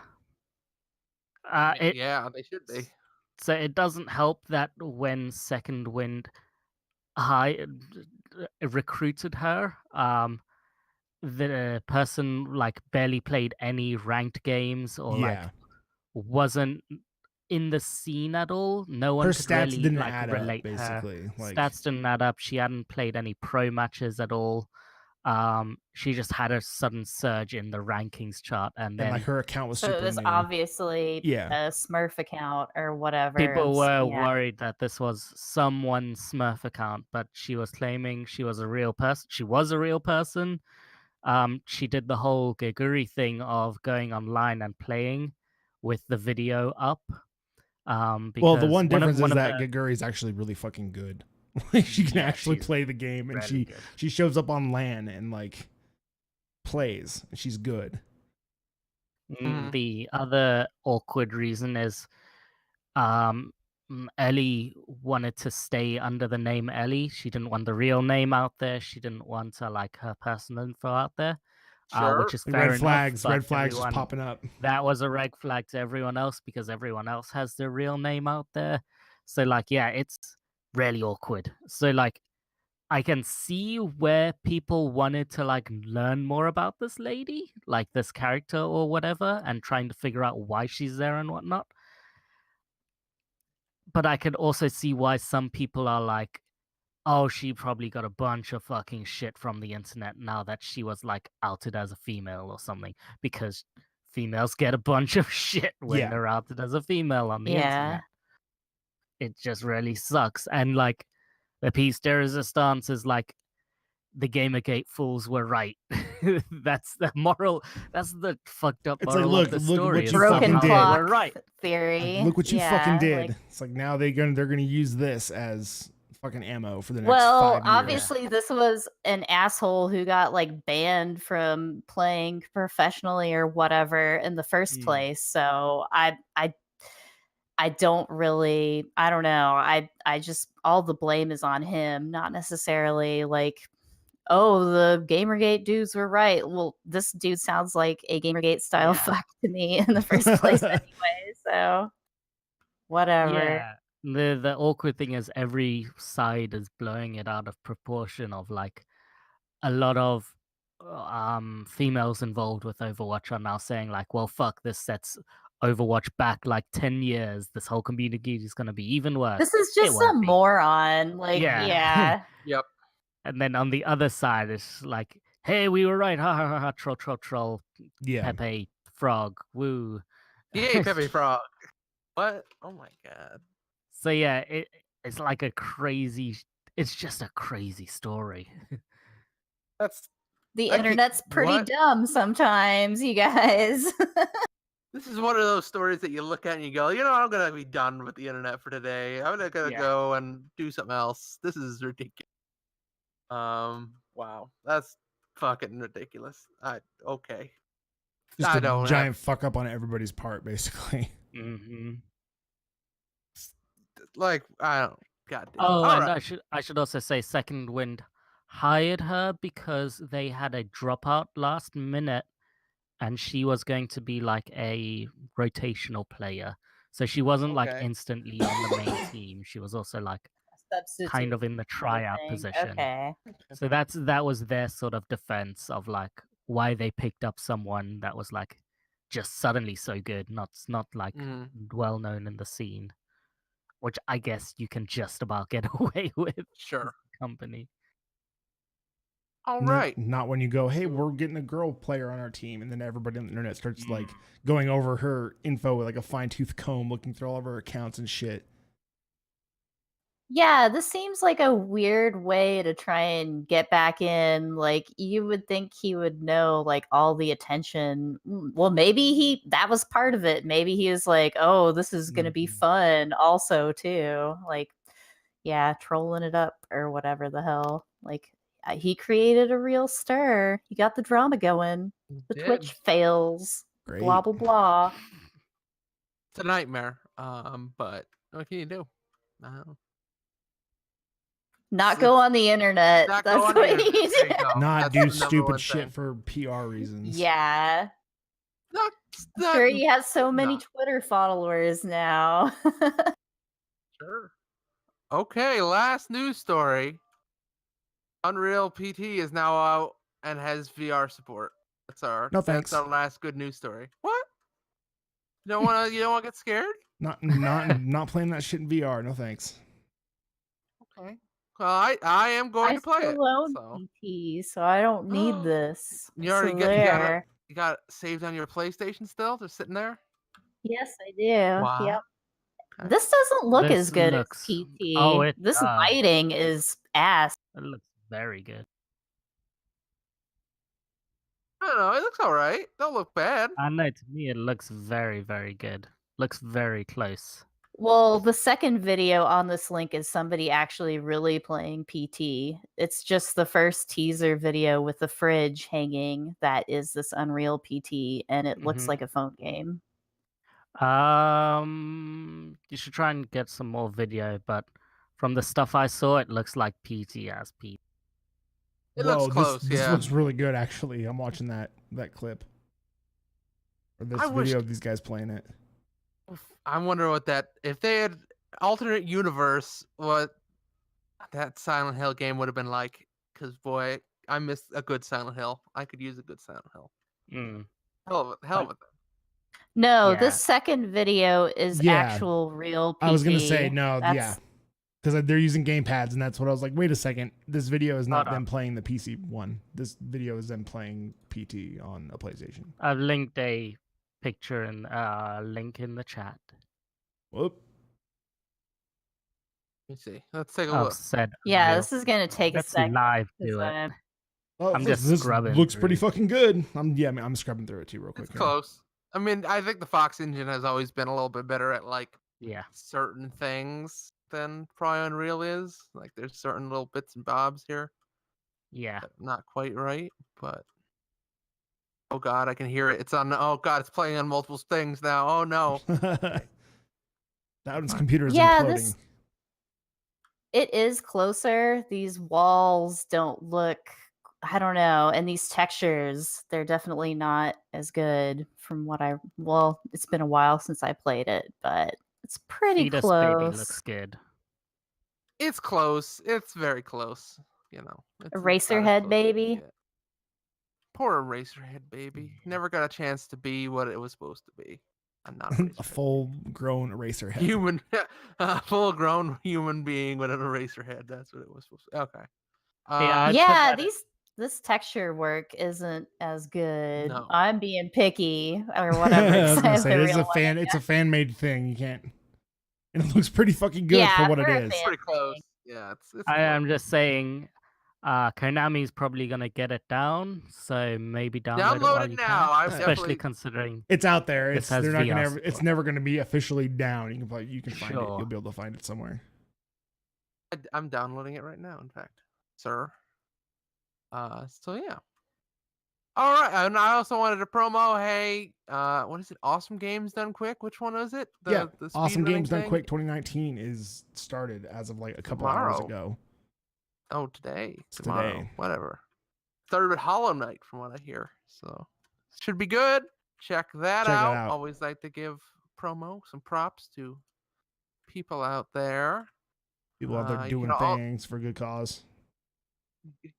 Yeah, they should be. So it doesn't help that when Second Wind recruited her, the person like barely played any ranked games or like wasn't in the scene at all. No one could really didn't like add relate up, basically. her. Like, stats didn't add up. She hadn't played any pro matches at all. She just had a sudden surge in the rankings chart, and then like her account was so super it was new. obviously a Smurf account or whatever. People were worried that this was someone's Smurf account, but she was claiming she was a real person. She was a real person. She did the whole Gaguri thing of going online and playing with the video up. Well, the one difference is that Gaguri is actually really fucking good. Like she can actually play the game, and she shows up on LAN and like plays. She's good. The other awkward reason is Ellie wanted to stay under the name Ellie. She didn't want the real name out there. She didn't want to like her personal info out there, Sure. which is The fair red flags, enough. red But flags just everyone, popping up. that was a red flag to everyone else because everyone else has their real name out there. So like, yeah, it's really awkward. So like, I can see where people wanted to like learn more about this lady, like this character or whatever, and trying to figure out why she's there and whatnot. But I could also see why some people are like, oh, she probably got a bunch of fucking shit from the internet now that she was like outed as a female or something, because females get a bunch of shit when Yeah. they're outed as a female on the Yeah. internet. It just really sucks. And like the piece de resistance is like the Gamergate fools were right. That's the moral. That's the fucked up It's like, moral of look the story. what is you Broken fucking somehow did. they clock were right. theory. Like, look what you fucking Yeah, did. like- It's like now they're gonna use this as fucking ammo for the next well, 5 years. obviously, this was an asshole who got like banned from playing professionally or whatever in the first place. So I don't really, I don't know. I just, all the blame is on him, not necessarily like, oh, the Gamergate dudes were right. Well, this dude sounds like a Gamergate style Yeah. fuck to me in the first place anyway. So whatever. Yeah. The awkward thing is every side is blowing it out of proportion of like a lot of females involved with Overwatch are now saying like, well, fuck, this sets Overwatch back like 10 years. This whole community is going to be even worse. This is It just a won't be. moron. Like, Yeah. yeah. Yep. And then on the other side, it's like, hey, we were right. Ha ha ha ha. Troll, troll, troll. Yeah. Pepe, frog. Woo. Yay, Pepe Frog. What? Oh my god. So yeah, it's like a crazy. It's just a crazy story. That's The I can't- internet's pretty what? dumb sometimes, you guys. This is one of those stories that you look at and you go, you know, I'm gonna be done with the internet for today. I'm gonna Yeah. go and do something else. This is ridiculous. Wow, that's fucking ridiculous. Okay. Just I a don't have- giant fuck up on everybody's part, basically. Mm-hmm. Like I don't. God damn. Oh, All and right. I should also say Second Wind hired her because they had a dropout last minute, and she was going to be like a rotational player. So she wasn't like Okay. instantly on the main team. She was also like kind of in the tryout Thing. position. Okay. So that was their sort of defense of like why they picked up someone that was like just suddenly so good, not like Mhm. well known in the scene, which I guess you can just about get away with Sure. company. All N- right. Not when you go, hey, we're getting a girl player on our team, and then everybody on the internet starts Mm. like going over her info with like a fine tooth comb, looking through all of her accounts and shit. Yeah, this seems like a weird way to try and get back in. Like, you would think he would know like all the attention. Well, maybe that was part of it. Maybe he was like, oh, this is gonna be Mhm. fun also too. Like, yeah, trolling it up or whatever the hell. Like, he created a real stir. He got the drama going. The Did. Twitch fails. Great. Blah blah blah. It's a nightmare. But what can you do? I don't know. Not go on the internet. Not That's go on the what internet. you There you do. go. Not That's do the number stupid one shit thing. for PR reasons. Yeah. Not, I'm not- sure he has so many not. Twitter followers now. Sure. Okay, last news story. Unreal PT is now out and has VR support. No thanks. That's our last good news story. What? You don't want to get scared? Not playing that shit in VR. No thanks. Okay. Well, I am going I to play it. still own So PT, so I don't need this. you already It's got you got it there. you got it saved on your PlayStation still? Just sitting there? Yes, I do. Wow. Yep. Okay. This doesn't look This as good looks- as PT. oh, it this does. lighting is ass. It looks very good. I don't know. It looks all right. Don't look bad. I know, to me it looks very, very good. Looks very close. Well, the second video on this link is somebody actually really playing PT. It's just the first teaser video with the fridge hanging that is this Unreal PT, and it looks Mhm. like a phone game. You should try and get some more video, but from the stuff I saw, it looks like PT as PT. It looks close, this yeah. looks really good actually. I'm watching that clip. Or this I wish- video of these guys playing it. I wonder what that, if they had alternate universe, what that Silent Hill game would have been like. Because boy, I miss a good Silent Hill. I could use a good Silent Hill. Hell of a thing. No, Yeah. this second video is Yeah. actual real PT. I was gonna say no, yeah, That's- because they're using gamepads, and that's what I was like. Wait a second, this video is not Hold them on. playing the PC one. This video is them playing PT on a PlayStation. I've linked a picture and link in the chat. Whoop. Let me see. Let's take a I've look. said Yeah, real. this is gonna take a Let's second. live 'cause do it. I'm- Oh, I'm this, just this scrubbing looks pretty through. fucking good. I'm scrubbing through it too real quick. It's here. close. I mean, I think the Fox engine has always been a little bit better at like Yeah. certain things than probably Unreal is. Like there's certain little bits and bobs here Yeah. that are not quite right, but oh god, I can hear it. It's on. Oh god, it's playing on multiple things now. Oh no. Dowden's computer is Yeah, imploding. It is closer. These walls don't look, I don't know, and these textures, they're definitely not as good from what well, it's been a while since I played it, but it's pretty Fetus close. baby looks good. It's close. It's very close. You know. It's about as Eraserhead close as you baby. get. Poor Eraserhead baby. Never got a chance to be what it was supposed to be. I'm not A full-grown eraser head. human, a full-grown human being with an eraser head. That's what it was supposed to be. Okay. I'd put Yeah, that in- this texture work isn't as good. No. I'm being picky or whatever. I was gonna say the this is a real one fan. is. It's a fan-made thing. You can't. And it looks pretty fucking good Yeah, for what for it a is. fan. Pretty close. Yeah, it's I close. am just saying, Konami's probably gonna get it down, so maybe download, it Download while it you now. can. I'm Especially definitely- considering It's out there. This It's has they're not gonna VR ever, it's support. never gonna be officially down. You can find it. Sure. You'll be able to find it somewhere. I'm downloading it right now. In fact, sir. So yeah. All right, and I also wanted to promo. Hey, what is it? Awesome Games Done Quick. Which one is it? Yeah, the Awesome speedrunning Games Done thing? Quick 2019 is started as of like a couple hours Tomorrow. ago. Oh, today. It's Tomorrow. today. Whatever. Started with Hollow Knight, from what I hear. So should be good. Check that Check it out. out. Always like to give promo some props to people out there. People out there You doing can things for a good cause.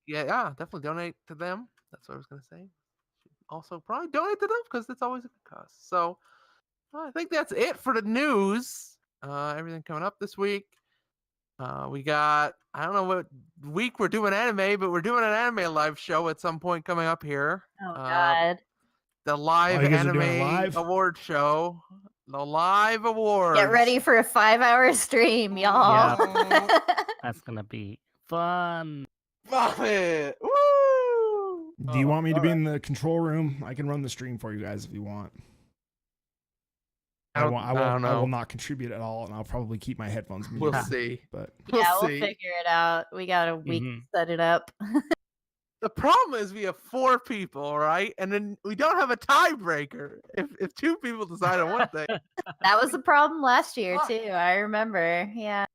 Yeah, definitely donate to them. That's what I was gonna say. Also, probably donate to them because it's always a good cause. So I think that's it for the news. Everything coming up this week. We got, I don't know what week we're doing anime, but we're doing an anime live show at some point coming up here. Oh God. The live you guys are doing it anime live? award show. The live awards. Get ready for a 5-hour stream, y'all. that's gonna be fun. Love it. Woo! Do you want me to be alright. in the control room? I can run the stream for you guys if you want. I I don't- won't. I don't I will know. not contribute at all, and I'll probably keep my headphones muted. We'll see. But We'll Yeah, we'll see. figure it out. We got a week Mhm. to set it up. The problem is we have 4 people, right? And then we don't have a tiebreaker. If 2 people decide on one thing, That was the problem last year Fuck. too. I remember. Yeah.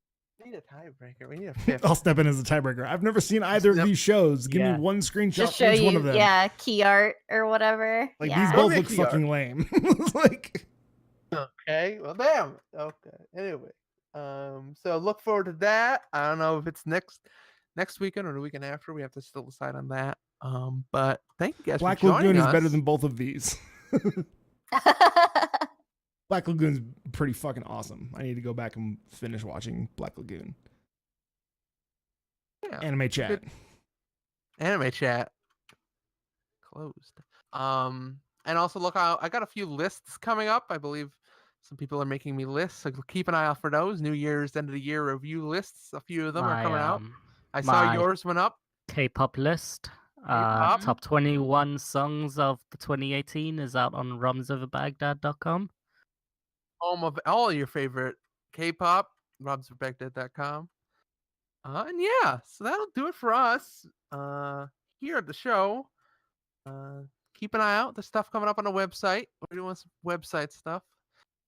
we need a tiebreaker. We need a 5th. I'll step in as a tiebreaker. I've never seen either of Yep. these shows. Give Yeah. me one screenshot Just for show each one you, of them. yeah, key art or whatever. Like yeah. these both Okay, look Kiara. fucking lame. It's like Okay, well, damn. Okay. Anyway, so look forward to that. I don't know if it's next weekend or the weekend after. We have to still decide on that. But thank you guys Black for joining Lagoon is us. better than both of these. Black Lagoon's pretty fucking awesome. I need to go back and finish watching Black Lagoon. Yeah, Anime chat. good. Anime chat closed. And also look out. I got a few lists coming up. I believe some people are making me lists. So keep an eye out for those. New Year's end of the year review lists. A few of them are coming out. I saw my- yours went up. K-pop list. K-pop? Top 21 songs of the 2018 is out on rumsoverbaghdad.com. Home of all your favorite K-pop. robsforbeckdead.com. And yeah, so that'll do it for us here at the show. Keep an eye out. There's stuff coming up on the website. We're doing some website stuff.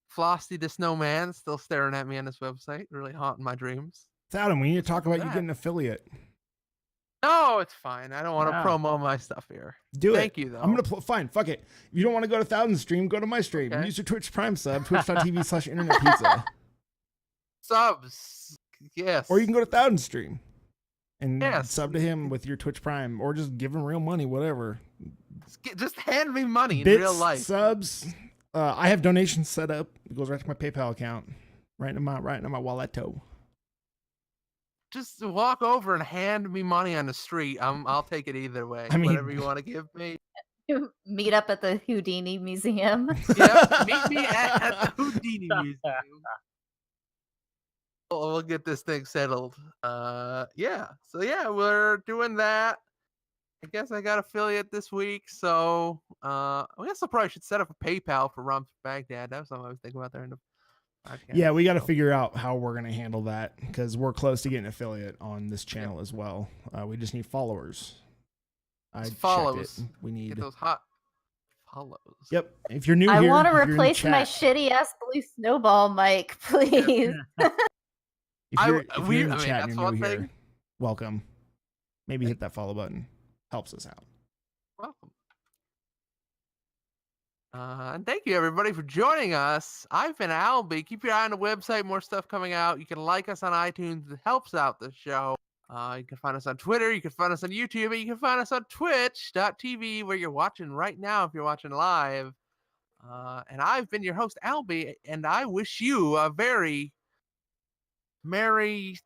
Frosty the Snowman still staring at me on this website, really haunting my dreams. Adam, we need to talk about you that. getting an affiliate. No, it's fine. I don't want to Yeah. promo my stuff here. Do it. Thank you, though. I'm gonna fine. Fuck it. If you don't want to go to 1,000 stream, go to my stream. Okay. Use your Twitch Prime sub, twitch.tv/internet pizza. Subs, yes. Or you can go to 1,000 stream and Yes. sub to him with your Twitch Prime, or just give him real money, whatever. Just hand me money in Bits, real life. subs. I have donations set up. It goes right to my PayPal account, right into my walleto. Just walk over and hand me money on the street. I'll take it either way. I mean- Whatever you want to give me. Meet up at the Houdini Museum. Yep, meet me at the Houdini Museum. We'll get this thing settled. Yeah. So yeah, we're doing that. I guess I got affiliate this week, so I guess I probably should set up a PayPal for Rum Baghdad. That was something I was thinking about there in the podcast. Yeah, we got to So, figure out how we're gonna handle that because we're close to getting affiliate on this channel as well. We just need followers. I checked follows. it. We need. get those hot follows. Yep. If you're new I here, want to if you're in the replace my chat, shitty ass blue snowball mic, please. If you're in the I mean, chat and that's you're one new here, thing. welcome. Maybe hit that follow button. Helps us out. Welcome. And thank you everybody for joining us. I've been Albie. Keep your eye on the website, more stuff coming out. You can like us on iTunes. It helps out the show. You can find us on Twitter. You can find us on YouTube. And you can find us on twitch.tv where you're watching right now if you're watching live. And I've been your host, Albie, and I wish you a very merry,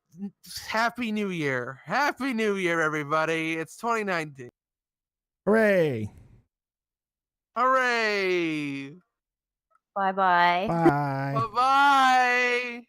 happy new year. Happy New Year, everybody. It's 2019. Hooray! Hooray! Bye bye. Bye. Bye-bye.